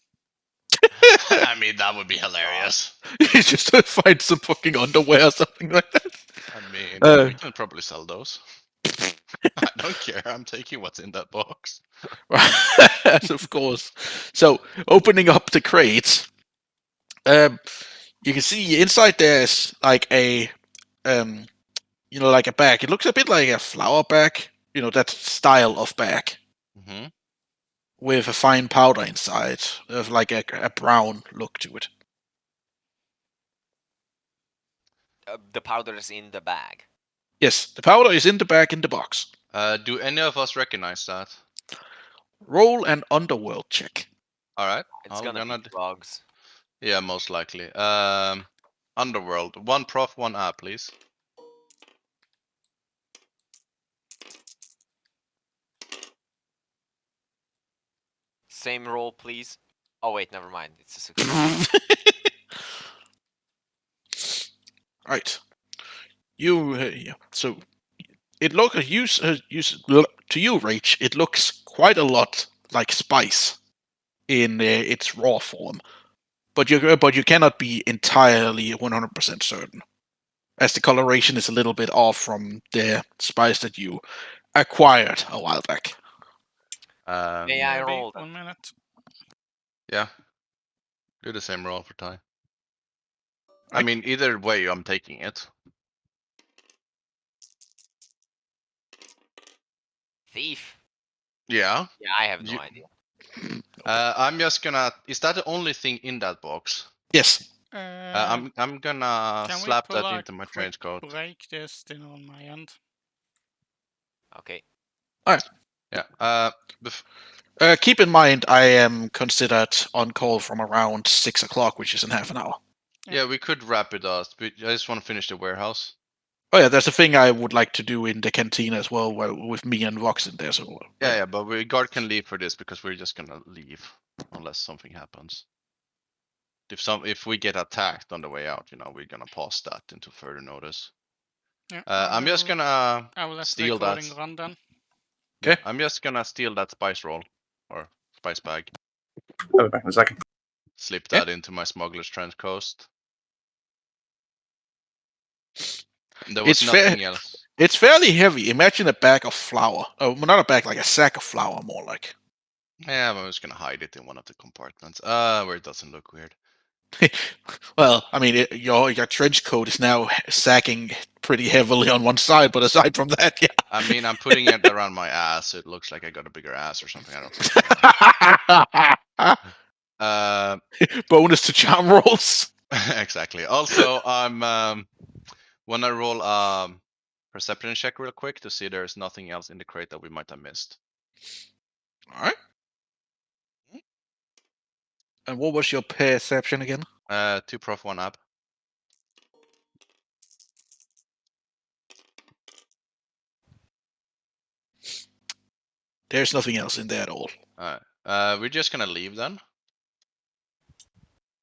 I mean, that would be hilarious. You just find some fucking underwear or something like that. I mean, Uh. we can probably sell those. I don't care. I'm taking what's in that box. Of course. So, opening up the crate, you can see inside there's like a, like a bag. It looks a bit like a flour bag. That style of bag Mm-hmm. with a fine powder inside, of like a brown look to it. The powder is in the bag. Yes, the powder is in the bag in the box. Do any of us recognize that? Roll an underworld check. All right. It's I'm gonna be bugs. Yeah, most likely. Underworld. 1 prof, 1 app, please. Same roll, please. Oh wait, never mind. It's a success. Right. You so it look to you, Rach. It looks quite a lot like spice in its raw form, but you cannot be entirely 100% certain, as the coloration is a little bit off from the spice that you acquired a while back. May I Maybe roll? 1 minute. Yeah. Do the same roll for Ty. I Right. mean, either way, I'm taking it. Thief. Yeah. Yeah, I have no You- idea. I'm just gonna. Is that the only thing in that box? Yes. I'm gonna Can we slap pull that a into my quick trench coat. break this thing on my end? Okay. Yeah. Keep in mind, I am considered on call from around 6 o'clock, which is in half an hour. Yeah, we could wrap it up. But I just want to finish the warehouse. Oh yeah, there's a thing I would like to do in the canteen as well, with me and Vox in there. So Yeah, but guard can leave for this because we're just gonna leave unless something happens. If we get attacked on the way out, we're gonna pause that until further notice. Yeah, I'm just gonna I will let the steal that. recording run then. Yeah, Okay. I'm just gonna steal that spice roll or spice bag. I'll be back in a second. Slip Yeah. that into my smuggler's trench coat. There was It's fair- nothing else. It's fairly heavy. Imagine a bag of flour. Oh, not a bag, like a sack of flour, more like. Yeah, I'm just gonna hide it in one of the compartments. Where it doesn't look weird. Well, I mean, your trench coat is now sacking pretty heavily on one side, but aside from that, yeah. I mean, I'm putting it around my ass. So it looks like I got a bigger ass or something. I don't know. Bonus to charm rolls. Exactly. Also, I'm when I roll perception check real quick to see there's nothing else in the crate that we might have missed. All right. And what was your perception again? 2 prof, 1 app. There's nothing else in there at all. Alright. We're just gonna leave then.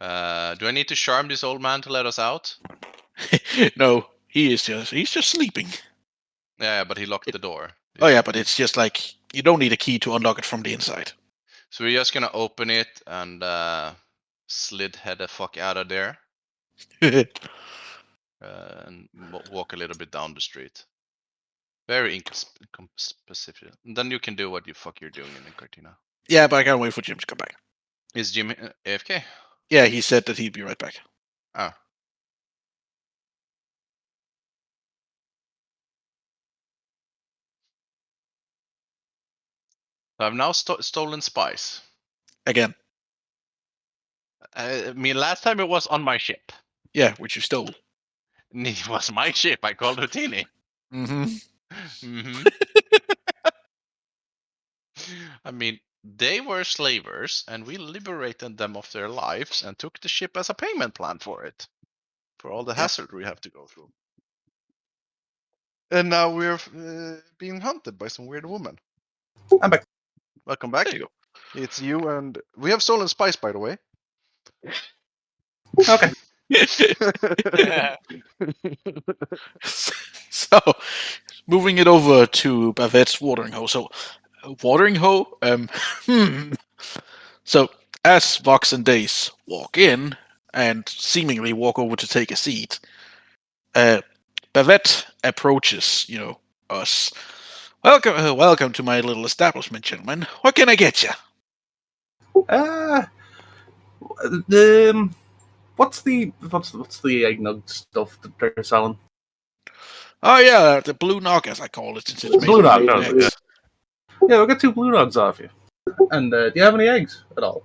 Do I need to charm this old man to let us out? No, he's just sleeping. Yeah, but he locked the door. Oh yeah, but it's just like you don't need a key to unlock it from the inside. So we're just gonna open it and slid head the fuck out of there and walk a little bit down the street. Very specific. Then you can do what you fuck you're doing in the Cortina. Yeah, but I can't wait for Jim to come back. Is Jim AFK? Yeah, he said that he'd be right back. Oh. I've now stolen spice. Again. I mean, last time it was on my ship. Yeah, which you stole. It was my ship. I called Houdini. Mm-hmm. I mean, they were slavers, and we liberated them of their lives and took the ship as a payment plan for it. For all the hassle we have to go through. And now we're being hunted by some weird woman. I'm back. Welcome back. There you It's you and we have stolen spice, by the way. Okay. So, moving it over to Bavette's watering hole. So, watering hole. So, as Vox and Dace walk in and seemingly walk over to take a seat, Bavette approaches, us. Welcome to my little establishment, gentlemen. What can I get you? What's the eggnog stuff that they're selling? Oh yeah, the blue nog, as I call it, since it's made Blue with nog, blue no, eggs. Yeah, we'll get 2 blue nogs off you. And do you have any eggs at all?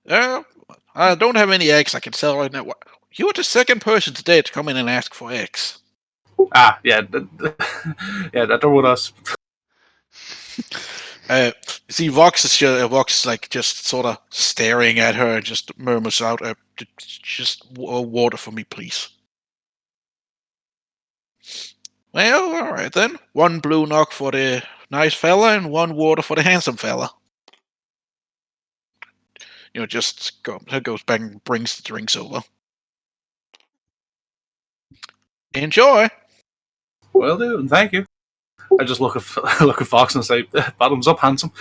I don't have any eggs I can sell right now. You were the second person today to come in and ask for eggs. Ah, yeah, yeah, that with us. You see, Vox is like just sort of staring at her and just murmurs out, "Just water for me, please." Well, all right then. 1 blue knock for the nice fella and 1 water for the handsome fella. Just goes back and brings the drinks over. Enjoy. Will do, and thank you. I just look at Fox and say, "Bottoms up, handsome."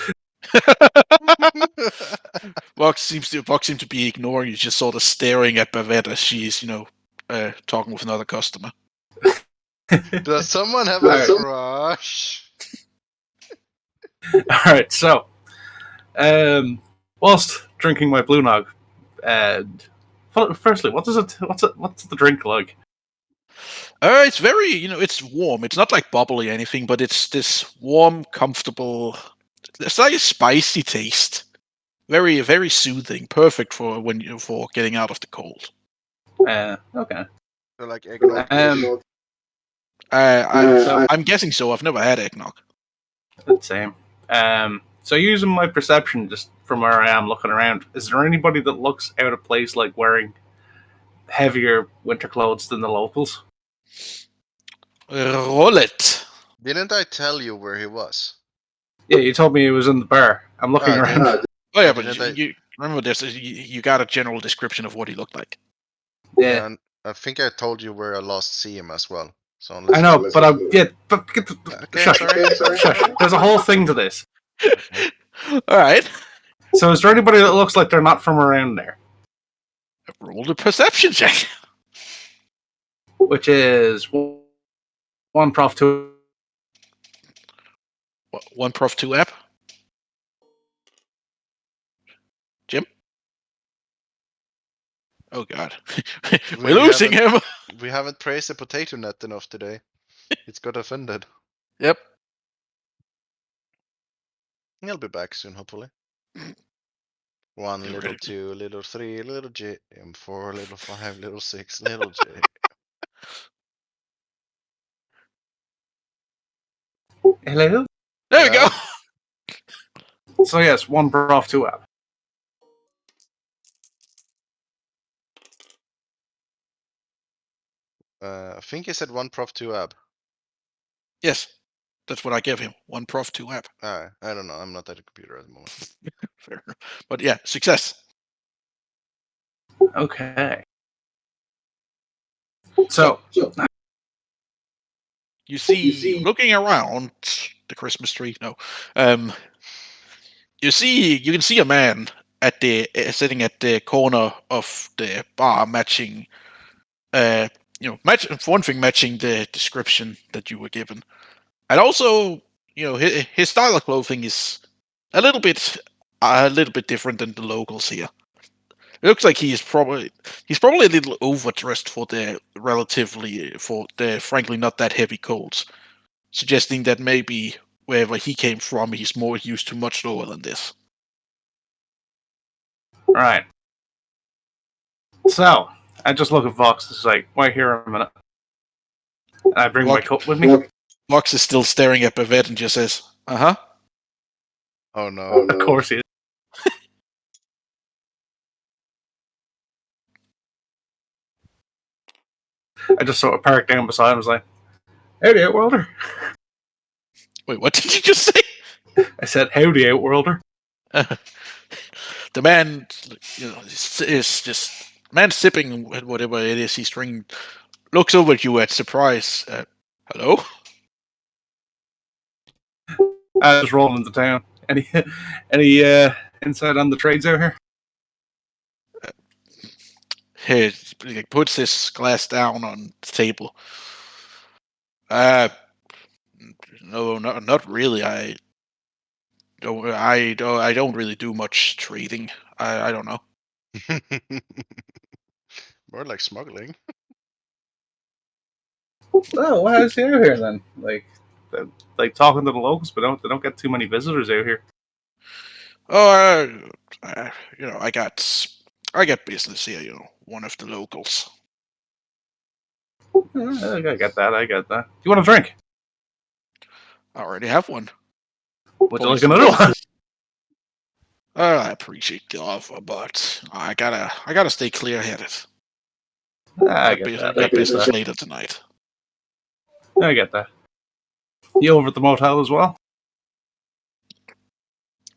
Vox seems to be ignoring you, just sort of staring at Bavette as she's, talking with another customer. Does someone have a crush? All right, so, whilst drinking my blue nog, and firstly, what's the drink like? It's very, it's warm. It's not like bubbly or anything, but it's this warm, comfortable. It's like a spicy taste. Very, very soothing. Perfect for for getting out of the cold. Okay. So like eggnog. I'm guessing so. I've never had eggnog. Same. So using my perception just from where I am looking around, is there anybody that looks out of place, like wearing heavier winter clothes than the locals? Roll it. Didn't I tell you where he was? Yeah, you told me he was in the bar. I'm looking around. Oh yeah, Didn't but you remember this? You got a general description of what he looked like. Yeah, And I think I told you where I last see him as well. So I know, but get the Okay, shush, sorry. shush. There's a whole thing to this. All right. So is there anybody that looks like they're not from around there? Roll the perception check. Which is 1 prof 2. 1 prof 2 app. Jim? Oh god. We We're losing him. We haven't praised the potato net enough today. It's got offended. Yep. He'll be back soon, hopefully. 1, Get little ready. 2, little 3, little J, and 4, little 5, little 6, little J. Hello? There we go. So yes, 1 prof 2 app. I think he said 1 prof 2 ab. Yes. That's what I gave him. 1 prof 2 app. I don't know. I'm not at a computer at the moment. Fair enough. But yeah, success. Okay. So You see, looking around the Christmas tree. No, you can see a man at the sitting at the corner of the bar, matching, for one thing, matching the description that you were given, and also, his style of clothing is a little bit different than the locals here. It looks like he's probably a little overdressed for the frankly not that heavy colds, suggesting that maybe wherever he came from, he's more used to much lower than this. right. So I just look at Vox. It's like, wait here a minute. And I bring my coat with me. Vox is still staring at Bavette and just says, "Uh-huh." Oh no. Of course he is. I just sort of parked down beside him and was like, "Howdy, Outworlder." Wait, what did you just say? I said, "Howdy, Outworlder." The man, is just man sipping whatever it is he's drinking. Looks over at you at surprise. Hello? I was rolling into town. Any insight on the trades out here? He puts his glass down on the table. No, not really. I don't really do much trading. I don't know. More like smuggling. Oh, why is he out here then? Like talking to the locals, but they don't get too many visitors out here. Oh, I got business here. One of the locals. I get that. Do you want a drink? I already have one. Would you like another one? I appreciate the offer, but I gotta stay clear-headed. I get Got business later tonight. I get that. You over at the motel as well?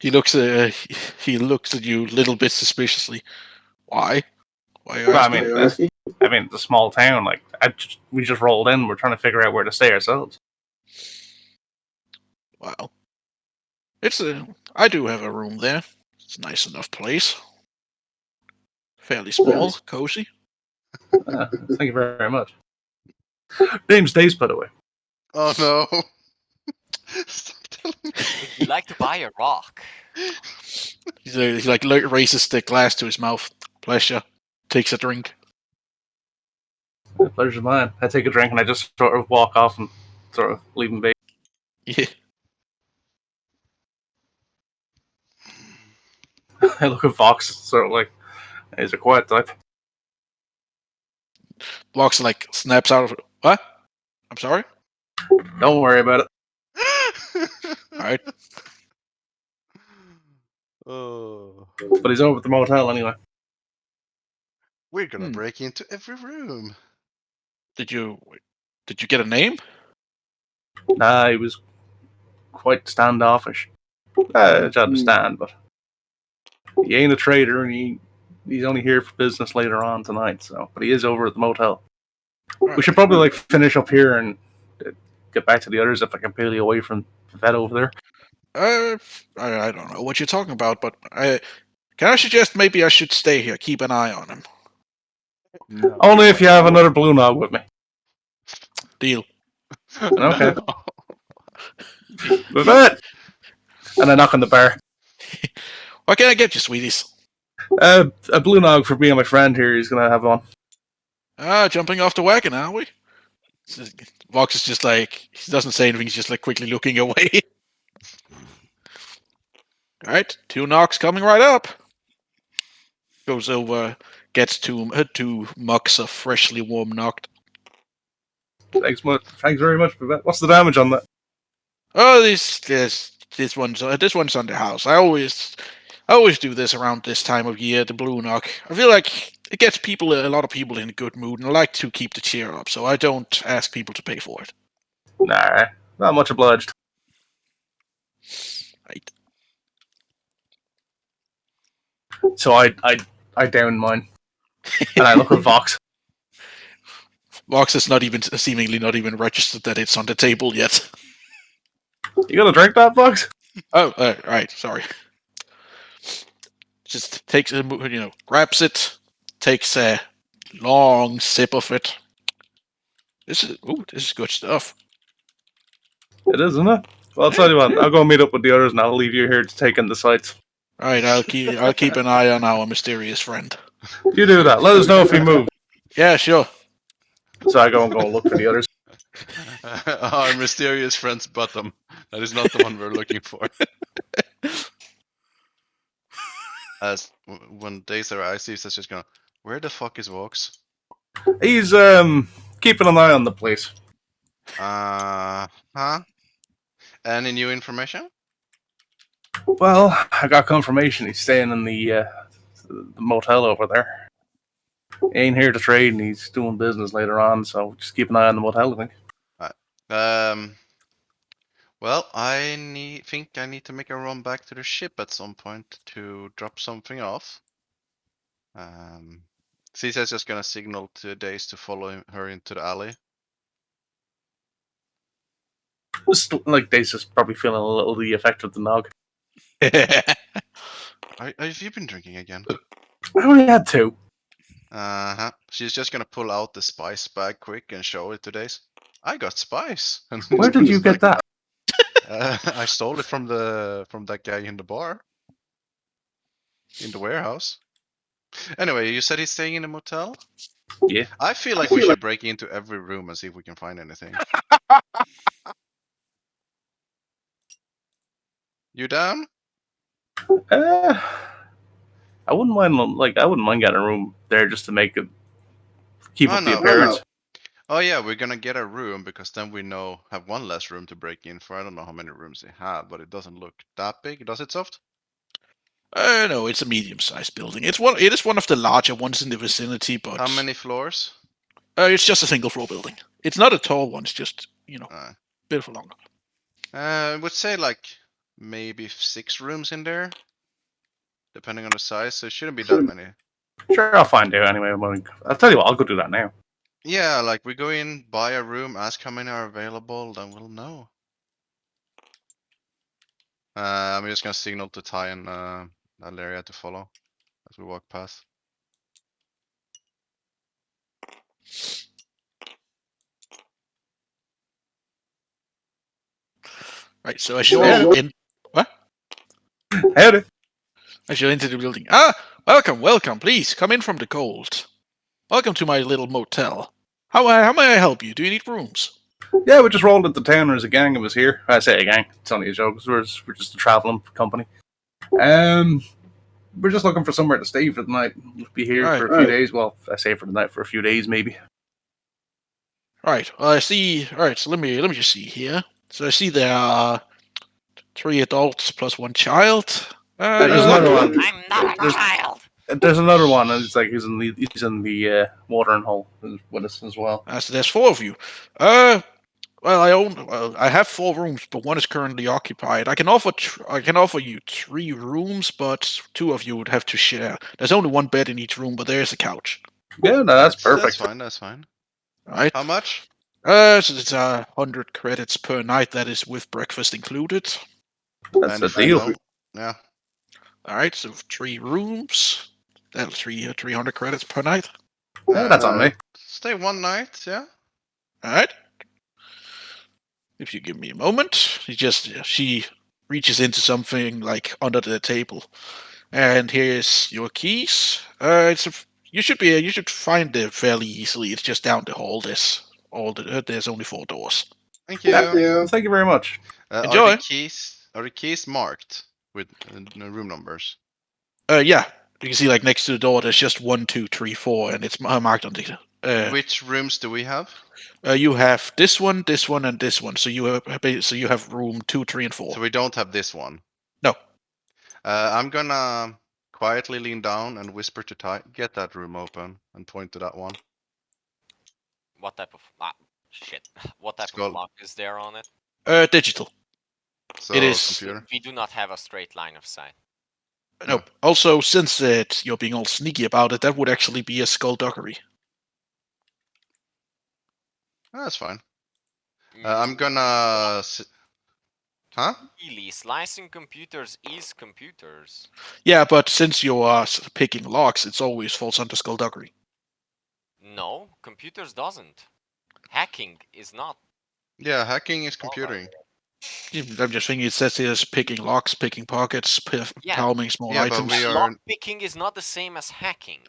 He looks he looks at you a little bit suspiciously. Why? Why are you Well, asking? I mean, it's a small town. Like, we just rolled in. We're trying to figure out where to stay ourselves. Well, I do have a room there. It's a nice enough place. Fairly small, cozy. Thank you very much. Name's Dace, by the way. Oh no! Stop telling me. Would you like to buy a rock? He like raises the glass to his mouth. Pleasure. Takes a drink. Pleasure's mine. I take a drink and I just sort of walk off and sort of leave him be. Yeah. I look at Vox, sort of like, he's a quiet type. Vox like snaps out of it. What? I'm sorry? Don't worry about it. Alright. Oh, But he's over at the motel anyway. we're gonna Hmm. break into every room. Did you get a name? Nah, he was quite standoffish. I understand, but he ain't a trader, and he's only here for business later on tonight. So, but he is over at the motel. We should probably like finish up here and get back to the others if I can peel you away from the vet over there. I don't know what you're talking about, but can I suggest maybe I should stay here, keep an eye on him. Only if you have another blue nog with me. Deal. Okay. With that, and I knock on the bar. What can I get you, sweeties? A blue nog for me and my friend here. He's gonna have one. Jumping off the wagon, are we? Vox is just like, he doesn't say anything, he's just like quickly looking away. Alright, 2 knocks coming right up. Goes over, gets two mucks of freshly warm knocked. Thanks very much for that. What's the damage on that? Oh, this one's on the house. I always do this around this time of year, the blue knock. I feel like it gets a lot of people in a good mood, and I like to keep the cheer up, so I don't ask people to pay for it. Nah, not much obliged. Right. So I down mine, and I look at Vox. Vox is seemingly not even registered that it's on the table yet. You gonna drink that, Vox? Oh, right, sorry. Just takes grabs it, takes a long sip of it. This is good stuff. It is, isn't it? Well, I'll tell you what. I'll go meet up with the others, and I'll leave you here to take in the sights. All right, I'll keep an eye on our mysterious friend. You do that. Let us know if he moves. Yeah, sure. So I go and go look for the others. Our mysterious friend's bottom. That is not the one we're looking for. As when Days arrives, he's just going, where the fuck is Vox? He's keeping an eye on the place. Huh? Any new information? Well, I got confirmation he's staying in the motel over there. He ain't here to trade, and he's doing business later on. So just keep an eye on the motel, I think. Well, I think I need to make a run back to the ship at some point to drop something off. Caesar's just gonna signal to Days to follow her into the alley. Just like Dace is probably feeling a little the effect of the nog. Have you been drinking again? I only had 2. She's just gonna pull out the spice bag quick and show it to Days. I got spice. Where did you get that? I stole it from that guy in the bar. In the warehouse. Anyway, you said he's staying in a motel? Yeah. I feel like we should break into every room and see if we can find anything. You down? I wouldn't mind getting a room there just to make it keep up the appearance. Oh yeah, we're gonna get a room because then we have one less room to break in for. I don't know how many rooms they have, but it doesn't look that big, does it, Soft? No, it's a medium-sized building. It is one of the larger ones in the vicinity, but How many floors? it's just a single-floor building. It's not a tall one. It's just Uh, bit of a longer. I would say like maybe 6 rooms in there, depending on the size. So it shouldn't be that many. Sure, I'll find out anyway. I'll tell you what, I'll go do that now. Yeah, like we go in, buy a room, ask how many are available, then we'll know. I'm just gonna signal to Ty and Valeria to follow as we walk past. Right. So as you Yeah. all in, Howdy. as you enter the building, welcome. Please come in from the cold. Welcome to my little motel. How may I help you? Do you need rooms? Yeah, we just rolled into town. There's a gang of us here. I say a gang. It's only a joke. 'Cause we're just a traveling company. We're just looking for somewhere to stay for the night. We'll be here for a few days. Well, I say for the night, for a few days maybe. Right. Well, I see. All right. So let me just see here. So I see there are 3 adults plus 1 child. There's another one. I'm not a child. There's another one, and it's like he's in the watering hole with us as well. So there's 4 of you. Well, I have 4 rooms, but 1 is currently occupied. I can offer you 3 rooms, but 2 of you would have to share. There's only 1 bed in each room, but there is a couch. Yeah, no, that's perfect. That's fine. That's fine. All right. How much? So it's 100 credits per night. That is with breakfast included. That's And the if I deal. don't- Yeah. All right. So 3 rooms. That's 300 credits per night. Yeah, that's on me. Stay 1 night. Yeah. All right. If you give me a moment, she reaches into something like under the table, and here's your keys. You should find it fairly easily. It's just down the hall. There's only 4 doors. Thank you. Thank you very much. Enjoy. Are the keys marked with room numbers? Yeah. You can see like next to the door, there's just 1, 2, 3, 4, and it's marked on the. Which rooms do we have? You have this one, and this one. So you have room 2, 3, and 4. So we don't have this one. No. I'm gonna quietly lean down and whisper to Ty, get that room open, and point to that one. What type of shit? What type Skull. of lock is there on it? Digital. So It is- computer. We do not have a straight line of sight. No. Also, since you're being all sneaky about it, that would actually be a skullduggery. That's fine. I'm gonna. Huh? Really, slicing computers is computers. Yeah, but since you are picking locks, it's always falls under skullduggery. No, computers doesn't. Hacking is not. Yeah, hacking is computing. I'm just thinking it says here is picking locks, picking pockets, Yeah. palming small Yeah, but items. we are- Lock picking is not the same as hacking.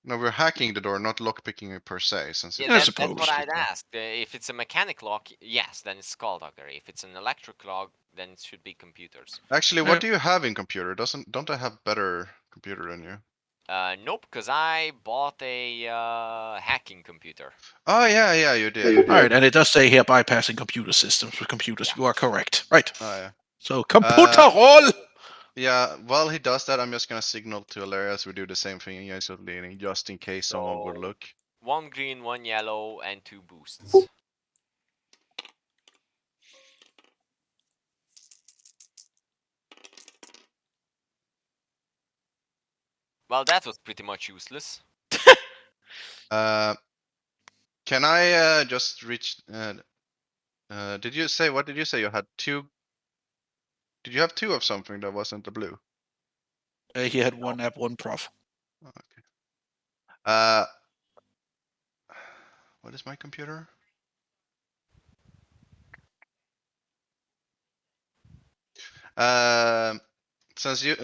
No, we're hacking the door, not lockpicking it per se. Since Yeah, it's I that's suppose. what I'd ask. If it's a mechanic lock, yes, then it's skullduggery. If it's an electric lock, then it should be computers. Actually, what do you have in computer? Don't I have better computer than you? Nope, because I bought a hacking computer. Oh yeah, you did. All right, and it does say here bypassing computer systems with computers. You are correct. Right. Oh yeah. So computer roll. Yeah, while he does that, I'm just gonna signal to Alarias we do the same thing, you guys are leaning, just in case someone would So- look. 1 green, 1 yellow, and 2 boosts. Well, that was pretty much useless. Can I just reach? Did you say what did you say? You had 2? Did you have 2 of something that wasn't the blue? He had 1 app, 1 prof. Okay. What is my computer? Since you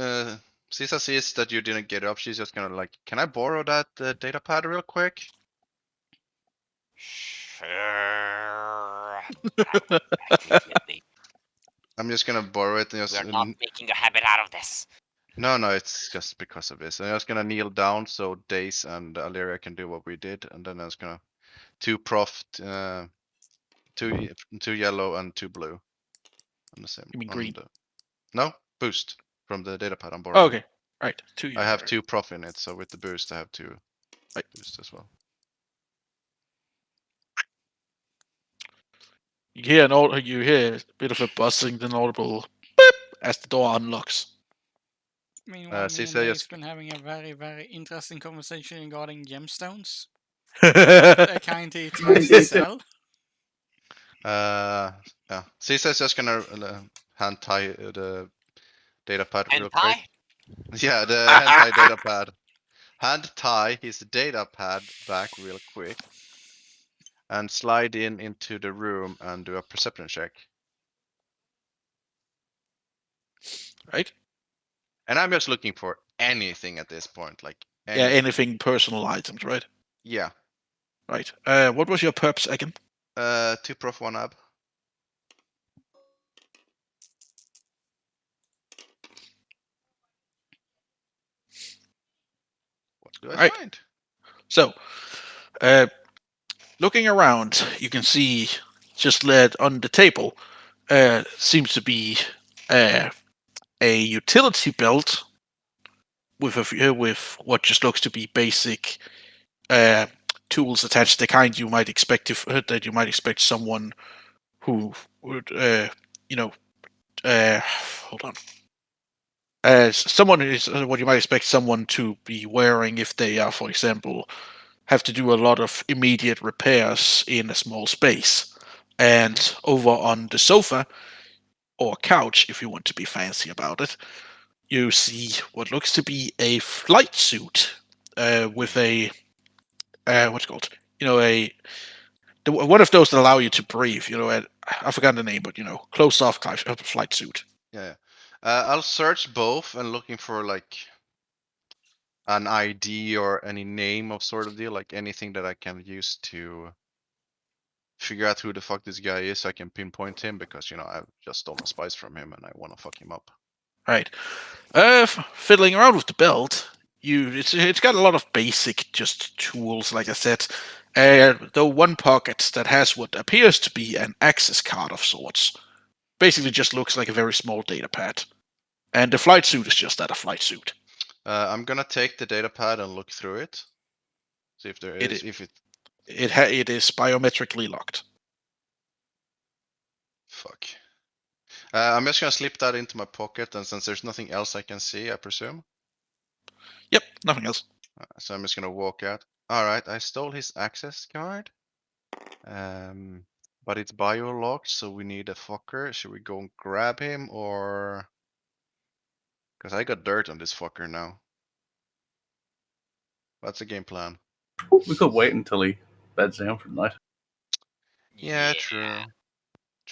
Sisa sees that you didn't get it up, she's just gonna like, can I borrow that data pad real quick? Sure. I'm just gonna borrow it and just. We're not making a habit out of this. No, it's just because of this. I'm just gonna kneel down so Dace and Aleria can do what we did, and then I was gonna 2 prof, 2 yellow and 2 blue. On the same. You mean on green? No, boost. from the data pad I'm borrowing. Oh, okay. Right. 2 I have euros. 2 prof in it, so with the boost I have 2 Right. boost as well. You hear a bit of a buzzing, then audible beep as the door unlocks. Meanwhile, me and Cisa, Dave's just been having a very, very interesting conversation regarding gemstones. The kind he tries to sell. yeah. Cisa is just gonna hand tie the data pad real quick. Hentai? Yeah, the hentai data pad. Hand tie his data pad back real quick. And slide into the room and do a perception check. Right? And I'm just looking for anything at this point, like Yeah, anything personal items, right? Yeah. Right. What was your perps again? 2 prof, 1 ab. What do I Right. find? So, looking around, you can see just laid on the table seems to be a utility belt with what just looks to be basic tools attached, the kind you might expect that you might expect someone who would hold on. Someone is what you might expect someone to be wearing if they are, for example, have to do a lot of immediate repairs in a small space. And over on the sofa or couch, if you want to be fancy about it, you see what looks to be a flight suit with a what's it called? One of those that allow you to breathe. I forgot the name, but closed off flight suit. Yeah. I'll search both and looking for like an ID or any name of sort of deal, like anything that I can use to figure out who the fuck this guy is so I can pinpoint him because I've just stolen spice from him and I want to fuck him up. Right. Fiddling around with the belt, it's got a lot of basic just tools, like I said. Though one pocket that has what appears to be an access card of sorts. Basically, just looks like a very small data pad, and the flight suit is just that, a flight suit. I'm gonna take the data pad and look through it. See if there It is. i- If it. It is biometrically locked. Fuck. I'm just gonna slip that into my pocket, and since there's nothing else I can see, I presume. Yep, nothing else. So I'm just gonna walk out. All right, I stole his access card. But it's bio locked, so we need a fucker. Should we go and grab him or? Because I got dirt on this fucker now. What's the game plan? We could wait until he beds down for the night. Yeah, true.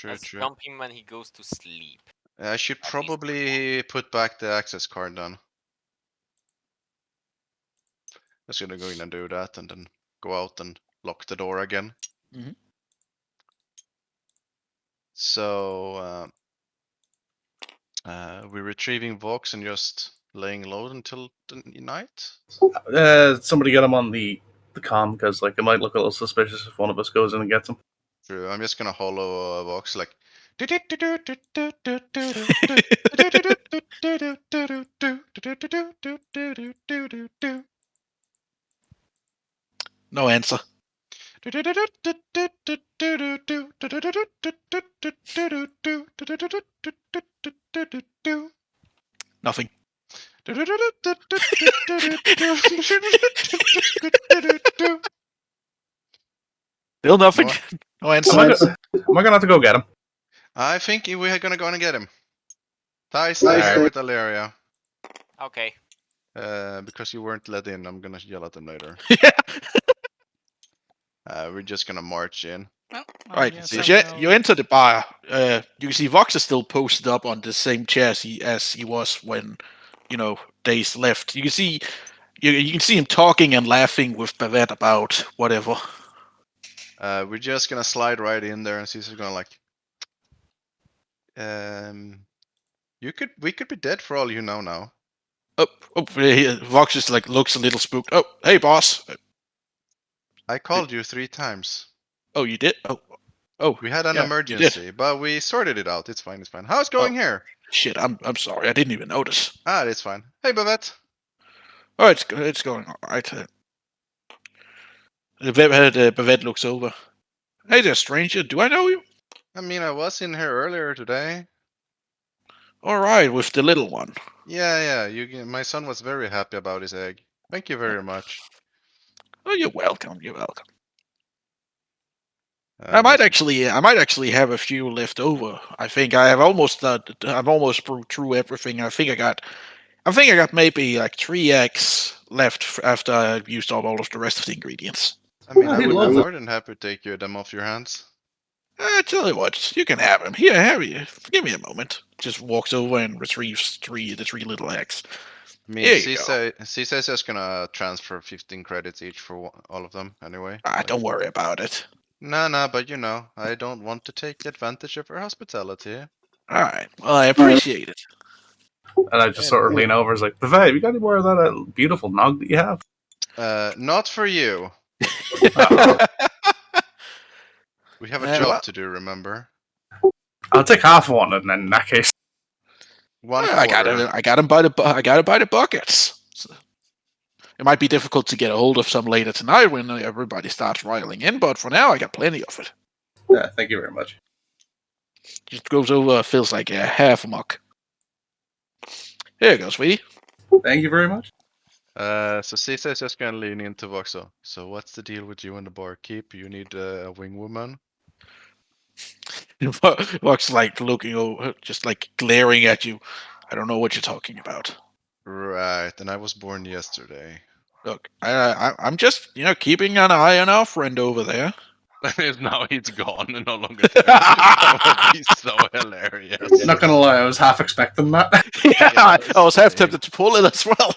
Let's True. jump him when he goes to sleep. I should At least probably put back the access card then. Just gonna go in and do that and then go out and lock the door again. Mhm. So we're retrieving Vox and just laying low until the night. Somebody get him on the comm because it might look a little suspicious if one of us goes in and gets him. True. I'm just gonna hollow Vox like. No answer. Nothing. Still nothing. No answer. Am I gonna have to go get him? I think we're gonna go and get him. Ty's there with Aleria. Okay. Because you weren't let in, I'm gonna yell at them later. We're just gonna march in. Well, I Right. guess So I will- you enter the bar. You can see Vox is still posted up on the same chair as he was when, Days left. You can see him talking and laughing with Bavette about whatever. We're just gonna slide right in there and Caesar's gonna like. We could be dead for all you know now. Vox just looks a little spooked. Oh, hey, boss. I called you 3 times. Oh, you did? Oh. We had an yeah, you did. emergency, but we sorted it out. It's fine. How's it going here? Shit, I'm sorry. I didn't even notice. Ah, it's fine. Hey, Bavette. Oh, it's going all right. Bavette looks over. Hey there, stranger. Do I know you? I mean, I was in here earlier today. All right, with the little one. Yeah. My son was very happy about his egg. Thank you very much. Oh, you're welcome. You're welcome. I might actually have a few left over. I think I've almost brewed through everything. I think I got maybe like 3 eggs left after I've used up all of the rest of the ingredients. I mean, Oh, I he would be loves it. more than happy to take them off your hands. I tell you what, you can have him. Here, have you? Give me a moment. Just walks over and retrieves the 3 little eggs. I mean, Here you go. C's just gonna transfer 15 credits each for all of them anyway. Don't worry about it. Nah, but you know, I don't want to take advantage of her hospitality. All right. Well, I appreciate it. And I just sort of lean over. It's like, Bavette, you got any more of that beautiful nog that you have? Not for you. Uh-oh. We have a Yeah, job well- to do, remember? I'll take half of one, and then in that case, One I got quarter. it. I got him by the buckets. So, it might be difficult to get a hold of some later tonight when everybody starts riling in, but for now, I got plenty of it. yeah, thank you very much. Just goes over, feels like a half muck. Here you go, sweetie. Thank you very much. So C's just gonna lean into Voxel. So what's the deal with you and the barkeep? You need a wing woman? Vox like looking over, just like glaring at you. I don't know what you're talking about. Right, and I was born yesterday. Look, I'm just keeping an eye on our friend over there. Now he's gone and no longer there. That would be so hilarious. Not gonna lie, I was half expecting that. Yeah, I was half same. tempted to pull it as well.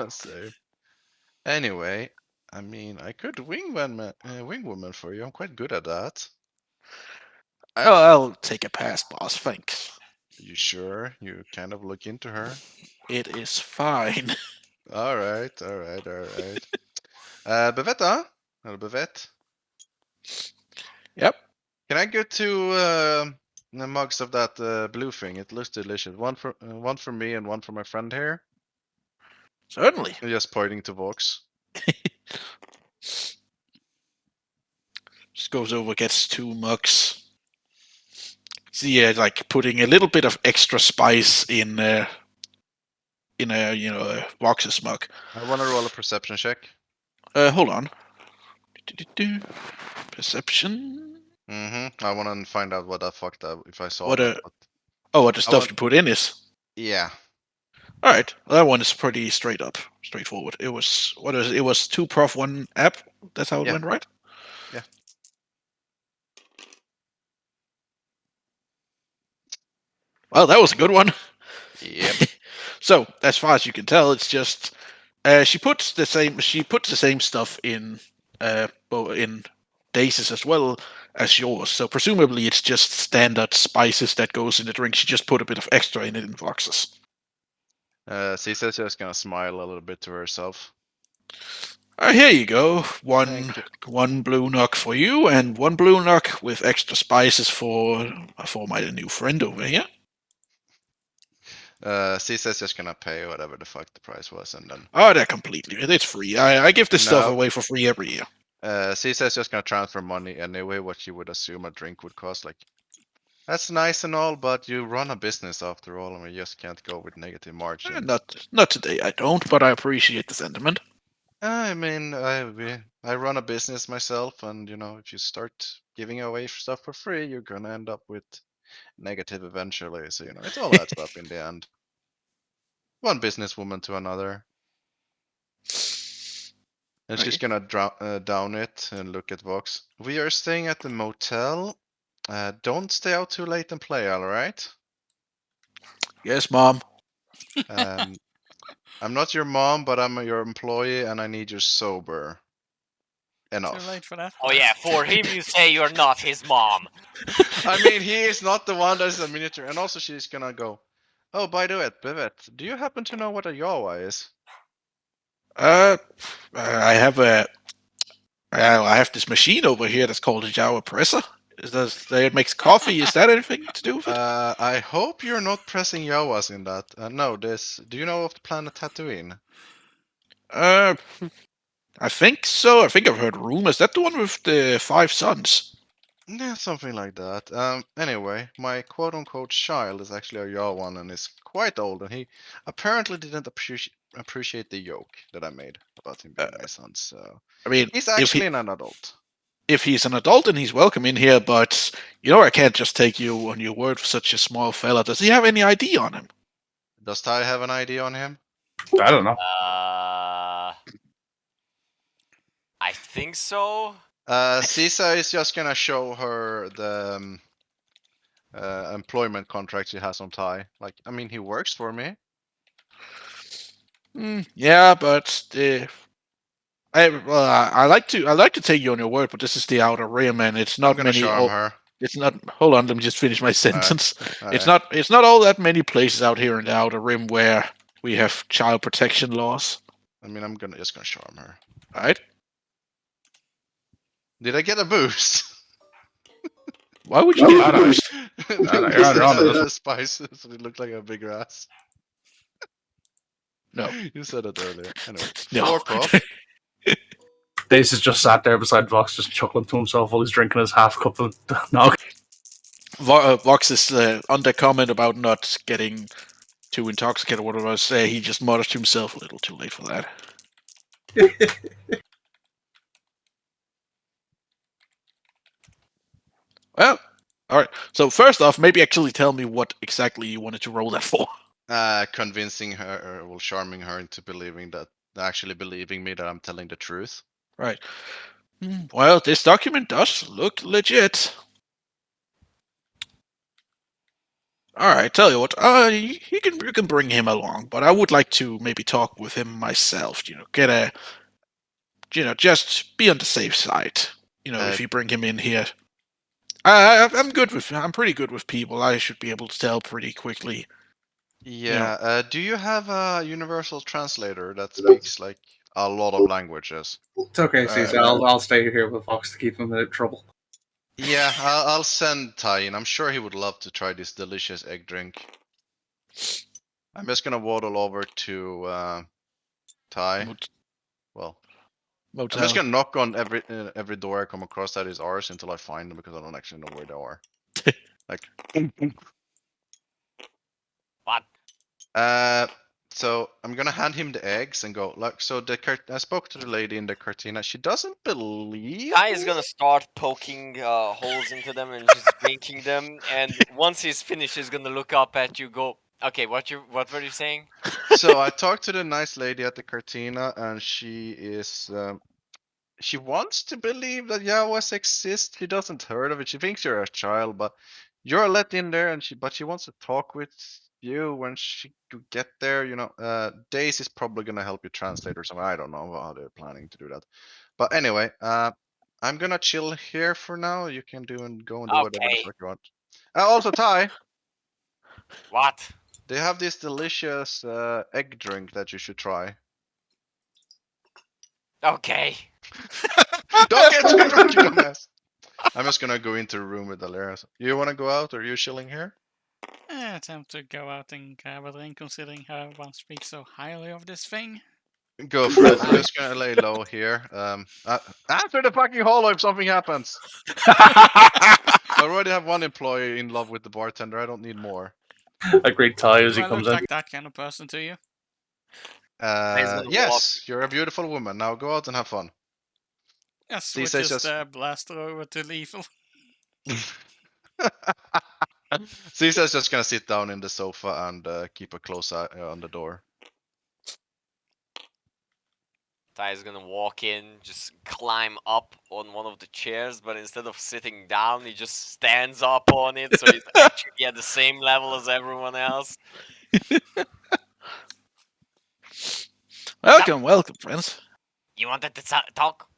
Same. Anyway, I mean, I could wing woman for you. I'm quite good at that. I'll take a pass, boss. Thanks. You sure? You kind of look into her. It is fine. All right. Bavette? Or Bavette? Yep. Can I get 2 mugs of that blue thing? It looks delicious. One for me and one for my friend here. Certainly. I'm just pointing to Vox. Just goes over, gets 2 mugs. See, like putting a little bit of extra spice in a Vox's mug. I want to roll a perception check. Hold on. Perception. I want to find out what the fuck that if I saw What that. what the stuff want- you put in is. Yeah. All right, that one is pretty straightforward. It was it was 2 prof 1 app. That's how it Yeah. went, right? Yeah. Well, that was a good one. Yep. So, as far as you can tell, it's just she puts the same stuff in in Dace's as well as yours. So presumably it's just standard spices that goes in the drink. She just put a bit of extra in it in Vox's. Cisa's just gonna smile a little bit to herself. Here you go. Thank you. One blue knock for you, and 1 blue knock with extra spices for my new friend over here. Cisa's just gonna pay whatever the fuck the price was, and then Oh, they're completely. It's free. I give this stuff No. away for free every year. Cisa's just gonna transfer money anyway, what you would assume a drink would cost. Like, that's nice and all, but you run a business after all, and we just can't go with negative margins. Not today, I don't, but I appreciate the sentiment. I mean, I run a business myself, and you know, if you start giving away stuff for free, you're gonna end up with negative eventually. So you know, it's all adds up in the end. One businesswoman to another, and she's gonna down it and look at Vox. We are staying at the motel. Don't stay out too late and play, all right? Yes, Mom. I'm not your mom, but I'm your employee, and I need you sober. Too Enough. late for that. Oh yeah, for him you say you're not his mom. I mean, he is not the one that's a miniature. And also, she's gonna go. Oh, by the way, Bivette, do you happen to know what a Yawa is? I have I have this machine over here that's called a Java presser. It makes coffee. Is that anything to do with it? I hope you're not pressing Yawas in that. No, this. Do you know of the planet Tatooine? I think so. I think I've heard rumors. That the one with the 5 sons? Yeah, something like that. Anyway, my quote-unquote child is actually a Yawan and is quite old, and he apparently didn't appreciate the joke that I made about him being my son. So I mean, he's actually an adult. if he's an adult, then he's welcome in here. But I can't just take you on your word for such a small fella. Does he have any ID on him? Does Ty have an ID on him? I don't know. I think so. Sisa is just gonna show her the employment contract she has on Ty. Like, I mean, he works for me. Yeah, but I like to take you on your word, but this is the Outer Rim, and it's I'm not gonna many. charm her. It's not. Hold on, let me just finish my sentence. It's Alright. not. It's not all that many places out here in the Outer Rim where we have child protection laws, I mean, I'm just gonna charm her. right? Did I get a boost? Why would you get I don't- boost? you're on to this. Spices, so it looked like a bigger ass. No. You said it earlier. Anyway, No. 4 pop. Dace is just sat there beside Vox, just chuckling to himself while he's drinking his half cup of nog. Vox is on the comment about not getting too intoxicated. What did I say? He just mutters to himself. A little too late for that. Well, all right. So first off, maybe actually tell me what exactly you wanted to roll that for. Convincing her, or charming her into actually believing me that I'm telling the truth. Right. Well, this document does look legit. All right. Tell you what. You can bring him along, but I would like to maybe talk with him myself. Get a. Just be on the safe side. If you bring him in here. I'm good with. I'm pretty good with people. I should be able to tell pretty quickly. Yeah. Do you have a universal translator that speaks like a lot of languages? It's okay, Cesar. I'll stay here with Vox to keep him out of trouble. Yeah, I'll send Ty in. I'm sure he would love to try this delicious egg drink. I'm just gonna waddle over to Ty. Well, I'm just gonna knock on every door I come across that is ours until I find them, because I don't actually know where they are. Like. What? So I'm gonna hand him the eggs and go, like, so I spoke to the lady in the cantina. She doesn't believe. Guy is gonna start poking holes into them and just drinking them, and once he's finished, he's gonna look up at you, go, okay, what were you saying? So I talked to the nice lady at the cantina, and she is, she wants to believe that Yawas exist. She doesn't heard of it. She thinks you're a child, but you're let in there, and she wants to talk with you when she could get there. Dace is probably gonna help you translate or something. I don't know how they're planning to do that. But anyway, I'm gonna chill here for now. You can go and do whatever the Okay. fuck you want. Also, Ty, What? they have this delicious egg drink that you should try. Okay. Don't get too drunk, you dumbass. I'm just gonna go into the room with Daleria. You wanna go out, or are you chilling here? Time to go out and grab a drink, considering how everyone speaks so highly of this thing. Go for it. I'm just gonna lay low here. Answer the fucking holo if something happens. I already have one employee in love with the bartender. I don't need more. A great Ty as Do he I comes look in. like that kind of person to you? gonna Yes, you're a beautiful woman. Now go out and have fun. Yes, These which days is just- blast her over to lethal. Caesar's just gonna sit down in the sofa and keep a close eye on the door. Ty is gonna walk in, just climb up on one of the chairs, but instead of sitting down, he just stands up on it, so he's actually at the same level as everyone else. Welcome, friends. You wanted to talk?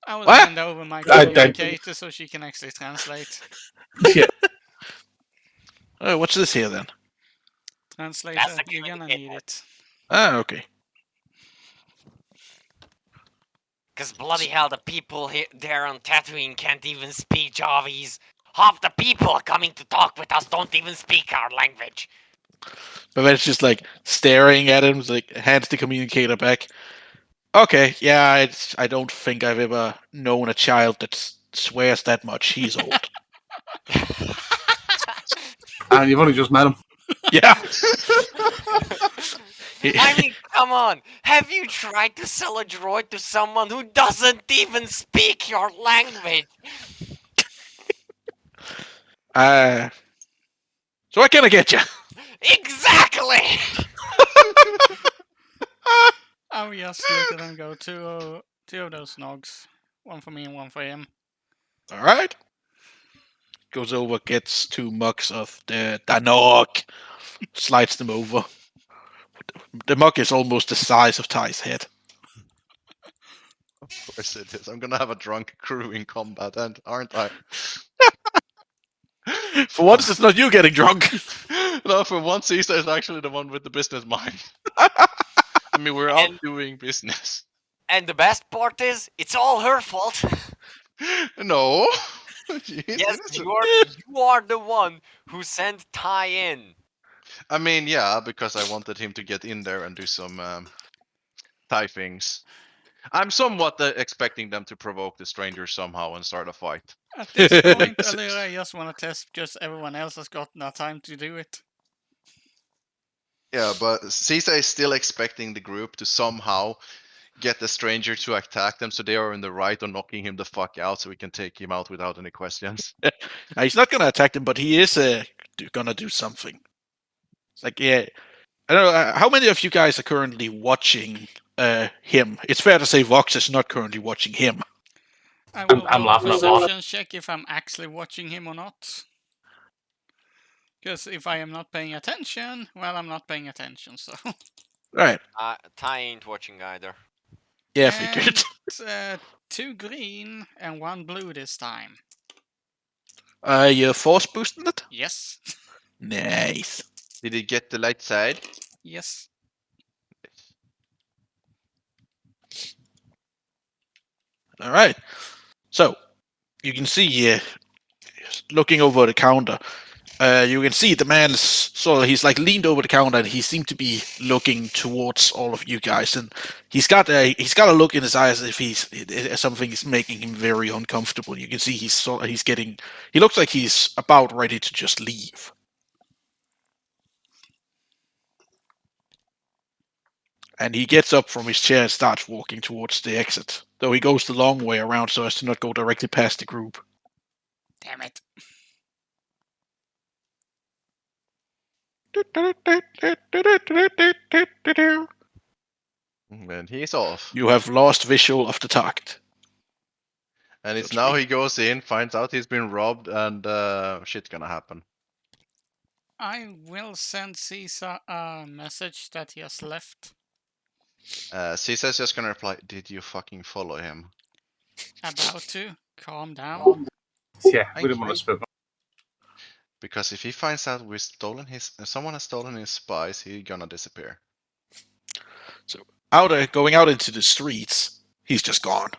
I will What? hand over my I- communicator so she can actually translate. Yeah. Oh, what's this here then? Translator, That's the you're gonna communicator. need it. Ah, okay. Cause bloody hell, the people there on Tatooine can't even speak Javis. Half the people coming to talk with us don't even speak our language. But then it's just like staring at him, like hands the communicator back. Okay, yeah, I don't think I've ever known a child that swears that much. He's old. And you've only just met him. Yeah. I mean, come on. Have you tried to sell a droid to someone who doesn't even speak your language? So what can I get you? Exactly! I will just look at them go two of those nogs. One for me and one for him. All right. Goes over, gets 2 mugs of the Danog, slides them over. The mug is almost the size of Ty's head. Of course it is. I'm gonna have a drunk crew in combat, aren't I? For once, it's not you getting drunk. No, for once, Caesar is actually the one with the business mind. I mean, we're out And- doing business. And the best part is, it's all her fault. No. Yes, you are the one who sent Ty in. I mean, yeah, because I wanted him to get in there and do some Thai things. I'm somewhat expecting them to provoke the stranger somehow and start a fight. At this point, Alira, I just want to test because everyone else has got no time to do it. Yeah, but Caesar is still expecting the group to somehow get the stranger to attack them so they are in the right or knocking him the fuck out so we can take him out without any questions. He's not gonna attack them, but he is gonna do something. It's like, yeah, I don't know. How many of you guys are currently watching him? It's fair to say Vox is not currently watching him. I will I'm roll a laughing out loud. perception check if I'm actually watching him or not. Because if I am not paying attention, well, I'm not paying attention, so... Right. Ty ain't watching either. Yeah, figured. And, 2 green and 1 blue this time. You're force boosting it? Yes. Nice. Did he get the light side? Yes. All right. So you can see, looking over the counter, you can see the man's sort of, he's like leaned over the counter and he seemed to be looking towards all of you guys, and he's got a look in his eyes as if something is making him very uncomfortable. You can see he looks like he's about ready to just leave. And he gets up from his chair and starts walking towards the exit, though he goes the long way around so as to not go directly past the group. Damn it. And he's off. You have lost visual of the target. And it's to now speak. he goes in, finds out he's been robbed, and shit's gonna happen. I will send Caesar a message that he has left. Caesar's just gonna reply, "Did you fucking follow him?" About to. Calm down. Yeah, we didn't want to split. Because if he finds out someone has stolen his spies, he's gonna disappear. Going out into the streets, he's just gone.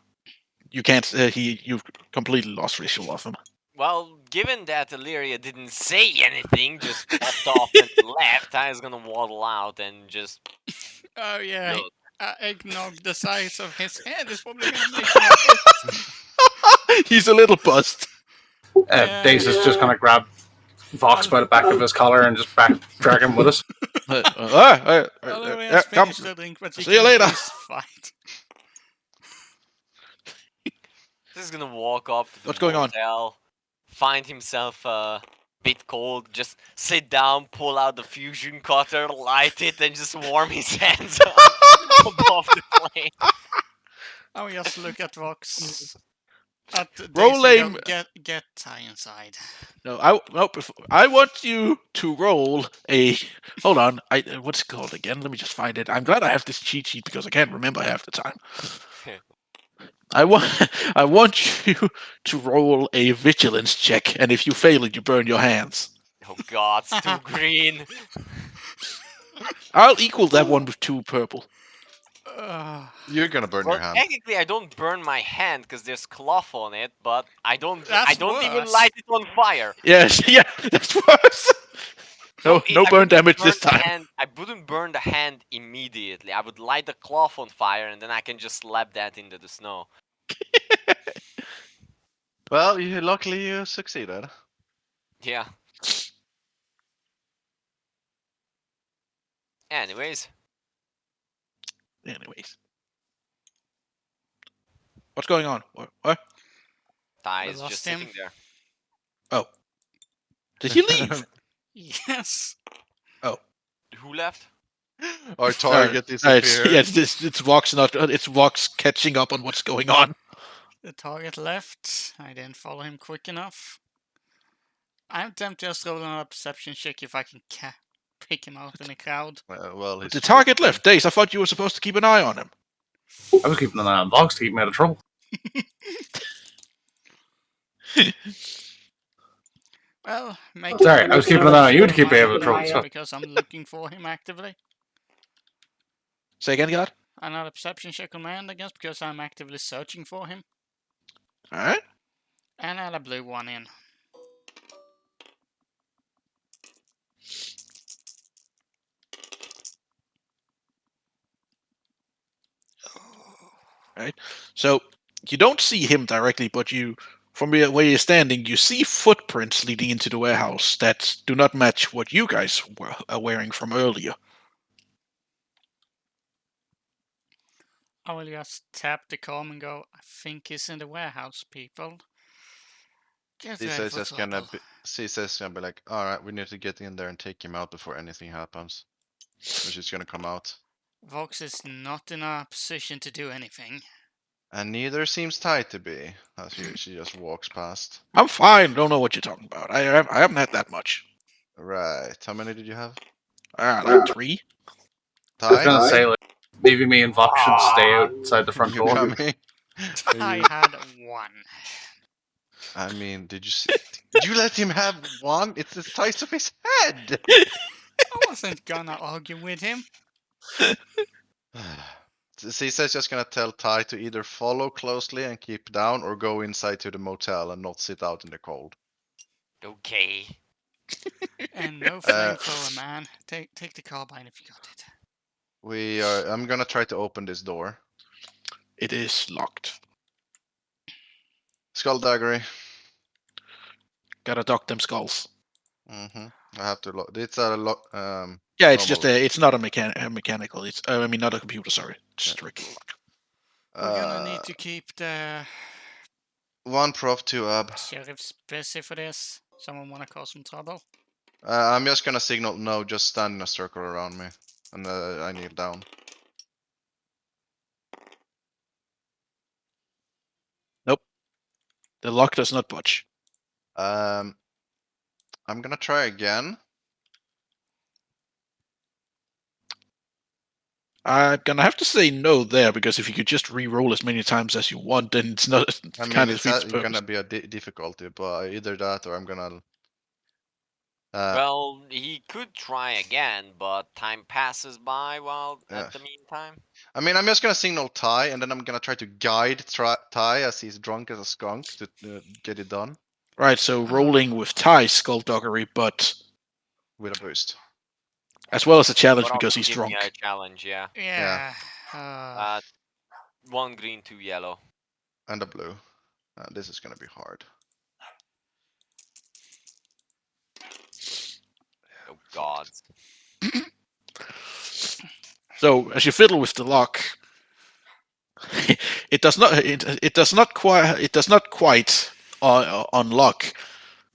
You can't. You've completely lost visual of him. Well, given that Illyria didn't say anything, just popped off and left, Ty's gonna waddle out and just... Oh yeah, look. eggnog the size of his head is probably gonna make him He's a little buzzed. Dace is just gonna grab Vox by the back of his collar and just drag him with us. Although he has Come. finished the drink, but See you later. Fight. He's gonna walk up to the What's going on? motel, find himself a bit cold, just sit down, pull out the fusion cutter, light it, and just warm his hands up above the flame. I will just look at Vox. Roll Daisy, aim. Get Ty inside. No, I want you to roll a. Hold on. What's it called again? Let me just find it. I'm glad I have this cheat sheet because I can't remember half the time. I want you to roll a vigilance check, and if you fail it, you burn your hands. Oh god, it's too green. I'll equal that one with 2 purple. You're gonna burn Well, your hand. technically, I don't burn my hand because there's cloth on it, but I don't That's even worse. light it on fire. Yes, yeah, that's worse. No, I no burn wouldn't damage burn this the time. hand- I wouldn't burn the hand immediately. I would light the cloth on fire, and then I can just slap that into the snow. Well, luckily you succeeded. Yeah. Anyways, Anyways, what's going on? What? Ty We is lost just him. sitting there. Did he leave? Yes. Who left? Our target It's, disappeared. yeah, it's Vox not. It's Vox catching up on what's going on. The target left. I didn't follow him quick enough. I'm tempted just roll another perception check if I can pick him out in the crowd. Well, he's The target left. Days, I thought you were supposed to keep an eye on him. I was keeping an eye on Vox to keep him out of trouble. Well, make Sorry, I was keeping an eye on you to keep him out of trouble. So. because I'm looking for him actively. Say again, God. Another perception check on my end, I guess, because I'm actively searching for him. All right. And add a blue one in. So you don't see him directly, but you, from where you're standing, you see footprints leading into the warehouse that do not match what you guys are wearing from earlier. I will just tap the com and go, I think he's in the warehouse, people. Get ready Caesar's for just gonna trouble. Caesar's gonna be like, alright, we need to get in there and take him out before anything happens. Which is gonna come out. Vox is not in a position to do anything. And neither seems Ty to be, as she just walks past. I'm fine. Don't know what you're talking about. I haven't had that much. Right, how many did you have? Like 3. I was Ty? gonna say, like, maybe me and Vox should stay outside the front You door. coming? I had one. I mean, did you let him have one? It's the size of his head! I wasn't gonna argue with him. Caesar's just gonna tell Ty to either follow closely and keep down or go inside to the motel and not sit out in the cold. Okay. And no flamethrower, man. Take the carbine if you got it. I'm gonna try to open this door. It is locked. Skullduggery. Gotta dock them skulls. I have to lock. It's a lock. Yeah, it's just Normal. it's not a mechanical. It's I mean not a computer. Sorry, it's just a regular lock. We're gonna need to keep the 1 prof, 2 ab. sheriffs busy for this. Someone wanna cause some trouble? I'm just gonna signal no, just stand in a circle around me. And I kneel down. The lock does not budge. I'm gonna try again. I'm gonna have to say no there because if you could just re-roll as many times as you want, then it's not. It's I mean, kind of it's defeats the gonna purpose. be a difficulty, but either that or I'm gonna. Well, he could try again, but time passes by while Yeah. at the meantime. I mean, I'm just gonna signal Ty, and then I'm gonna try to guide Ty as he's drunk as a skunk to get it done Right. So rolling with Ty's skullduggery, but with a boost. as well as a challenge But because also he's give me drunk. a challenge, yeah. Yeah. 1 green, 2 yellow. And a blue. This is gonna be hard. Oh god. So as you fiddle with the lock, it does not quite unlock.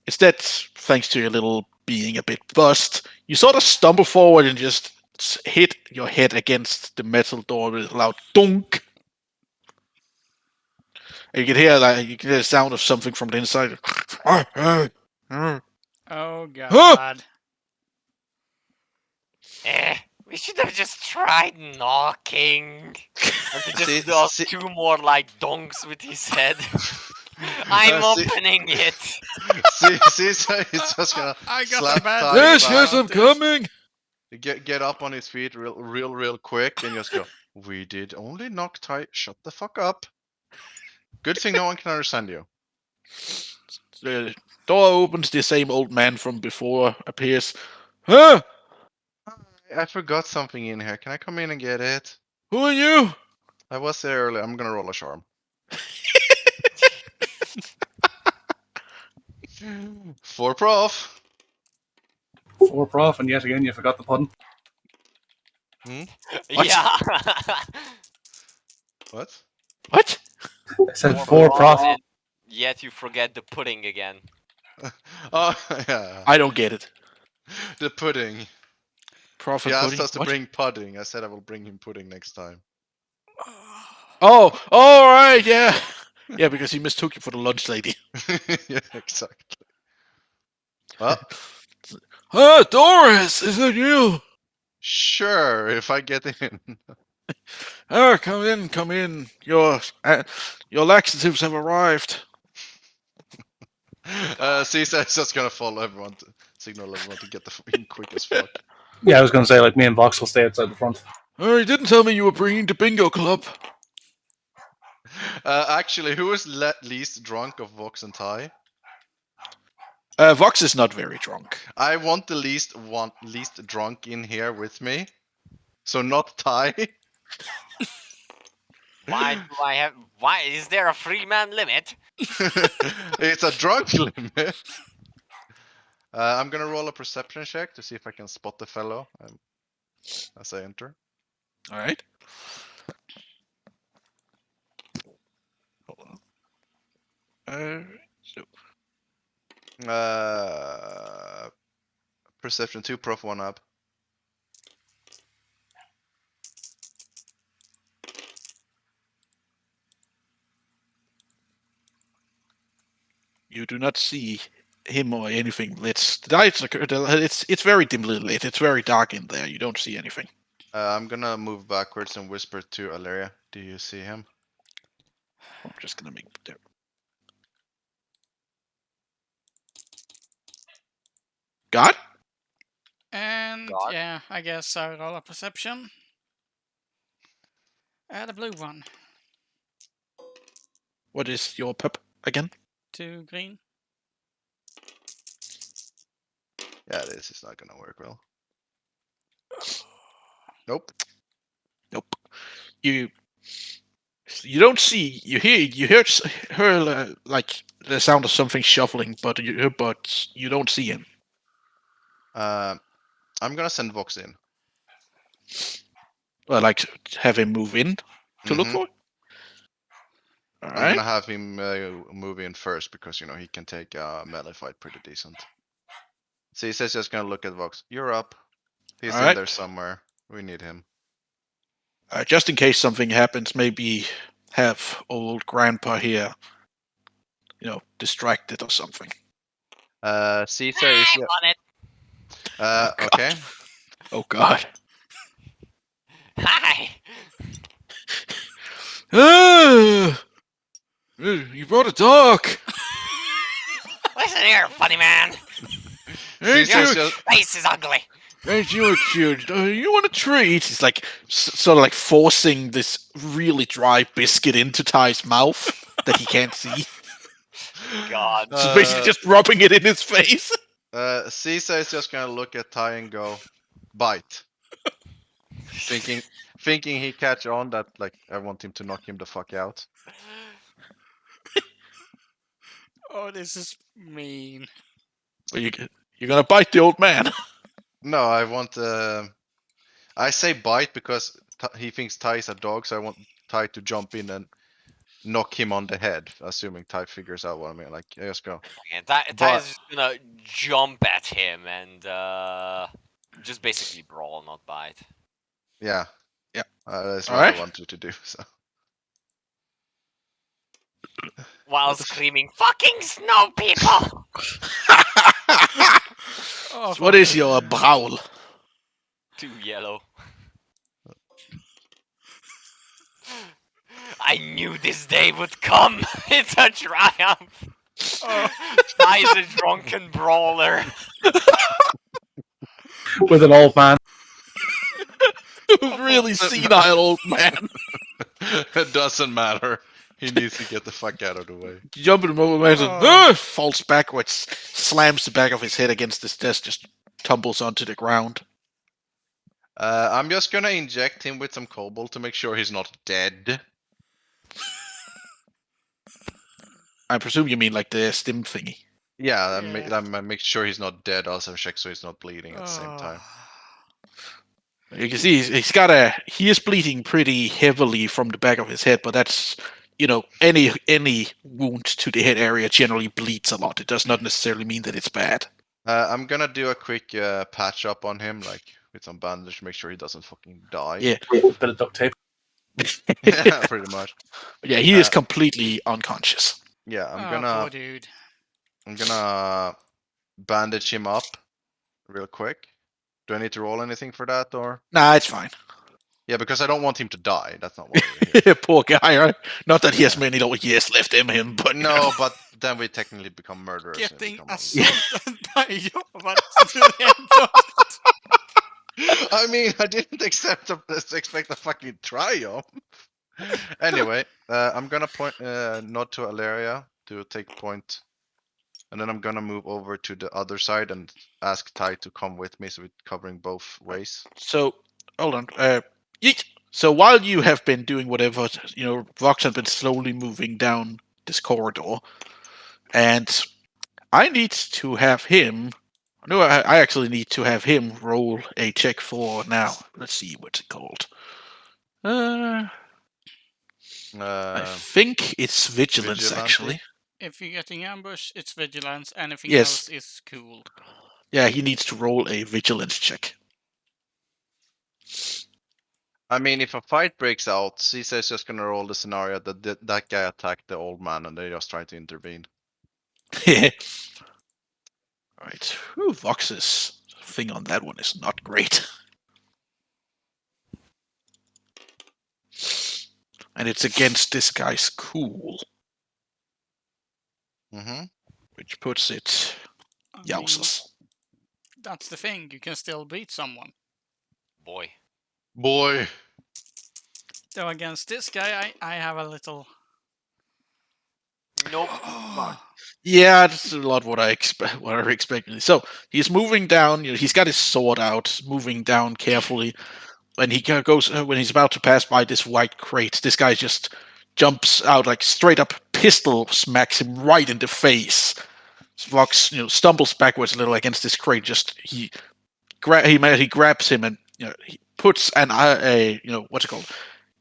Instead, thanks to your little being a bit bust, you sort of stumble forward and just hit your head against the metal door with a loud dunk. And you can hear the sound of something from the inside. Oh god. We should have just tried knocking. And he just See- does see- 2 more like donks with his head. I'm See- opening it. Caesar is just gonna I got slap a bad Ty feeling back. yes, I'm about this. coming. Get up on his feet real quick and just go. We did only knock Ty. Shut the fuck up. Good thing no one can understand you. The door opens. The same old man from before appears. Huh? I forgot something in here. Can I come in and get it? Who are you? I was there earlier. I'm gonna roll a charm. 4 prof. 4 prof, and yet again you forgot the pudding. What? Yeah. What? What? I said 4 prof. And yet you forget the pudding again. Oh, yeah. I don't get it. The pudding. Prophet He asked pudding? us to What? bring pudding. I said I will bring him pudding next time. Oh, all right, yeah. Yeah, because he mistook you for the lunch lady. Yeah, exactly. Well, Doris, is it you? sure, if I get in. Oh, come in, come in. Your laxatives have arrived. Caesar's just gonna follow everyone to signal everyone to get in quick as fuck. Yeah, I was going to say, like, me and Vox will stay outside the front. Oh, you didn't tell me you were bringing to bingo club. Actually, who is least drunk of Vox and Ty? Vox is not very drunk. I want the least drunk in here with me. So not Ty. Why do I have? Why is there a 3-man limit? It's a drunk limit. I'm gonna roll a perception check to see if I can spot the fellow as I enter. All right. Hold on. Perception 2, prof 1 up. You do not see him or anything lit. It's very dimly lit. It's very dark in there. You don't see anything. I'm gonna move backwards and whisper to Alleria. Do you see him? I'm just gonna make there. God? And God. yeah, I guess I'll roll a perception. The blue one. What is your pep again? 2 green. Yeah, this is not gonna work well. Nope. Nope. You don't see. You hear her like the sound of something shuffling, but you don't see him. I'm gonna send Vox in. Well, like have him move in to look Mhm. for. All I'm right. gonna have him move in first because you know he can take a melee fight pretty decent. So he says just gonna look at Vox. You're up. He's in Alright. there somewhere. We need him. Just in case something happens, maybe have old grandpa here, distracted or something. Caesar is on it. okay. Oh God. Hi. You brought a dog. Listen here, funny man. Ain't Caesar's you, just Face is ugly. ain't you a cute? You want a treat? He's like sort of like forcing this really dry biscuit into Ty's mouth that he can't see. God. So basically just rubbing it in his face. Caesar is just gonna look at Ty and go, bite. Thinking he catch on that like I want him to knock him the fuck out. Oh, this is mean. Well, you're gonna bite the old man. No, I want I say bite because he thinks Ty is a dog, so I want Ty to jump in and knock him on the head, assuming Ty figures out what I mean. Like, let's go. And Ty's just gonna jump at him and just basically brawl, not bite. Yeah. Yeah. That's what Alright. I want you to do. So. While screaming, "Fucking snow people!" Oh, What is your growl? Too yellow. I knew this day would come. It's a triumph. oh, Ty is a drunken brawler. With an old man. really senile old man. It doesn't matter. He needs to get the fuck out of the way. Jumping momentum, Oh. falls backwards, slams the back of his head against this desk, just tumbles onto the ground. I'm just gonna inject him with some cobalt to make sure he's not dead. I presume you mean like the stim thingy. Yeah, Yeah. I make sure he's not dead. Also check so he's not bleeding at the same time. You can see he is bleeding pretty heavily from the back of his head, but that's, you know, any wound to the head area generally bleeds a lot. It does not necessarily mean that it's bad. I'm gonna do a quick patch up on him, like with some bandage to make sure he doesn't fucking die. Yeah. A bit of duct tape. Yeah, pretty much. Yeah, he is completely unconscious. Yeah, Poor dude. I'm gonna bandage him up real quick. Do I need to roll anything for that, or? Nah, it's fine. Yeah, because I don't want him to die. That's not what we're here. Poor guy, right? Not that he has many years left in him, but you No, know. but then we technically become murderers. and Getting become assaulted by your but to the end of it. I mean, I didn't expect a fucking triumph. Anyway, I'm gonna point nod to Aleria to take point, and then I'm gonna move over to the other side and ask Ty to come with me, so we're covering both ways. So hold on. Yeet. So while you have been doing whatever, you know, Vox has been slowly moving down this corridor, and I need to have him. No, I actually need to have him roll a check for now. Let's see what's it called. I think it's vigilance, Vigilante? actually. If you're getting ambush, it's vigilance. Anything Yes. else is cool. Yeah, he needs to roll a vigilance check. I mean, if a fight breaks out, Caesar's just gonna roll the scenario that that guy attacked the old man, and they just try to intervene. Alright. Vox's thing on that one is not great. And it's against this guy's cool, Mm-hmm. which puts it I mean, yowzers. that's the thing. You can still beat someone. Boy. Boy. Though against this guy, I have a little. Nope. Yeah, that's a lot what I expected. So he's moving down. You know, he's got his sword out, moving down carefully. When he goes, when he's about to pass by this white crate, this guy just jumps out, like straight up pistol smacks him right in the face. Vox, you know, stumbles backwards a little against this crate. Just he grabs him and, you know, he puts you know, what's it called?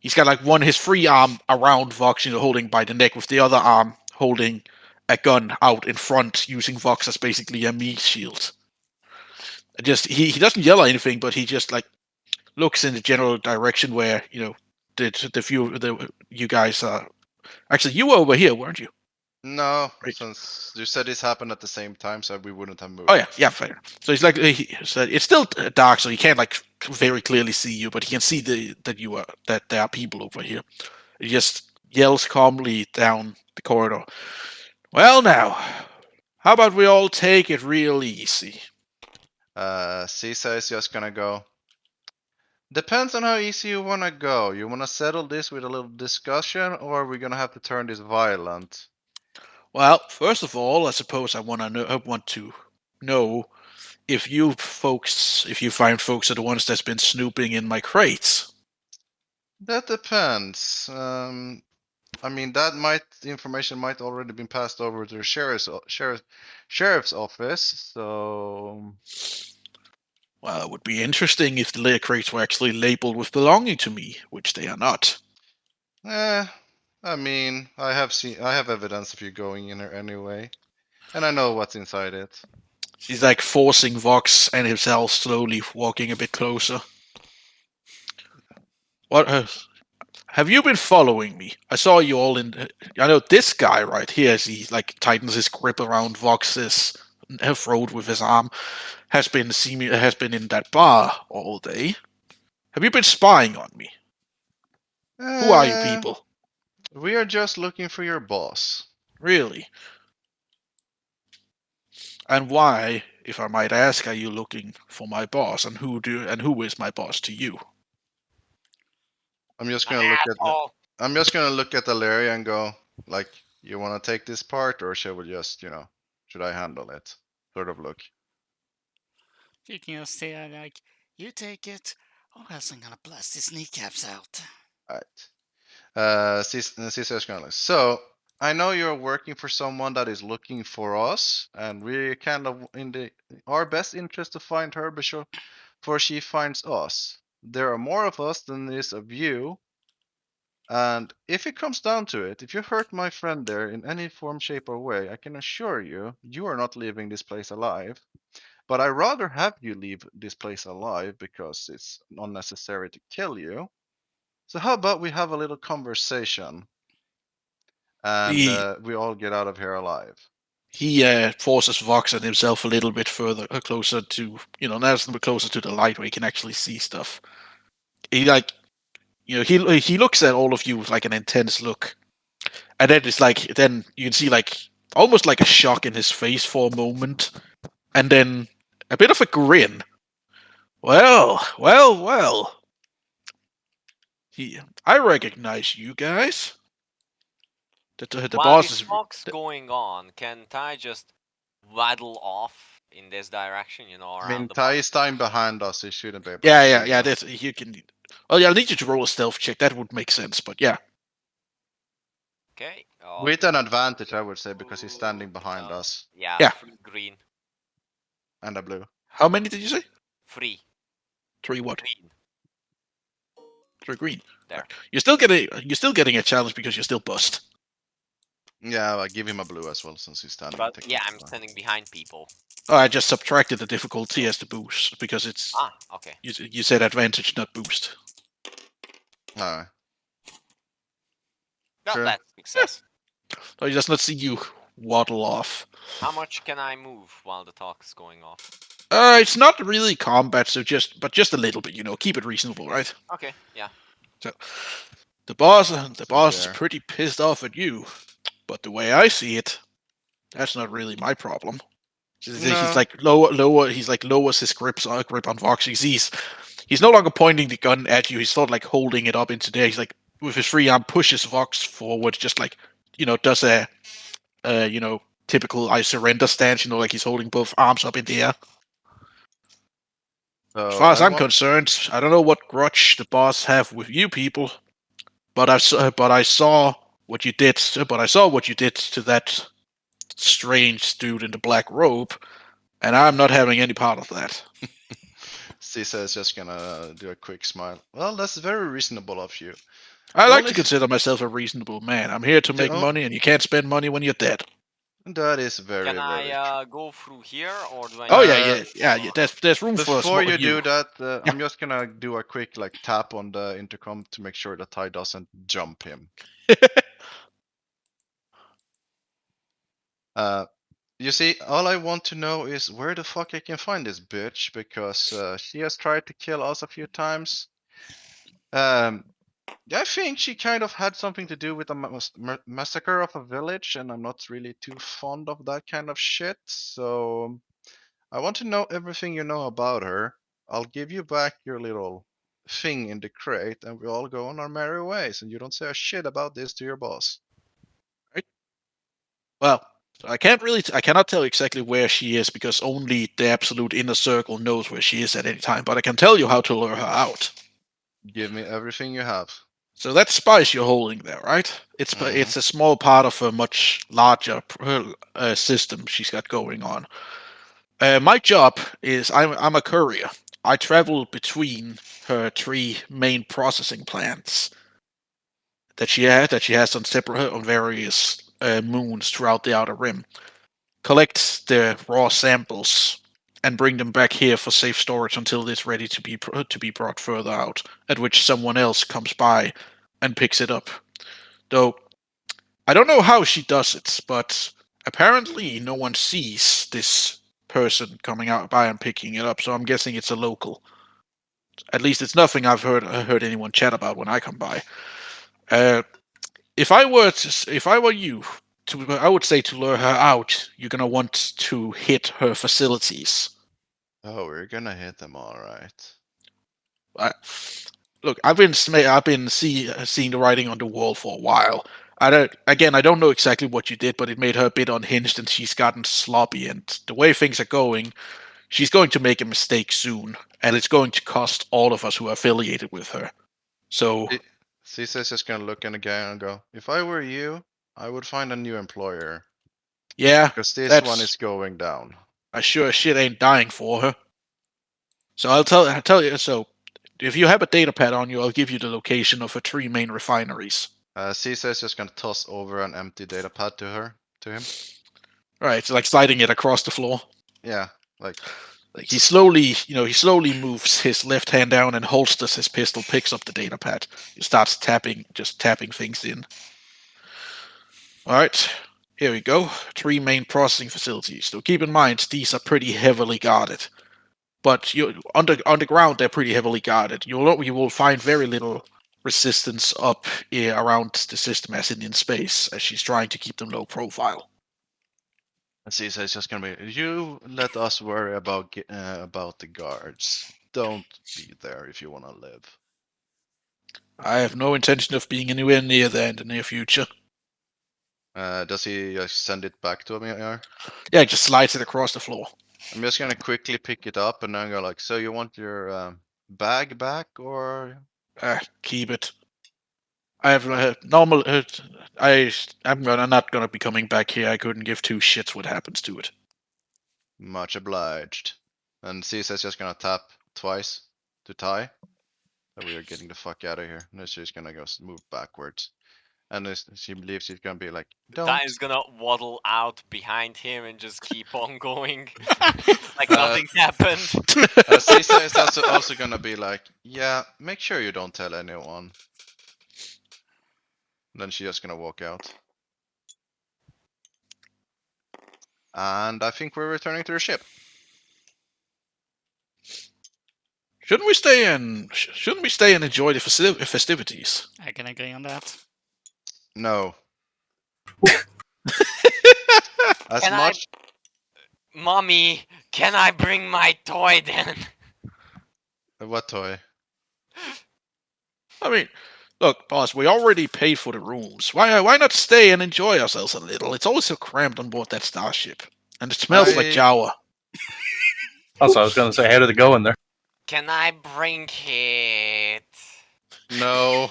He's got like his free arm around Vox, you know, holding by the neck, with the other arm holding a gun out in front, using Vox as basically a meat shield. And just he doesn't yell or anything, but he just like looks in the general direction where, you know, you guys are. Actually, you were over here, weren't you? No, Right. since you said this happened at the same time, so we wouldn't have moved. Oh yeah, fair. So he's like, so it's still dark, so he can't like very clearly see you, but he can see that there are people over here. He just yells calmly down the corridor. Well, now, how about we all take it real easy? Caesar is just gonna go. Depends on how easy you wanna go. You wanna settle this with a little discussion, or are we gonna have to turn this violent? Well, first of all, I suppose I want to know if you find folks are the ones that's been snooping in my crates. That depends. I mean, the information might already been passed over to the sheriff's office. So, Well, it would be interesting if the layer crates were actually labeled with belonging to me, which they are not. I mean, I have evidence of you going in there anyway, and I know what's inside it. He's like forcing Vox and himself slowly walking a bit closer. What? Have you been following me? I saw you all in. I know this guy right here, as he like tightens his grip around Vox's throat with his arm, has been in that bar all day. Have you been spying on me? Who are you people? We are just looking for your boss. Really? And why, if I might ask, are you looking for my boss? And who is my boss to you? I'm just gonna look at Asshole. I'm just gonna look at Valeria and go like, you want to take this part, or should we just, should I handle it? Sort of look. You can just say like, you take it, or else I'm gonna blast his kneecaps out. Alright. Caesar's gonna look. So I know you're working for someone that is looking for us, and we're kind of in our best interest to find her before she finds us. There are more of us than there is of you. And if it comes down to it, if you hurt my friend there in any form, shape, or way, I can assure you, you are not leaving this place alive. But I'd rather have you leave this place alive because it's unnecessary to kill you. So how about we have a little conversation and we all get out of here alive? He forces Vox and himself a little bit further, closer to, now it's a bit closer to the light where he can actually see stuff. He he looks at all of you with like an intense look, and then it's like, then you can see like almost like a shock in his face for a moment, and then a bit of a grin. Well. I recognize you guys. The While boss this is. talk's going on, can Ty just waddle off in this direction, I around mean, the Ty box? is dying behind us. He shouldn't be able to Yeah. see us. That's, you can. Well, yeah, I need you to roll a stealth check. That would make sense, but yeah. Okay. With an advantage, I would say, because he's standing behind us. Yeah. Yeah. 3 green. And a blue. How many did you say? 3 3 what? green. 3 green. There. You're still getting a challenge because you're still buzzed. Yeah, I give him a blue as well since he's standing. But yeah, I'm technically. standing behind people. Oh, I just subtracted the difficulty as the boost because it's. Ah, okay. You said advantage, not boost. Alright. No, Sure. that's success. So he does not see you waddle off. How much can I move while the talk is going off? It's not really combat, so just a little bit. Keep it reasonable, right? Okay, yeah. So, the boss is there. pretty pissed off at you, but the way I see it, that's not really my problem. He's No. like lower. He's like lowers his grip on Vox. He's no longer pointing the gun at you. He's sort of like holding it up into there. He's like with his free arm pushes Vox forward, just like does a typical I surrender stance. Like he's holding both arms up in the air. So As far as I I'm want- concerned, I don't know what grudge the boss have with you people, but I saw what you did. But I saw what you did to that strange dude in the black robe, and I'm not having any part of that. Caesar is just gonna do a quick smile. Well, that's very reasonable of you. I The like only- to consider myself a reasonable man. I'm here to The make on- money, and you can't spend money when you're dead. That is very, Can very I go through here, or do I? Oh need yeah. to- There's room for a Before small you do you. that, I'm just gonna do a quick tap on the intercom to make sure that Ty doesn't jump him. You see, all I want to know is where the fuck I can find this bitch, because she has tried to kill us a few times. I think she kind of had something to do with the massacre of a village, and I'm not really too fond of that kind of shit. So I want to know everything you know about her. I'll give you back your little thing in the crate, and we all go on our merry ways, and you don't say a shit about this to your boss. Well, I cannot tell exactly where she is because only the absolute inner circle knows where she is at any time. But I can tell you how to lure her out. Give me everything you have. So that spice you're holding there, right? It's a small part of a much larger system she's got going on. My job is I'm a courier. I travel between her 3 main processing plants that she has on various moons throughout the Outer Rim. Collect the raw samples and bring them back here for safe storage until it's ready to be brought further out, at which someone else comes by and picks it up. Though I don't know how she does it, but apparently no one sees this person coming out by and picking it up, so I'm guessing it's a local. At least it's nothing I've heard anyone chat about when I come by. If I were you, I would say to lure her out, you're gonna want to hit her facilities. Oh, we're gonna hit them all right. look, I've been seeing the writing on the wall for a while. I don't know exactly what you did, but it made her a bit unhinged, and she's gotten sloppy. And the way things are going, she's going to make a mistake soon, and it's going to cost all of us who are affiliated with her. So Caesar's just gonna look in again and go, if I were you, I would find a new employer. yeah, Because this that's- one is going down. I sure as shit ain't dying for her. So I'll tell you. So if you have a data pad on you, I'll give you the location of her 3 main refineries. Caesar's just gonna toss over an empty data pad to him. Right, it's like sliding it across the floor. Yeah, like Like he slowly moves his left hand down and holsters his pistol, picks up the data pad, he starts tapping things in. All right, here we go. 3 main processing facilities. So keep in mind these are pretty heavily guarded, but on the ground they're pretty heavily guarded. You will find very little resistance up around the system as in space, as she's trying to keep them low profile. Caesar's just gonna be, you let us worry about the guards. Don't be there if you wanna live. I have no intention of being anywhere near there in the near future. Does he send it back to me here? Yeah, just slides it across the floor. I'm just gonna quickly pick it up and then go like, so you want your bag back or? Keep it. I have normal. I'm not gonna be coming back here. I couldn't give 2 shits what happens to it. Much obliged. And Caesar's just gonna tap twice to tie. That we are getting the fuck out of here. And she's gonna go move backwards. And she believes she's gonna be like, don't. That is gonna waddle out behind him and just keep on going. Like nothing happened. Caesar is also gonna be like, yeah, make sure you don't tell anyone. Then she's just gonna walk out. And I think we're returning to the ship. Shouldn't we stay and enjoy the festivities? I can agree on that. No. As Can much. Mommy, can I bring my toy then? What toy? I mean, look, boss, we already paid for the rooms. Why not stay and enjoy ourselves a little? It's always so cramped on board that starship, and it smells like Jawa. Also, I was going to say, how did it go in there? Can I bring it? No.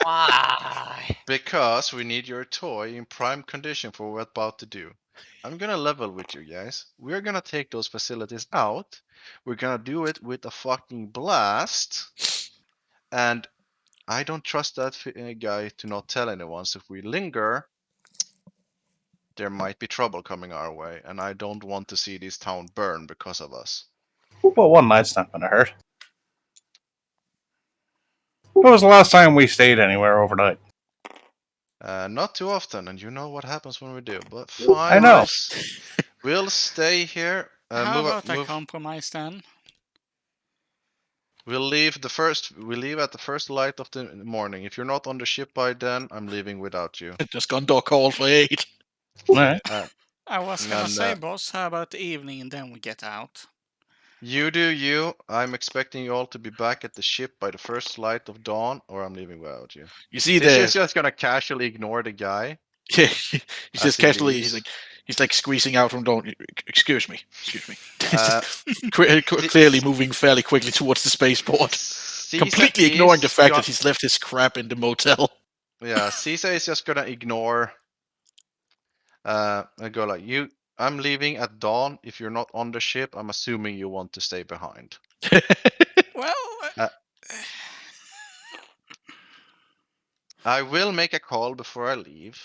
Why? Because we need your toy in prime condition for what we're about to do. I'm gonna level with you guys. We're gonna take those facilities out. We're gonna do it with a fucking blast. And I don't trust that guy to not tell anyone. So if we linger, there might be trouble coming our way. And I don't want to see this town burn because of us. Well, one night's not going to hurt. When was the last time we stayed anywhere overnight? Not too often, and you know what happens when we do. But fine. I know. We'll stay here. How about a compromise then? We'll leave at the first light of the morning. If you're not on the ship by then, I'm leaving without you. Just Gondor call for 8. Right. I was gonna And, say, boss, how about the evening and then we get out? You do you. I'm expecting you all to be back at the ship by the first light of dawn, or I'm leaving without you. You see He's just gonna casually ignore the guy. Yeah, he's As just he casually. leaves. He's like squeezing out from dawn. Excuse me. Uh, Clearly moving fairly quickly towards the spaceport, Caesar completely ignoring the is fact go- that he's left his crap in the motel. Yeah, Caesar is just gonna ignore. I go like you. I'm leaving at dawn. If you're not on the ship, I'm assuming you want to stay behind. Well, I will make a call before I leave.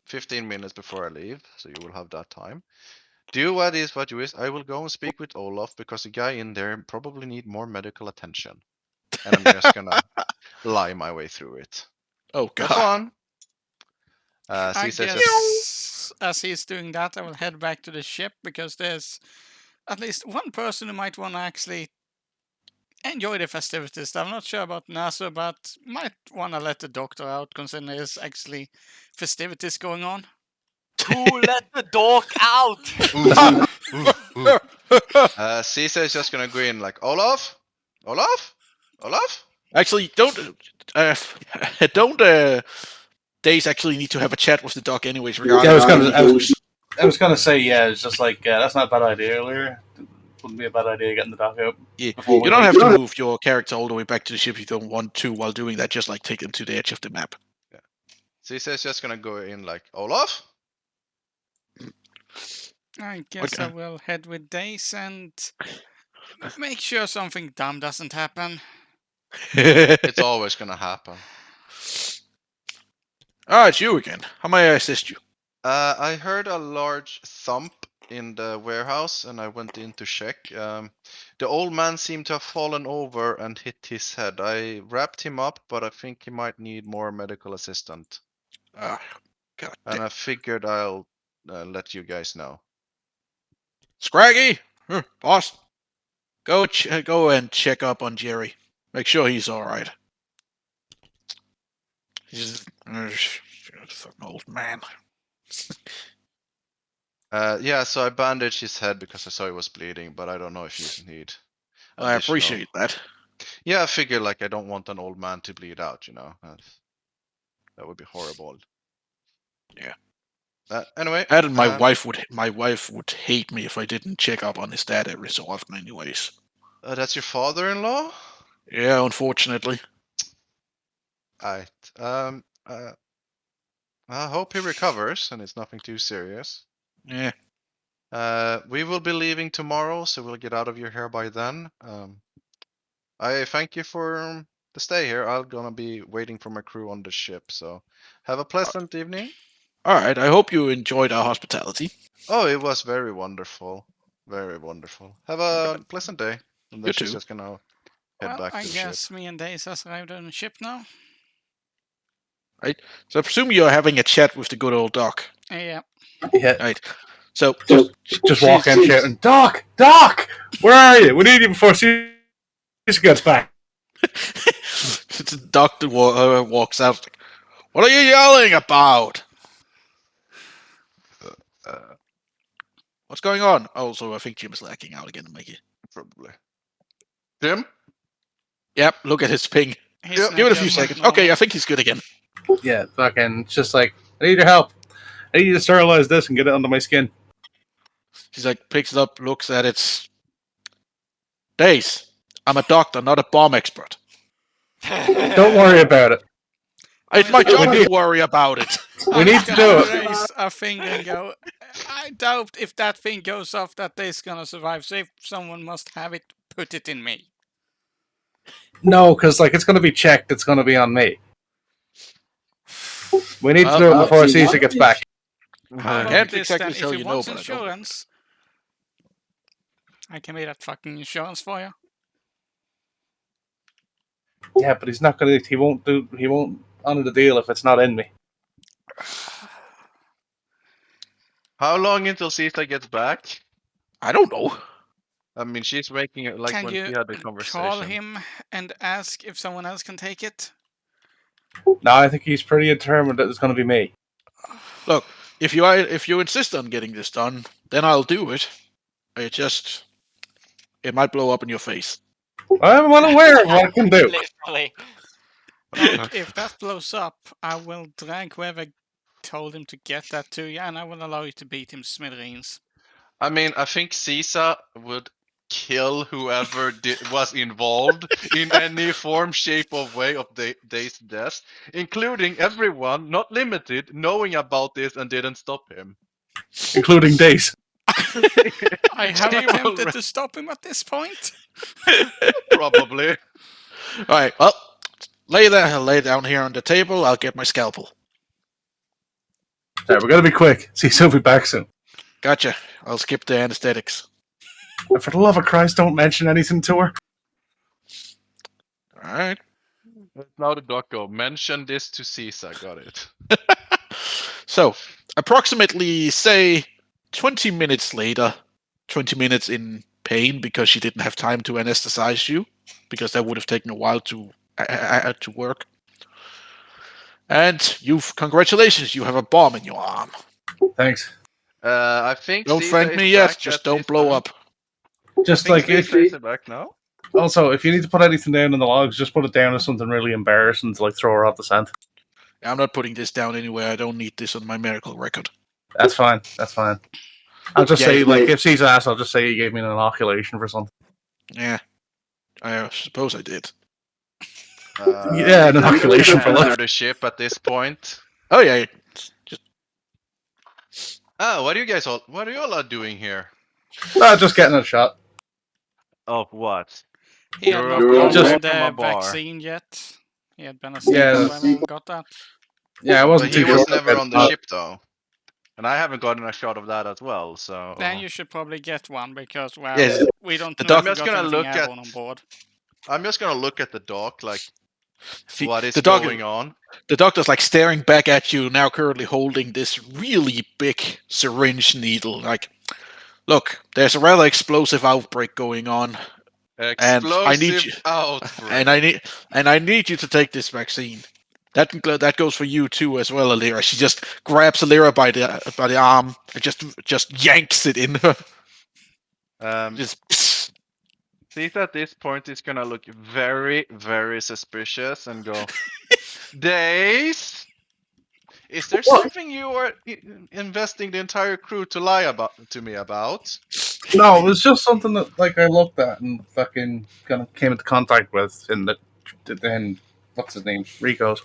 15 minutes before I leave, so you will have that time. Do what you wish. I will go and speak with Olaf because the guy in there probably need more medical attention. And I'm just gonna lie my way through it. Oh Have god. fun. I Caesar just guess as he's doing that, I will head back to the ship because there's at least one person who might want to actually enjoy the festivities. I'm not sure about NASA, but might want to let the doctor out considering there's actually festivities going on. Who let the dog out? Caesar is just gonna go in like Olaf. Olaf? Actually, don't Days actually need to have a chat with the doc anyways regarding. I was gonna say, yeah, it's just like that's not a bad idea earlier. Wouldn't be a bad idea getting the doc out. Yeah, before we you don't leave. have to move your character all the way back to the ship if you don't want to. While doing that, just like take them to the edge of the map. Caesar's just gonna go in like, Olaf? I guess I Okay. will head with Days and make sure something dumb doesn't happen. It's always gonna happen. It's you again. How may I assist you? I heard a large thump in the warehouse and I went in to check. The old man seemed to have fallen over and hit his head. I wrapped him up, but I think he might need more medical assistance. God And damn. I figured I'll let you guys know. Scraggy, boss, go and check up on Jerry. Make sure he's all right. He's fucking old man. Yeah, so I bandaged his head because I saw he was bleeding, but I don't know if you need. I additional- appreciate that. Yeah, I figure like I don't want an old man to bleed out, you know. That would be horrible. Yeah. Anyway, And my wife would hate me if I didn't check up on his dad every so often, anyways. that's your father-in-law. Yeah, unfortunately. Alright. I hope he recovers and it's nothing too serious. Yeah. We will be leaving tomorrow, so we'll get out of your hair by then. I thank you for the stay here. I'm gonna be waiting for my crew on the ship, so have a pleasant evening. All right. I hope you enjoyed our hospitality. Oh, it was very wonderful. Very wonderful. Have a pleasant day. And then You she's too. just gonna head Well, back I to the guess ship. me and Days has arrived on the ship now. So I presume you're having a chat with the good old doc. Yeah. Yeah, Right. So just walk in shouting, Doc, where are you? We need you before Caesar gets back. the doctor walks out. Like, what are you yelling about? What's going on? Also, I think Jim is lacking out again, Mikey. Probably. Jim? Yep. Look at his ping. His Yeah, neck Give it a just few went seconds. normal. Okay, I think he's good again. Yeah, fucking, it's just like, I need your help. I need you to sterilize this and get it under my skin. He's like, picks it up, looks at it. Days, I'm a doctor, not a bomb expert. Don't worry about it. It's my We job need- to worry about it. We need to do it. Raise a finger and go. I doubt if that thing goes off that Days gonna survive. So if someone must have it, put it in me. No, because like it's going to be checked. It's going to be on me. We need to do it Well, before Caesar gets back. How I about can't this exactly then? tell If he you no, wants but I don't. insurance, I can be that fucking insurance for you. Yeah, but he's not going to. He won't honor the deal if it's not in me. How long until Caesar gets back? I don't know. I mean, she's making it like Can when you we had the conversation. call him and ask if someone else can take it? No, I think he's pretty determined that it's going to be me. Look, if you insist on getting this done, then I'll do it. It might blow up in your face. I'm well aware of what I can do. Literally. Like, if that blows up, I will drag whoever told him to get that to you, and I will allow you to beat him smithereens. I mean, I think Caesar would kill whoever was involved in any form, shape, or way of Days' death, including everyone, not limited, knowing about this and didn't stop him. Including Days. I have He will attempted to stop him at this point. Probably. All right. Well, lay down here on the table. I'll get my scalpel. Right, we're going to be quick. Caesar will be back soon. Gotcha. I'll skip the anesthetics. And for the love of Christ, don't mention anything to her. All right. Now the doc go. Mention this to Caesar. Got it. So, approximately, say, 20 minutes later, 20 minutes in pain because she didn't have time to anesthetize you, because that would have taken a while to work. And congratulations, you have a bomb in your arm. Thanks. I think Don't Caesar thank is me yet, back just at don't this blow time. up. Just I like think if Caesar is back now. Also, if you need to put anything down in the logs, just put it down as something really embarrassing to like throw her off the scent. I'm not putting this down anywhere. I don't need this on my medical record. That's fine. That's fine. I'll just Yeah, say, you- like, if she's asked, I'll just say you gave me an inoculation for something. Yeah, I suppose I did. Yeah, an you can inoculation for enter life. the ship at this point. Oh yeah, Oh, what are you all are doing here? Just getting a shot. Of what? He had You're not just- gotten from a the bar. vaccine yet. He had been asleep Yeah. when he got that. Yeah, I But wasn't he too was sure. never on the Uh, ship though. And I haven't gotten a shot of that as well, so Then you should probably get one because, well, Yes, we don't the know if doc- we I'm just got gonna anything look at- airborne on board. I'm just gonna look at the dock like see, what is the dog going on. the doctor's like staring back at you now, currently holding this really big syringe needle. Like, look, there's a rather explosive outbreak going on, Explosive I need you- outbreak. and I need you to take this vaccine. That goes for you too as well, Alira. She just grabs Alira by the arm and just yanks it in her. Just Steve at this point is gonna look very, very suspicious and go, Days? Is there something you are investing the entire crew to lie to me about? No, it was just something that like I looked at and fucking kind of came into contact with in the then what's his name? Rico's.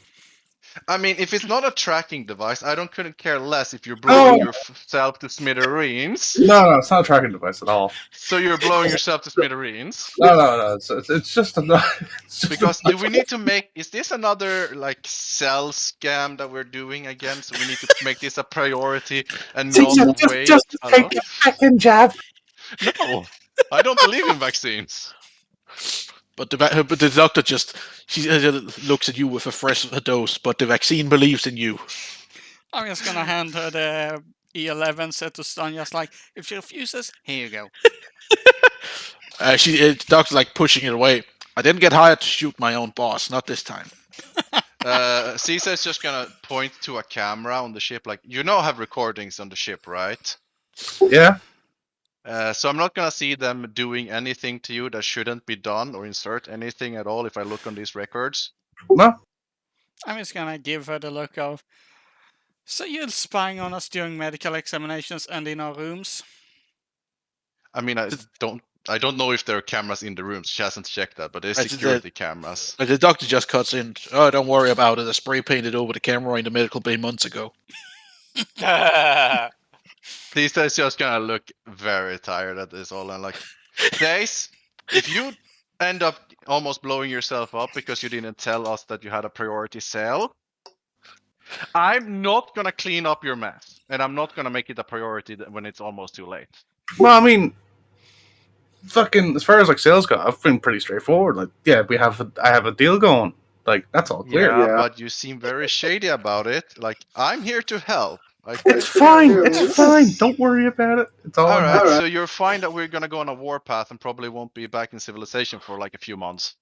I mean, if it's not a tracking device, couldn't care less if you're blowing No. yourself to smithereens. No, it's not a tracking device at all. So you're blowing yourself to smithereens. No. It's just a. It's just Because do we need to make? Is this another like cell scam that we're doing again? So we need to make this a priority and not wait. a lot? second jab. No, I don't believe in vaccines. But the doctor just looks at you with a fresh dose. But the vaccine believes in you. I'm just gonna hand her the E11 set to stun, just like, if she refuses, here you go. The doctor's like pushing it away. I didn't get hired to shoot my own boss. Not this time. Caesar's just gonna point to a camera on the ship, like I have recordings on the ship, right? Yeah. So I'm not gonna see them doing anything to you that shouldn't be done or insert anything at all if I look on these records. No. I'm just gonna give her the look of, so you're spying on us during medical examinations and in our rooms? I mean, I don't know if there are cameras in the rooms. She hasn't checked that, but there's Right, security cameras. But the doctor just cuts in. Oh, don't worry about it. I spray painted over the camera in the medical bay months ago. Caesar's just gonna look very tired at this all and like, Days, if you end up almost blowing yourself up because you didn't tell us that you had a priority sale, I'm not gonna clean up your mess, and I'm not gonna make it a priority when it's almost too late. Well, I mean, fucking as far as like sales go, I've been pretty straightforward. Like, yeah, I have a deal going. Like, that's all clear. Yeah, but you seem very shady about it. Like, I'm here to help. Like, It's fine. It's fine. Don't worry about it. It's all all right, good. so you're fine that we're gonna go on a warpath and probably won't be back in civilization for like a few months.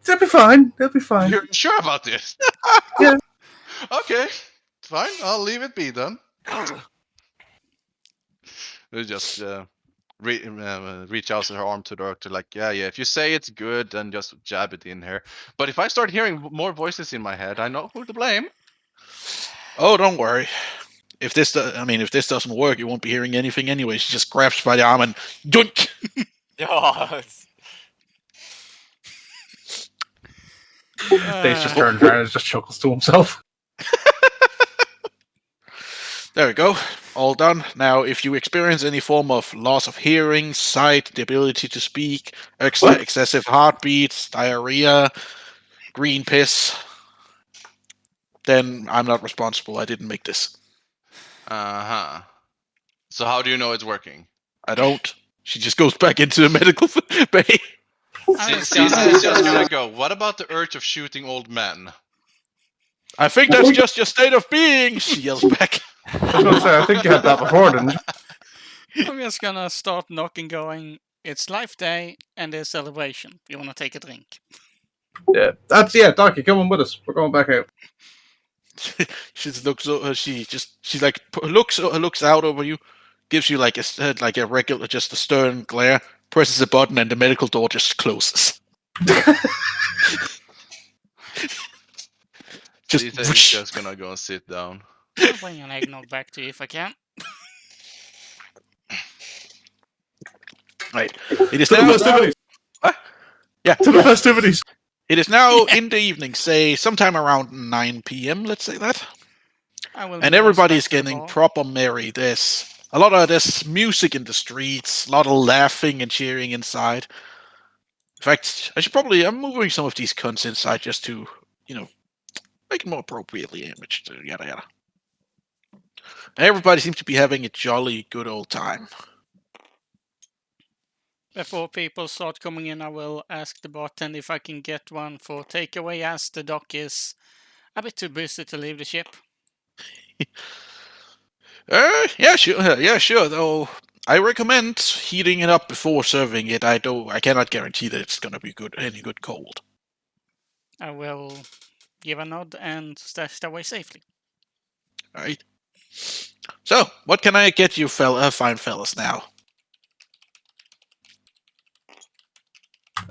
They'll be fine. They'll be fine. You're sure about this? Yeah. Okay, fine. I'll leave it be then. We just reach out her arm to the doctor, like, yeah. If you say it's good, then just jab it in here. But if I start hearing more voices in my head, I know who to blame. Oh, don't worry. If this doesn't work, you won't be hearing anything anyway. She just grabs by the arm and dunk. Dace just turns around and just chuckles to himself. There we go. All done. Now, if you experience any form of loss of hearing, sight, the ability to speak, excessive heartbeats, diarrhea, green piss, then I'm not responsible. I didn't make this. Uh-huh. So how do you know it's working? I don't. She just goes back into the medical bay. Caesar's just gonna go, what about the urge of shooting old men? I think that's just your state of being, she yells back. I was going to say, I think you had that before, didn't you? I'm just gonna start knocking, going, it's Life Day and there's celebration. You wanna take a drink? Yeah, Doc, you're coming with us. We're going back out. She just looks. She like looks out over you, gives you like a regular, just a stern glare. presses a button and the medical door just closes. Just Lisa is whoosh. just gonna go and sit down. I'll bring an eggnog back to you if I can. Right. It is To the now. festivities. Huh? Yeah. To the festivities. It is now in the evening, say sometime around 9 p.m. Let's say that. I will. And move us everybody's back to the getting bar. proper merry. There's a lot of this music in the streets, a lot of laughing and cheering inside. In fact, I'm moving some of these cunts inside just to, make it more appropriately imaged. Yada yada. And everybody seems to be having a jolly good old time. Before people start coming in, I will ask the bartender if I can get one for takeaway, as the dock is a bit too busy to leave the ship. Yeah, sure. Though I recommend heating it up before serving it. I cannot guarantee that it's gonna be any good cold. I will give a nod and stash it away safely. All right. So, what can I get you, fine fellas now?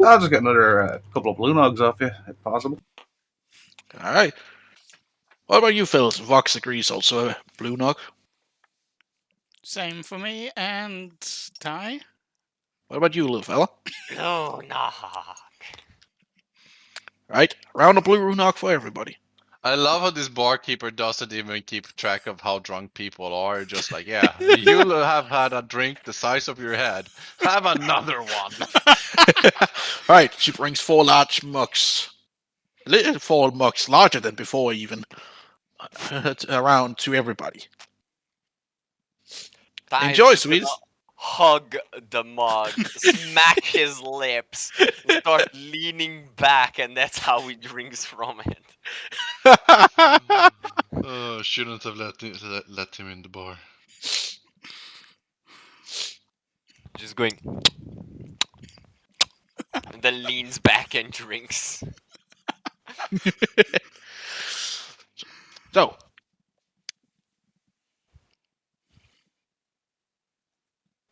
I'll just get another couple of blue nogs off you, if possible. All right. What about you, fellas? Vox agrees. Also, a blue nog. Same for me, and Ty? What about you, little fella? No, nah. Right, round of blue nog for everybody. I love how this barkeeper doesn't even keep track of how drunk people are. Just like, yeah, you have had a drink the size of your head. Have another one. Right, she brings 4 large mugs. 4 mugs, larger than before even. Around to everybody. Ty is Enjoy, just gonna sweeties. Hug the mug, smack his lips, start leaning back, and that's how he drinks from it. Oh, shouldn't have let him in the bar. Just going. And then leans back and drinks. So,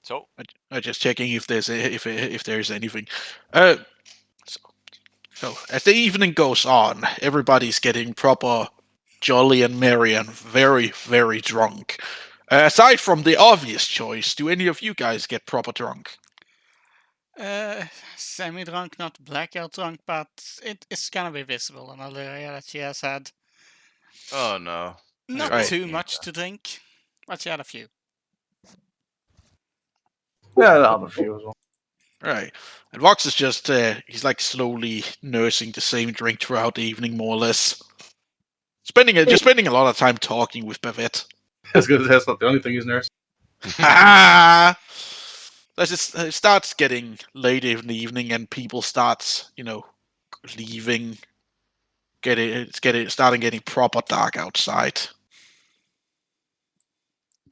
So, I'm just checking if there's if there's anything. So as the evening goes on, everybody's getting proper jolly and merry and very, very drunk. Aside from the obvious choice, do any of you guys get proper drunk? Semi-drunk, not blackout drunk, but it's gonna be visible on Illyria that she has had Oh no. not Right. too much to drink, but she had a few. Yeah, I'll have a few as well. Right. And Vox is just, he's like slowly nursing the same drink throughout the evening, more or less. Spending a lot of time talking with Bavette. I was going to say, that's not the only thing he's nursing. It starts getting late in the evening and people start, leaving. Starting getting proper dark outside.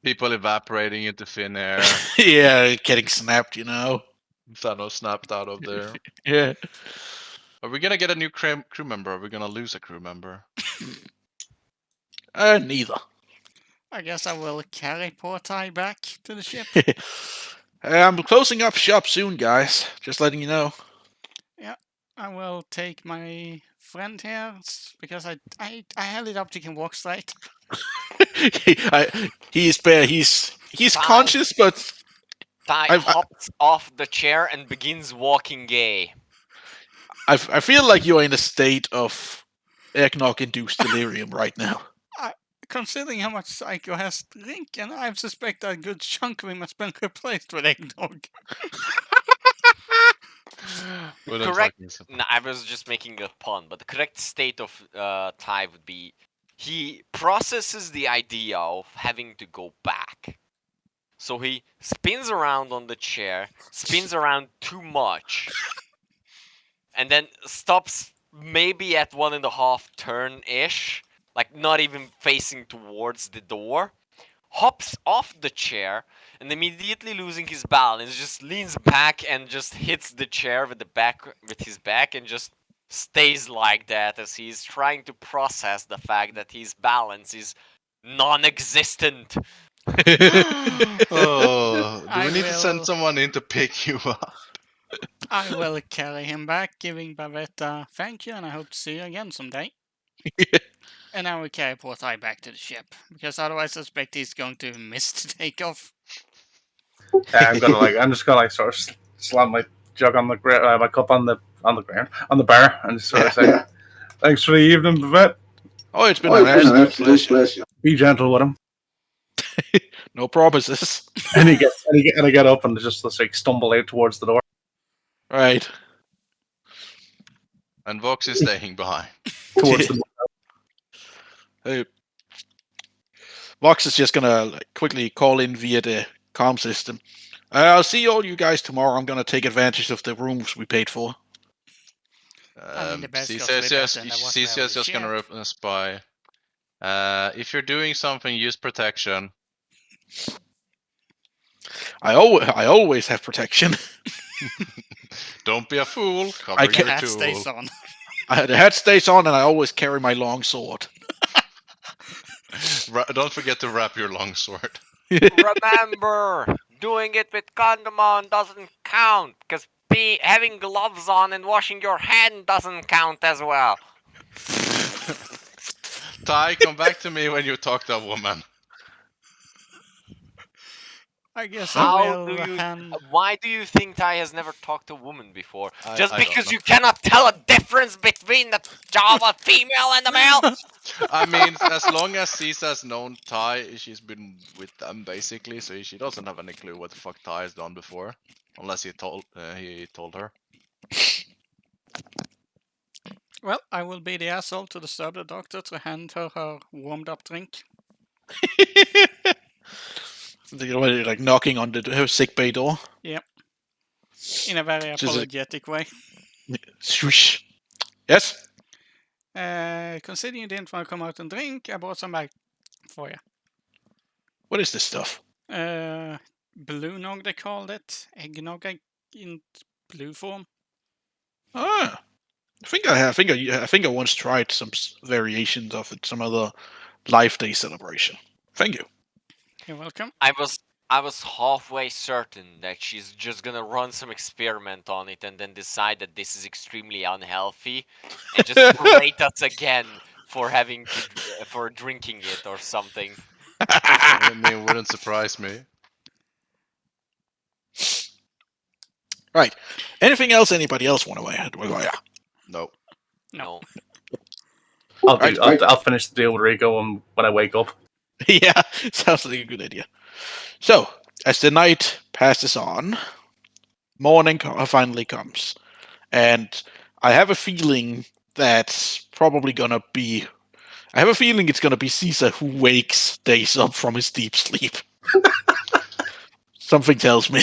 People evaporating into thin air. Yeah, getting snapped, Thanos snapped out of there. Yeah. Are we gonna get a new crew member? Or are we gonna lose a crew member? Neither. I guess I will carry poor Ty back to the ship. I'm closing up shop soon, guys. Just letting you know. I will take my friend here because I held it up to he can walk straight. He's conscious, but Ty hops off the chair and begins walking gay. I feel like you are in a state of eggnog-induced delirium right now. Considering how much Psycho has to drink, and I suspect a good chunk of him has been replaced with eggnog. Correct. No, I was just making a pun, but the correct state of Ty would be he processes the idea of having to go back. So he spins around on the chair, spins around too much, and then stops maybe at 1.5 turn-ish, like not even facing towards the door, hops off the chair, and immediately losing his balance, just leans back and just hits the chair with his back and just stays like that as he's trying to process the fact that his balance is non-existent. Oh, Do we I need to send will- someone in to pick you up? I will carry him back, giving Bavette a thank you, and I hope to see you again someday. And I will carry poor Ty back to the ship, because otherwise I suspect he's going to miss the takeoff. I'm just gonna sort of slam my jug on the ground, my cup on the ground, on the bar, and just sort of say, "Thanks for the evening, Bavette. Oh, it's been an absolute pleasure. Be gentle with him." No promises. And I get up and just like stumble out towards the door. Right. And Vox is staying behind. Towards the Hey. Vox is just gonna quickly call in via the comm system. I'll see all you guys tomorrow. I'm gonna take advantage of the rooms we paid for. I mean, the best She goes says with just, that, and that was she's very just gonna shit. rip us by. If you're doing something, use protection. I always have protection. Don't be a fool. Cover I The your hat tool. stays on. The hat stays on, and I always carry my long sword. Don't forget to wrap your long sword. Remember, doing it with condom on doesn't count, because having gloves on and washing your hand doesn't count as well. Ty, come back to me when you talk to a woman. I guess How I do will you? hand. Why do you think Ty has never talked to a woman before? Just I don't because know. you cannot tell a difference between the Java female and the male? I mean, as long as Caesar's known Ty, she's been with them basically, so she doesn't have any clue what the fuck Ty has done before, unless he told her. Well, I will be the asshole to disturb the doctor to hand her her warmed up drink. Like knocking on her sick bay door. In a very Just like- apologetic way. Swoosh. Yes. Considering you didn't want to come out and drink, I brought some back for you. What is this stuff? Blue nog they called it. Eggnog in blue form. Ah, I think I once tried some variations of it, some other Life Day celebration. Thank you. You're welcome. I was halfway certain that she's just gonna run some experiment on it and then decide that this is extremely unhealthy and just berate us again for for drinking it or something. I mean, wouldn't surprise me. Right. Anything else? Anybody else want to add? No. No. I'll finish the deal with Rico when I wake up. Yeah, sounds like a good idea. So, as the night passes on, morning finally comes, and I have a feeling that's probably gonna be. I have a feeling it's gonna be Caesar who wakes Days up from his deep sleep. Something tells me.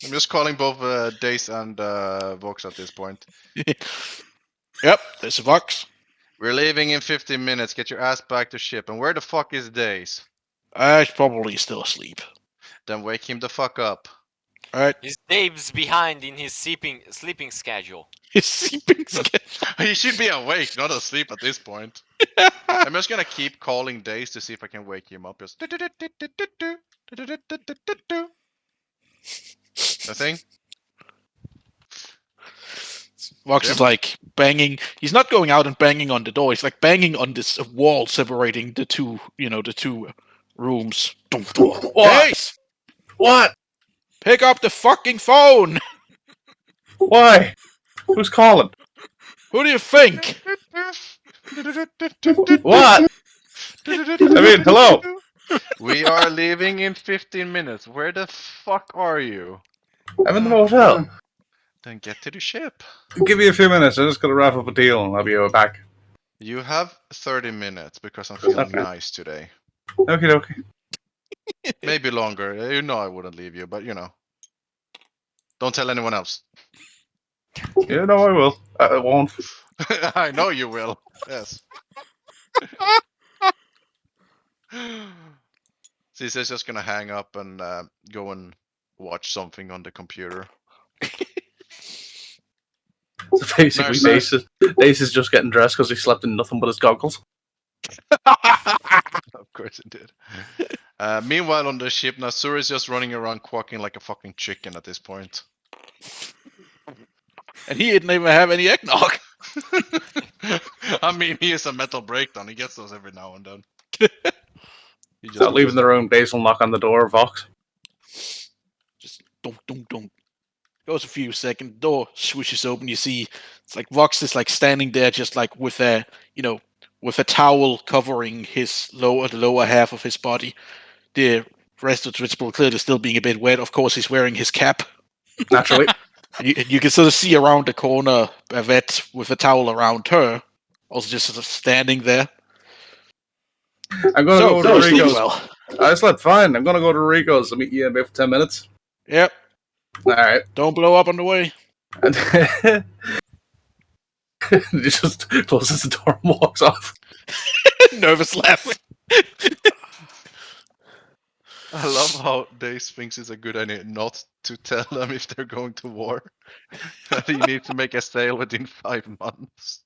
I'm just calling both Dace and Vox at this point. Yep, there's a Vox. We're leaving in 15 minutes. Get your ass back to ship. And where the fuck is Dace? He's probably still asleep. Then wake him the fuck up. Alright. His Dave's behind in his sleeping schedule. His sleeping schedule. He should be awake, not asleep at this point. I'm just gonna keep calling Dace to see if I can wake him up. Just nothing. Vox is like banging. He's not going out and banging on the door. He's like banging on this wall separating the two, the two rooms. What? Dace, What? pick up the fucking phone. Why? Who's calling? Who do you think? What? I mean, hello. We are leaving in 15 minutes. Where the fuck are you? I'm in the motel. Then get to the ship. Give me a few minutes. I'm just gonna wrap up a deal and I'll be back. You have 30 minutes because I'm feeling Okay. nice today. Okay. Maybe longer. You know I wouldn't leave you, but don't tell anyone else. Yeah, no, I will. I won't. I know you will. Yes. Caesar's just gonna hang up and go and watch something on the computer. So basically, Nurses. Dace is just getting dressed because he slept in nothing but his goggles. Of course it did. Meanwhile, on the ship, Nasur is just running around quacking like a fucking chicken at this point. And he didn't even have any eggnog. I mean, he is a metal breakdown. He gets those every now and then. He just So leaving the room, Dace will knock on the door. Vox. Just don't. Goes a few seconds, door swishes open. You see it's like Vox is like standing there, just like with a with a towel covering the lower half of his body. The rest of the visible clearly still being a bit wet. Of course, he's wearing his cap. Naturally. You can sort of see around the corner a vet with a towel around her, also just sort of standing there. I'm gonna go to you're sleeping Rico's. well. I slept fine. I'm gonna go to Rico's. I'll meet you in about 10 minutes. Yep. Alright. Don't blow up on the way. And he just closes the door and walks off. Nervous laugh. I love how Dace thinks it's a good idea not to tell them if they're going to war. That he needs to make a sale within 5 months.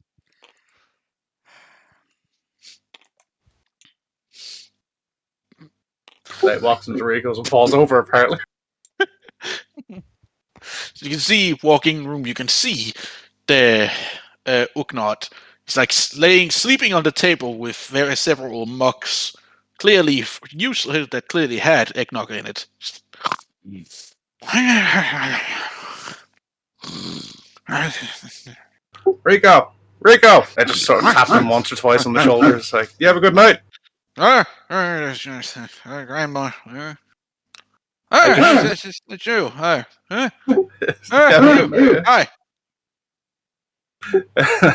So he walks into Rico's and falls over, apparently. So you can see walking room. You can see the Ugnaught. He's like sleeping on the table with several mugs, clearly usually that clearly had eggnog in it. Rico! I just sort of tap him once or twice on the shoulders, like, you have a good night. Grandma. Yeah. It's you. Hi. Yeah, yeah. Hi.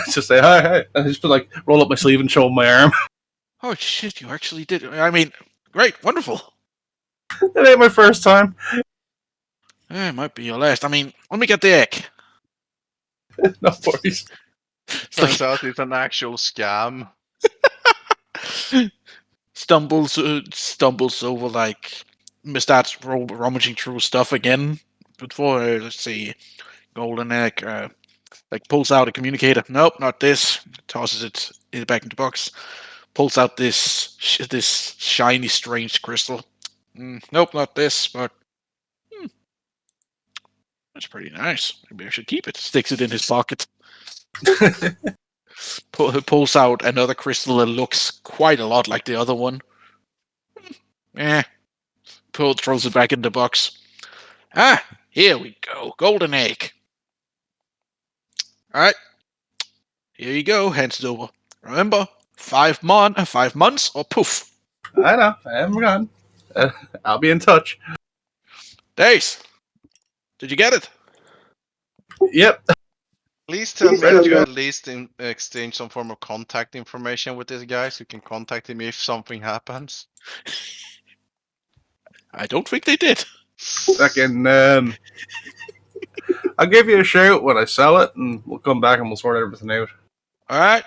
Just say hi. I just like roll up my sleeve and show him my arm. Oh shit! You actually did. I mean, great, wonderful. It ain't my first time. It might be your last. I mean, let me get the egg. No worries. Turns out it's an actual scam. Stumbles over like starts rummaging through stuff again. Before let's see, golden egg. Like pulls out a communicator. Nope, not this. Tosses it back into the box. Pulls out this shiny, strange crystal. Nope, not this. But that's pretty nice. Maybe I should keep it. Sticks it in his pocket. Pulls out another crystal that looks quite a lot like the other one. Throws it back in the box. Here we go. Golden egg. Alright. Here you go. Hands it over. Remember, 5 months or poof. I know. I'm gone. I'll be in touch. Dace, did you get it? Yep. Please tell me that you at least exchange some form of contact information with this guy so you can contact him if something happens. I don't think they did. Fucking, I'll give you a shout when I sell it, and we'll come back and we'll sort everything out. Alright.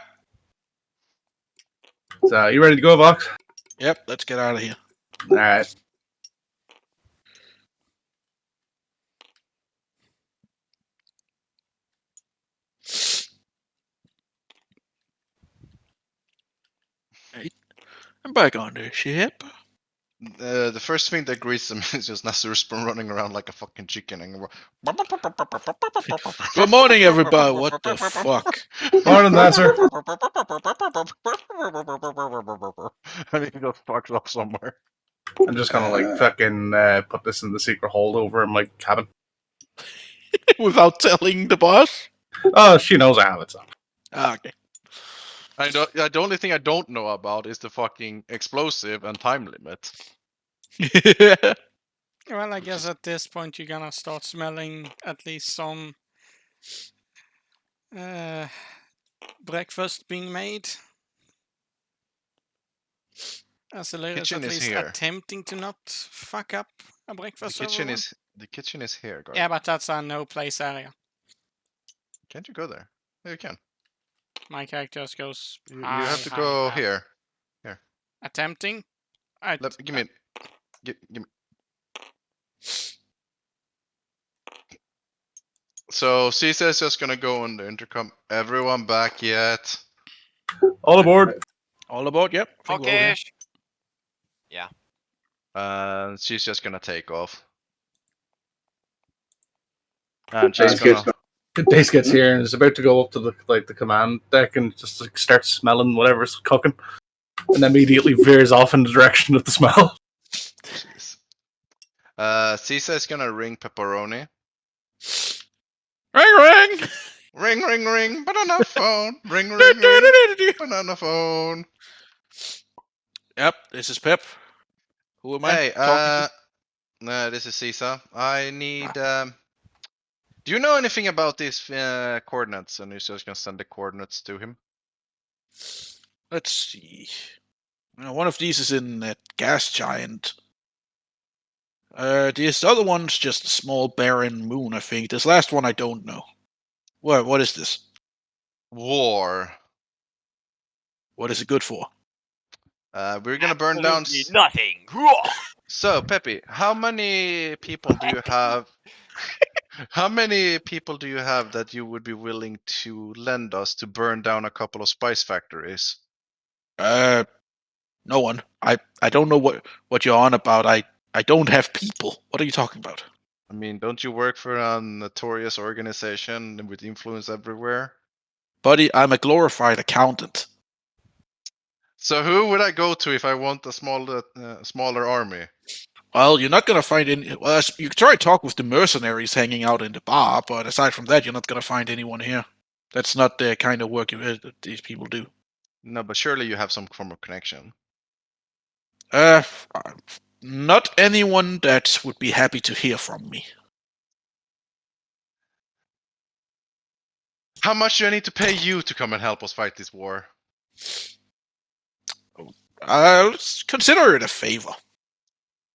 So, you ready to go, Vox? Yep, let's get out of here. Alright. I'm back on the ship. The first thing that greets them is just Nasur running around like a fucking chicken. And Good morning, everybody. What the fuck? Morning, Nasser. And he just fucks off somewhere. I'm just gonna like fucking put this in the secret holdover in my cabin. Without telling the boss? Oh, she knows I have it. So. Okay. The only thing I don't know about is the fucking explosive and time limit. Well, I guess at this point you're gonna start smelling at least some breakfast being made. As a little, Kitchen at is least here. attempting to not fuck up a breakfast. The kitchen is here, guys. Yeah, but that's a no place area. Can't you go there? Yeah, you can. My character just goes. You have to go here. Attempting. Give me. Give me. So Caesar is just gonna go on the intercom. Everyone back yet? All aboard. All aboard, yep. I think we're all Okay. here. She's just gonna take off. And she's Days gonna. gets here and is about to go up to the command deck and just like starts smelling whatever's cooking, and immediately veers off in the direction of the smell. Jeez. Caesar is gonna ring Pepperoni. Ring, ring! Ring, ring, ring. Banana phone. Ring, ring, ring. Banana phone. Yep, this is Pep. Who am I Hey, talking to? no, this is Caesar. I need. Do you know anything about these coordinates? And he's just gonna send the coordinates to him. Let's see. One of these is in that gas giant. This other one's just a small barren moon, I think. This last one I don't know. What is this? War. What is it good for? We're gonna burn down. Absolutely nothing. Hurrah! So, Peppy, how many people do you have? How many people do you have that you would be willing to lend us to burn down a couple of spice factories? No one. I don't know what you're on about. I don't have people. What are you talking about? I mean, don't you work for a notorious organization with influence everywhere? Buddy, I'm a glorified accountant. So who would I go to if I want a smaller army? Well, you're not gonna find any. Well, you can try to talk with the mercenaries hanging out in the bar, but aside from that, you're not gonna find anyone here. That's not the kind of work these people do. No, but surely you have some form of connection. Not anyone that would be happy to hear from me. How much do I need to pay you to come and help us fight this war? Let's consider it a favor.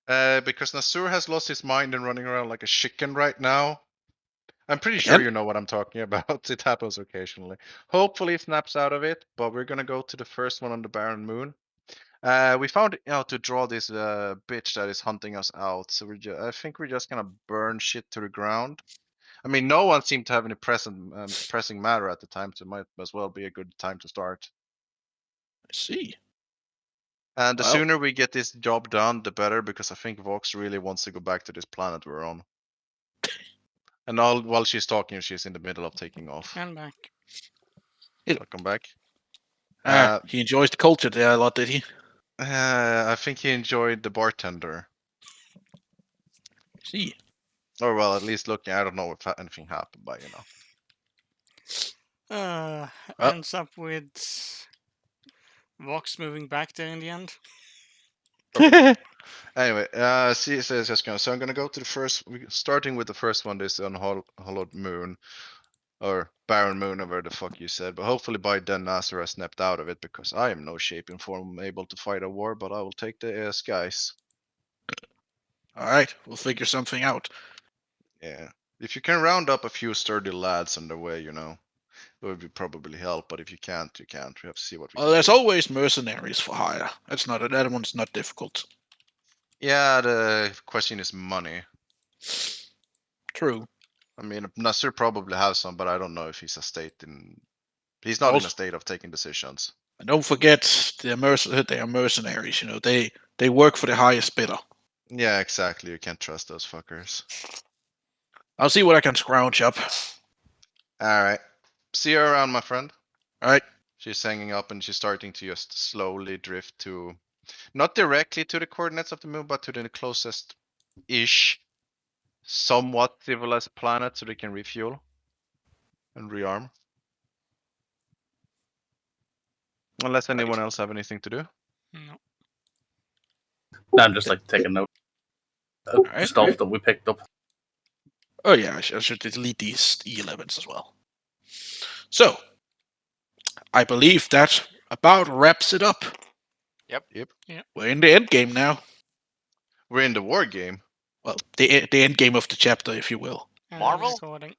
Because Nasur has lost his mind and running around like a chicken right now. I'm pretty sure Again? you know what I'm talking about. It happens occasionally. Hopefully he snaps out of it, but we're gonna go to the first one on the barren moon. We found out to draw this bitch that is hunting us out, so I think we're just gonna burn shit to the ground. I mean, no one seemed to have any pressing matter at the time, so it might as well be a good time to start. I see. And the Well- sooner we get this job done, the better, because I think Vox really wants to go back to this planet we're on. And while she's talking, she's in the middle of taking off. And back. Welcome back. He enjoys the culture there a lot, did he? I think he enjoyed the bartender. I see. Or well, at least looking. I don't know if anything happened, but you know. Ends up with Vox moving back there in the end. Anyway, Caesar is just gonna. So I'm gonna go to the first. Starting with the first one. This on hollowed moon, or barren moon, or whatever the fuck you said. But hopefully by then Nasser has snapped out of it, because I am no shape and form able to fight a war. But I will take the skies. All right, we'll figure something out. Yeah, if you can round up a few sturdy lads on the way, you know, it would be probably help. But if you can't, you can't. We have to see what we Well, can there's do. always mercenaries for hire. That one's not difficult. Yeah, the question is money. True. I mean, Nasser probably has some, but I don't know if he's he's not in a Also- state of taking decisions. And don't forget, they are mercenaries. You know, they work for the highest bidder. Yeah, exactly. You can't trust those fuckers. I'll see what I can scrounge up. All right. See you around, my friend. All right. She's hanging up and she's starting to just slowly drift to, not directly to the coordinates of the moon, but to the closest-ish, somewhat civilized planet so they can refuel and rearm. Unless anyone else have anything to do. No. No, I'm just like taking note of Alright, stuff okay. that we picked up. Oh yeah, I should delete these E11s as well. So, I believe that about wraps it up. Yep. We're in the end game now. We're in the war game. Well, the end game of the chapter, if you will. And Marvel? Recording.